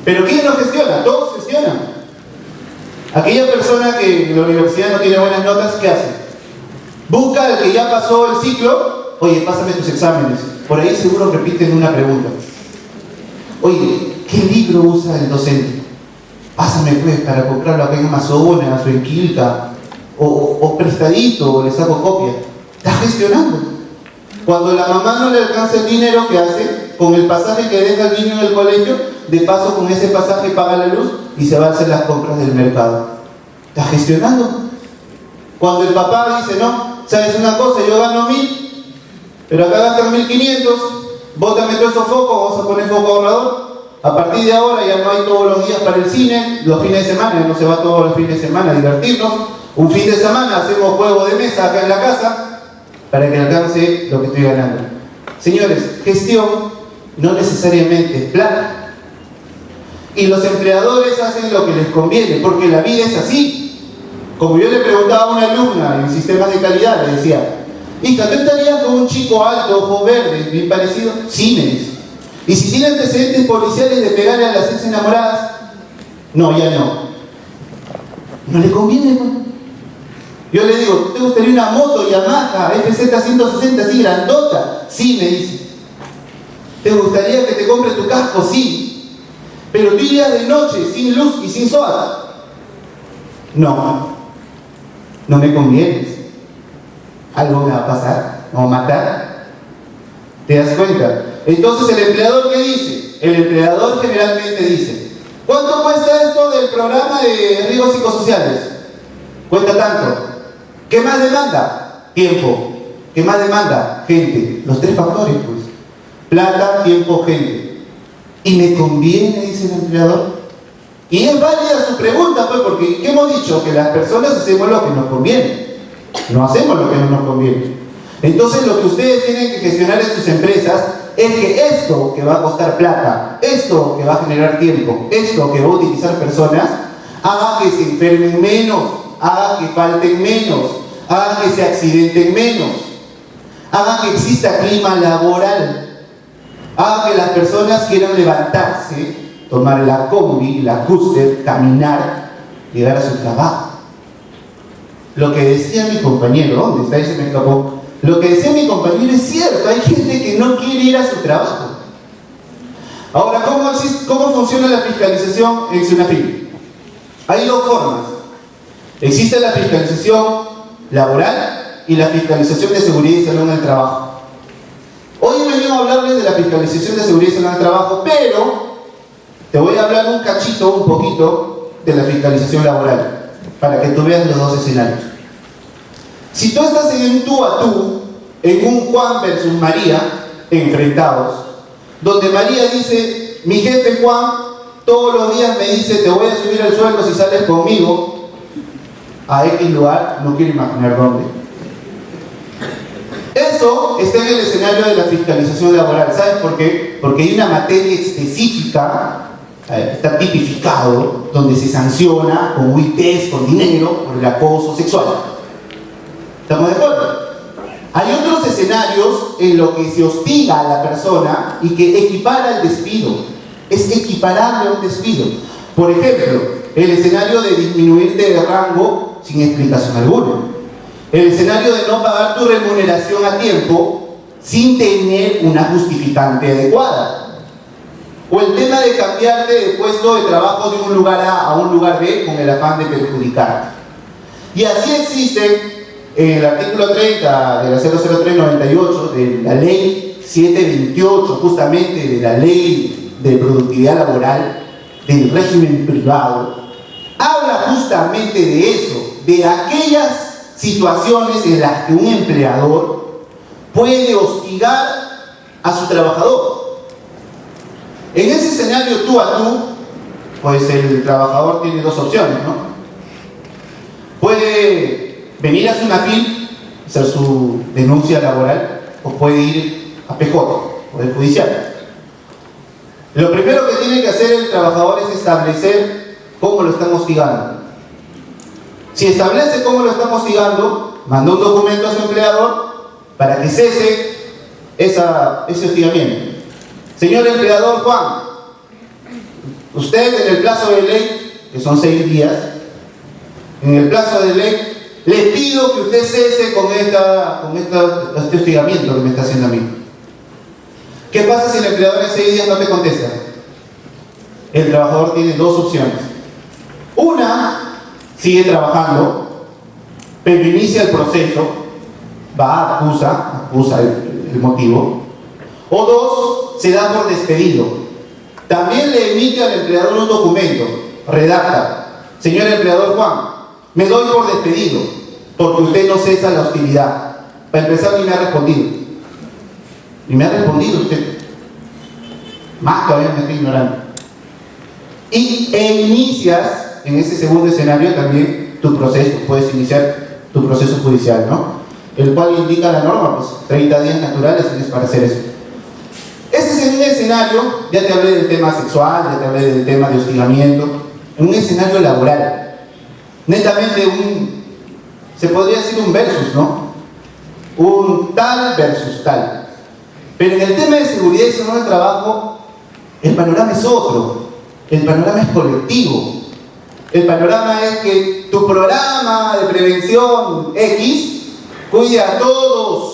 Pero ¿quién lo gestiona? Todos gestionan. Aquella persona que en la universidad no tiene buenas notas, ¿qué hace? Busca al que ya pasó el ciclo. Oye, pásame tus exámenes. Por ahí seguro repiten una pregunta. Oye, ¿qué libro usa el docente? Pásame pues para comprarlo acá en Amazonas o en Quilca. O prestadito, o le saco copia. Está gestionando. Cuando la mamá no le alcanza el dinero, ¿qué hace? Con el pasaje que deja el niño en el colegio, de paso con ese pasaje paga la luz y se va a hacer las compras del mercado. Está gestionando. Cuando el papá dice, no, ¿sabes una cosa? Yo gano 1.000, pero acá gastan 1.500, bótame todos esos focos, vamos a poner foco ahorrador. A partir de ahora ya no hay todos los días para el cine, los fines de semana, ya no se va todos los fines de semana a divertirnos. Un fin de semana hacemos juego de mesa acá en la casa para que alcance lo que estoy ganando. Señores, gestión no necesariamente es plata. Y los empleadores hacen lo que les conviene, porque la vida es así. Como yo le preguntaba a una alumna en sistemas de calidad, le decía, hija, ¿tú estarías con un chico alto, ojos verdes, bien parecido? Sí, me dice. ¿Y si tiene antecedentes policiales de pegarle a las ex enamoradas? No, ya no. No le conviene, ¿no? Yo le digo, ¿te gustaría una moto Yamaha FZ160 así grandota? Sí, me dice. ¿Te gustaría que te compre tu casco? Sí. Pero tú irías de noche, sin luz y sin SOAT. No, no me convienes. Algo me va a pasar, me va a matar. ¿Te das cuenta? Entonces, ¿el empleador qué dice? El empleador generalmente dice, ¿cuánto cuesta esto del programa de riesgos psicosociales? Cuesta tanto. ¿Qué más demanda? Tiempo. ¿Qué más demanda? Gente. Los 3 factores, pues. Plata, tiempo, gente. ¿Y me conviene? Dice el empleador. Y es válida su pregunta, pues, porque ¿qué hemos dicho? Que las personas hacemos lo que nos conviene. No hacemos lo que no nos conviene. Entonces, lo que ustedes tienen que gestionar en sus empresas es que esto que va a costar plata, esto que va a generar tiempo, esto que va a utilizar personas, haga que se enfermen menos, haga que falten menos, haga que se accidenten menos, haga que exista clima laboral, haga que las personas quieran levantarse, tomar la combi, la cúster, caminar, llegar a su trabajo. Lo que decía mi compañero, ¿dónde está? Ese me escapó. Lo que decía mi compañero es cierto, hay gente que no quiere ir a su trabajo. Ahora, ¿cómo funciona la fiscalización en SUNAFIL? Hay 2 formas. Existe la fiscalización laboral y la fiscalización de seguridad y salud en el trabajo. Hoy he venido a hablarles de la fiscalización de seguridad y salud en el trabajo, pero te voy a hablar un cachito, un poquito, de la fiscalización laboral, para que tú veas los 2 escenarios. Si tú estás en un tú a tú, en un Juan versus María, enfrentados, donde María dice, mi jefe Juan todos los días me dice, te voy a subir el sueldo si sales conmigo a X lugar, no quiero imaginar dónde. Eso está en el escenario de la fiscalización laboral. ¿Sabes por qué? Porque hay una materia específica, está tipificado, donde se sanciona con UITs, con dinero, por el acoso sexual. ¿Estamos de acuerdo? Hay otros escenarios en los que se hostiga a la persona y que equipara el despido. Es equiparable a un despido. Por ejemplo, el escenario de disminuirte de rango sin explicación alguna. El escenario de no pagar tu remuneración a tiempo sin tener una justificante adecuada. O el tema de cambiarte de puesto de trabajo de un lugar A a un lugar B con el afán de perjudicarte. Y así existen, en el artículo 30 de la 00398 de la ley 728, justamente de la ley de productividad laboral del régimen privado, habla justamente de eso, de aquellas situaciones en las que un empleador puede hostigar a su trabajador. En ese escenario tú a tú, pues el trabajador tiene 2 opciones, ¿no? Puede venir a SUNAFIL, hacer su denuncia laboral, o puede ir a PJ, Poder Judicial. Lo primero que tiene que hacer el trabajador es establecer cómo lo están hostigando. Si establece cómo lo están hostigando, manda un documento a su empleador para que cese ese hostigamiento. Señor empleador Juan, usted en el plazo de ley, que son 6 días, en el plazo de ley, le pido que usted cese con este hostigamiento que me está haciendo a mí. ¿Qué pasa si el empleador en 6 días no te contesta? El trabajador tiene 2 opciones. Una, sigue trabajando, pero inicia el proceso, va, acusa el motivo. O 2, se da por despedido. También le emite al empleador un documento, redacta: señor empleador Juan, me doy por despedido, porque usted no cesa la hostilidad. Para empezar, ni me ha respondido. Ni me ha respondido usted. Más todavía me estoy ignorando. E inicias, en ese segundo escenario, también tu proceso. Puedes iniciar tu proceso judicial, ¿no? El cual indica la norma, pues 30 días naturales tienes para hacer eso. Este es un escenario, ya te hablé del tema sexual, ya te hablé del tema de hostigamiento, en un escenario laboral. Netamente se podría decir un versus, ¿no? Un tal versus tal. Pero en el tema de seguridad y salud del trabajo, el panorama es otro. El panorama es colectivo. El panorama es que tu programa de prevención X cuide a todos.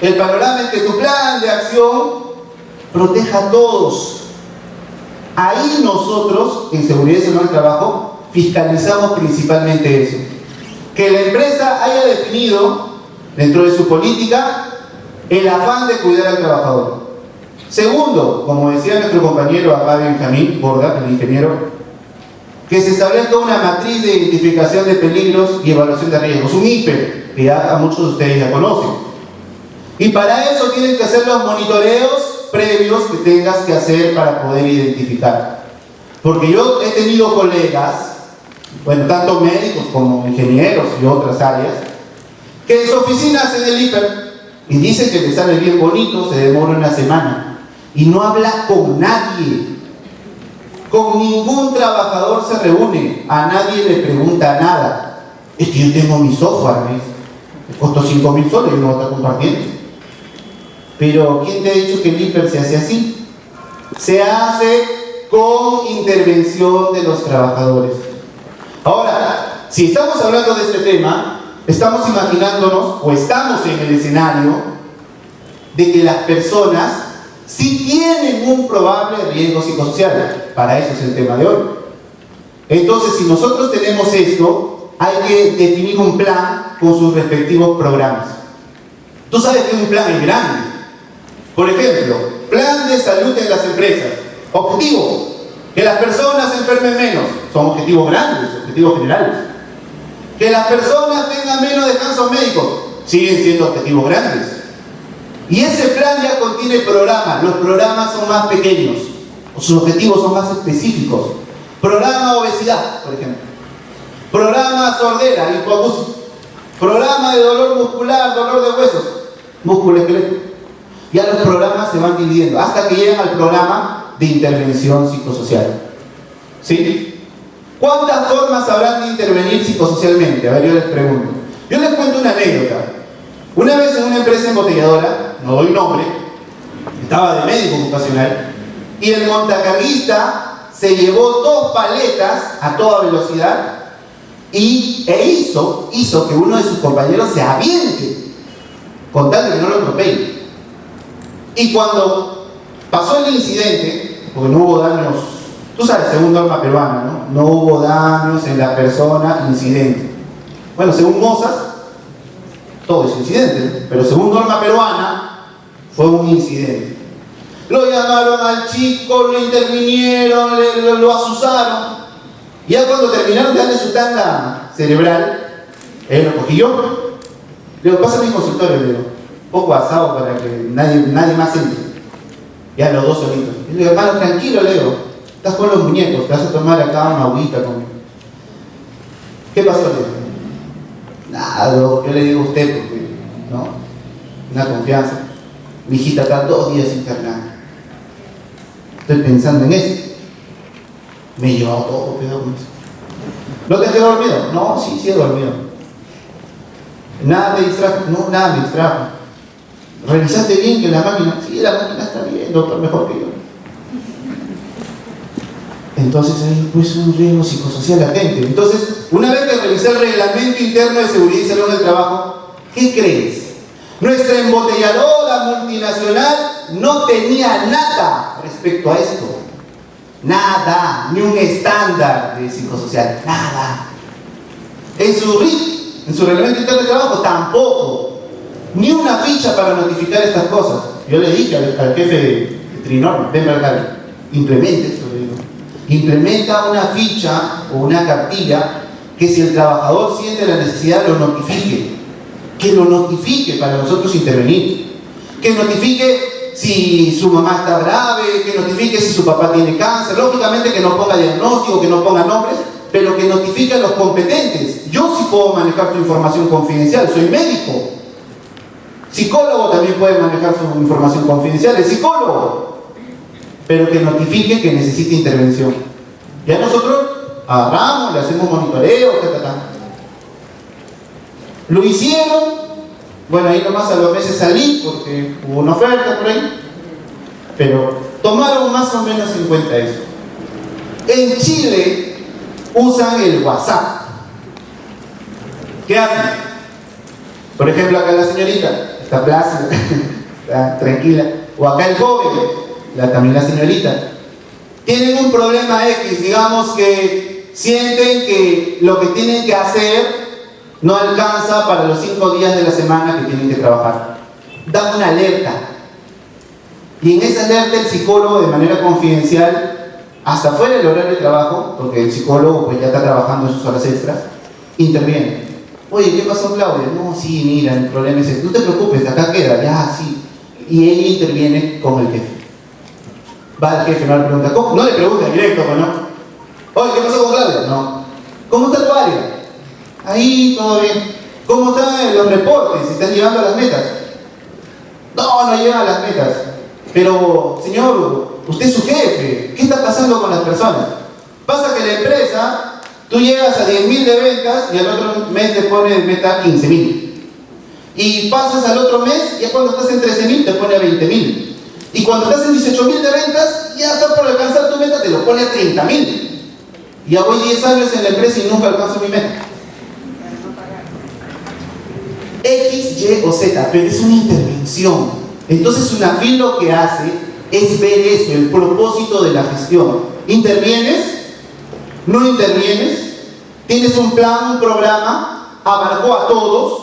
El panorama es que tu plan de acción proteja a todos. Ahí nosotros, en seguridad y salud del trabajo, fiscalizamos principalmente eso. Que la empresa haya definido, dentro de su política, el afán de cuidar al trabajador. Segundo, como decía nuestro compañero acá Benjamín Borda, el ingeniero, que se establezca una matriz de identificación de peligros y evaluación de riesgos, un IPER, que ya a muchos de ustedes ya conocen. Y para eso tienes que hacer los monitoreos previos que tengas que hacer para poder identificar. Porque yo he tenido colegas, bueno, tanto médicos como ingenieros y otras áreas, que en su oficina hacen el IPER y dicen que le sale bien bonito, se demora una semana y no habla con nadie. Con ningún trabajador se reúne, a nadie le pregunta nada. Es que yo tengo mi software, me costó 5.000 soles y no lo está compartiendo. Pero ¿quién te ha dicho que el IPER se hace así? Se hace con intervención de los trabajadores. Ahora, si estamos hablando de este tema, estamos imaginándonos, o estamos en el escenario de que las personas sí tienen un probable riesgo psicosocial. Para eso es el tema de hoy. Entonces, si nosotros tenemos esto, hay que definir un plan con sus respectivos programas. Tú sabes que un plan es grande. Por ejemplo, plan de salud en las empresas. Objetivo, que las personas se enfermen menos. Son objetivos grandes, objetivos generales. Que las personas tengan menos descansos médicos. Siguen siendo objetivos grandes. Y ese plan ya contiene programas. Los programas son más pequeños. Sus objetivos son más específicos. Programa obesidad, por ejemplo. Programa sordera, hipoacusia. Programa de dolor muscular, dolor de huesos, músculo esquelético. Ya los programas se van dividiendo hasta que llegan al programa de intervención psicosocial. ¿Sí? ¿Cuántas formas habrán de intervenir psicosocialmente? A ver, yo les pregunto. Yo les cuento una anécdota. Una vez en una empresa embotelladora, no doy nombre, estaba de médico ocupacional, y el montacarguista se llevó 2 paletas a toda velocidad hizo que uno de sus compañeros se aviente, con tal de que no lo atropelle. Y cuando pasó el incidente, porque no hubo daños, tú sabes, según norma peruana, no hubo daños en la persona, incidente. Bueno, según Mozas, todo es incidente, ¿no? Pero según norma peruana, fue un incidente. Lo llamaron al chico, lo intervinieron, lo asusaron. Ya cuando terminaron de darle su tanda cerebral, él lo cogí yo. Le digo, pasa a mi consultorio, le digo, poco asado para que nadie más entre. Ya los 2 solitos. Y le digo, hermano, tranquilo, le digo, estás con los muñecos, te vas a tomar acá una agüita conmigo. ¿Qué pasó, le digo? Nada, yo le digo a usted, porque, ¿no? Una confianza. Mi hijita está 2 días internada. estoy pensando en eso. Me he llevado todo, cuidado con eso. ¿No te has quedado dormido? No, sí he dormido. ¿Nada te distrajo? No, nada me distrajo. ¿Revisaste bien que la máquina? Sí, la máquina está bien, doctor, mejor que yo. Entonces hay pues un riesgo psicosocial latente. Entonces, una vez que revisé el reglamento interno de seguridad y salud del trabajo, ¿qué crees? Nuestra embotelladora multinacional no tenía nada respecto a esto. Nada, ni un estándar de psicosocial, nada. En su RIT, en su reglamento interno de trabajo, tampoco. Ni una ficha para notificar estas cosas. Yo le dije al jefe de Trinorma, ven para acá, implemente esto, le digo. Implementa una ficha o una cartilla que si el trabajador siente la necesidad lo notifique. Que lo notifique para nosotros intervenir. Que notifique si su mamá está grave, que notifique si su papá tiene cáncer. Lógicamente que no ponga diagnóstico, que no ponga nombres, pero que notifique a los competentes. Yo sí puedo manejar su información confidencial, soy médico. Psicólogo también puede manejar su información confidencial, el psicólogo. Pero que notifique que necesita intervención. Ya nosotros agarramos, le hacemos monitoreo, Lo hicieron, bueno, ahí nomás a los meses salí porque hubo una oferta por ahí, pero tomaron más o menos en cuenta eso. En Chile usan el WhatsApp. ¿Qué hacen? Por ejemplo, acá la señorita está plácida, está tranquila, o acá el joven, también la señorita, tienen un problema X, digamos que sienten que lo que tienen que hacer no alcanza para los 5 días de la semana que tienen que trabajar. Dan una alerta. Y en esa alerta el psicólogo, de manera confidencial, hasta fuera del horario de trabajo, porque el psicólogo pues ya está trabajando en sus horas extras, interviene. Oye, ¿qué pasó, Claudia? No, sí, mira, el problema es este. No te preocupes, acá queda, ya, sí. Y ella interviene con el jefe. Va al jefe, no le pregunta, ¿cómo? No le pregunta directo, pues no. Oye, ¿qué pasó con Claudia? No. ¿Cómo está tu área? Ahí, todo bien. ¿Cómo están los reportes? ¿Se están llevando a las metas? No llegan a las metas. Pero, señor, usted es su jefe. ¿Qué está pasando con las personas? Pasa que la empresa, tú llegas a 10.000 de ventas y al otro mes te pone de meta 15.000. Y pasas al otro mes, ya cuando estás en 13.000 te pone a 20.000. Y cuando estás en 18.000 de ventas, ya estás por alcanzar tu meta, te lo pone a 30.000. Ya voy 10 años en la empresa y nunca alcanzo mi meta. X, Y o Z, pero es una intervención. Entonces UNAFIL lo que hace es ver eso, el propósito de la gestión. ¿Intervienes? ¿No intervienes? ¿Tienes un plan, un programa? ¿Abarcó a todos?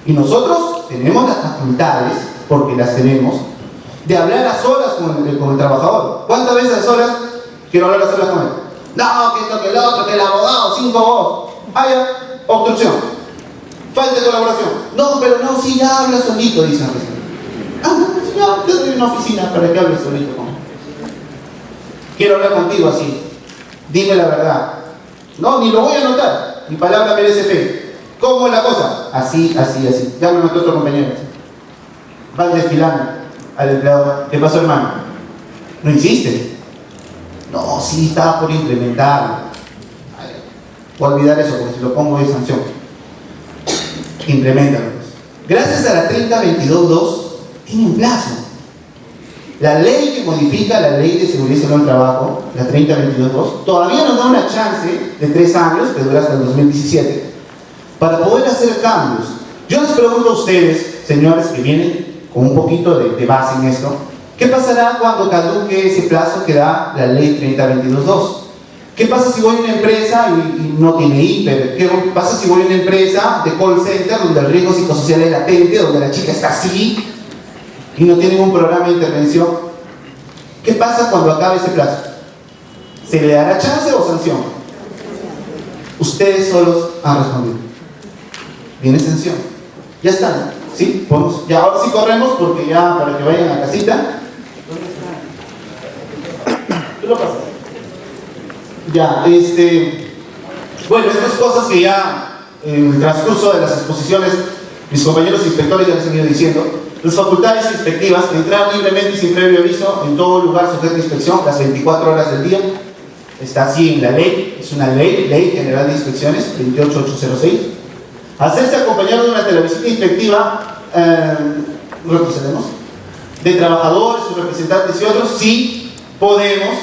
Y nosotros tenemos las facultades, porque las tenemos, de hablar a solas con el trabajador. ¿Cuántas veces a solas quiero hablar a solas con él? No, que esto, que el otro, que el abogado, 5 voz. Ya, obstrucción. Falta de colaboración. No, pero no, sí, ya habla solito, dicen recién. No, sí, ya, te doy una oficina para que hables solito con él. Quiero hablar contigo así. Dime la verdad. No, ni lo voy a anotar. Mi palabra merece fe. ¿Cómo es la cosa? Así, así, así. Llámame a tu otro compañero. Van desfilando al empleado. ¿Qué pasó, hermano? ¿No hiciste? No, sí, estaba por implementarlo. Voy a olvidar eso porque si lo pongo de sanción. Implementalo. Gracias a la 3022.2 tiene un plazo. La ley que modifica la ley de seguridad y salud del trabajo, la 3022.2, todavía nos da una chance de 3 años, que dura hasta el 2017, para poder hacer cambios. Yo les pregunto a ustedes, señores que vienen con un poquito de base en esto, ¿qué pasará cuando caduque ese plazo que da la ley 3022.2? ¿Qué pasa si voy a una empresa y no tiene hiper? ¿Qué pasa si voy a una empresa de call center donde el riesgo psicosocial es latente, donde la chica está así y no tiene un programa de intervención? ¿Qué pasa cuando acabe ese plazo? ¿Se le dará chance o sanción? Ustedes solos han respondido. Viene sanción. Ya están, ¿sí? Podemos, ya ahora sí corremos porque ya para que vayan a casita. ¿Dónde está? ¿Tú lo pasas? Ya, bueno, estas cosas que ya en el transcurso de las exposiciones mis compañeros inspectores ya les han ido diciendo, Las facultades inspectivas, entrar libremente y sin previo aviso en todo lugar sujeto a inspección, las 24 horas del día. Está así en la ley, es una ley general de inspecciones, 28806. Hacerse acompañar de una televisita inspectiva, retrocedemos, de trabajadores, sus representantes y otros, sí podemos.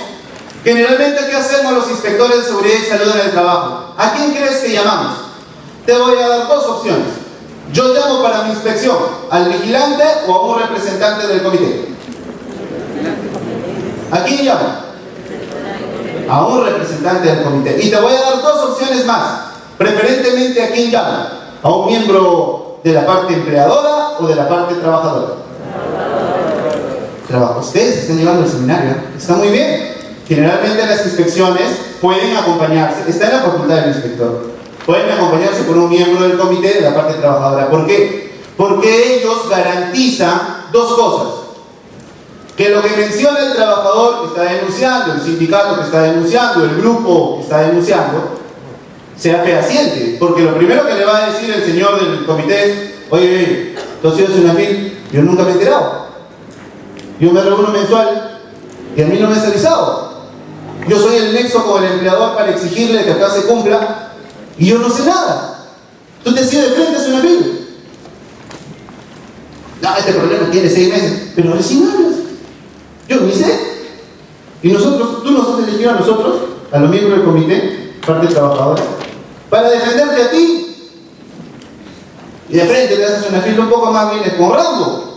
Generalmente, ¿qué hacemos los inspectores de seguridad y salud en el trabajo? ¿A quién crees que llamamos? Te voy a dar dos opciones. Yo llamo para mi inspección al vigilante o a un representante del comité. ¿A quién llamo? A un representante del comité. Y te voy a dar dos opciones más. Preferentemente, ¿a quién llamo? ¿A un miembro de la parte empleadora o de la parte trabajadora? Ustedes están llevando el seminario, está muy bien. Generalmente las inspecciones pueden acompañarse, está en la facultad del inspector, pueden acompañarse por un miembro del comité de la parte trabajadora. ¿Por qué? Porque ellos garantizan dos cosas: que lo que menciona el trabajador que está denunciando, el sindicato que está denunciando, el grupo que está denunciando, sea fehaciente. Porque lo primero que le va a decir el señor del comité es: oye, ¿tú has sido Sunafil? Yo nunca me he enterado. Yo me reúno mensual y a mí no me has avisado. Yo soy el nexo con el empleador para exigirle que acá se cumpla y yo no sé nada. Tú te has ido de frente a Sunafil. No, este problema tiene 6 meses, pero recién hablas. Yo ni sé. Y nosotros, tú nos has elegido a nosotros, a los miembros del comité, parte trabajadora, para defenderte a ti. Y de frente te haces una fila un poco más, vienes con Rambo.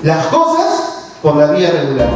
Las cosas por la vía regular.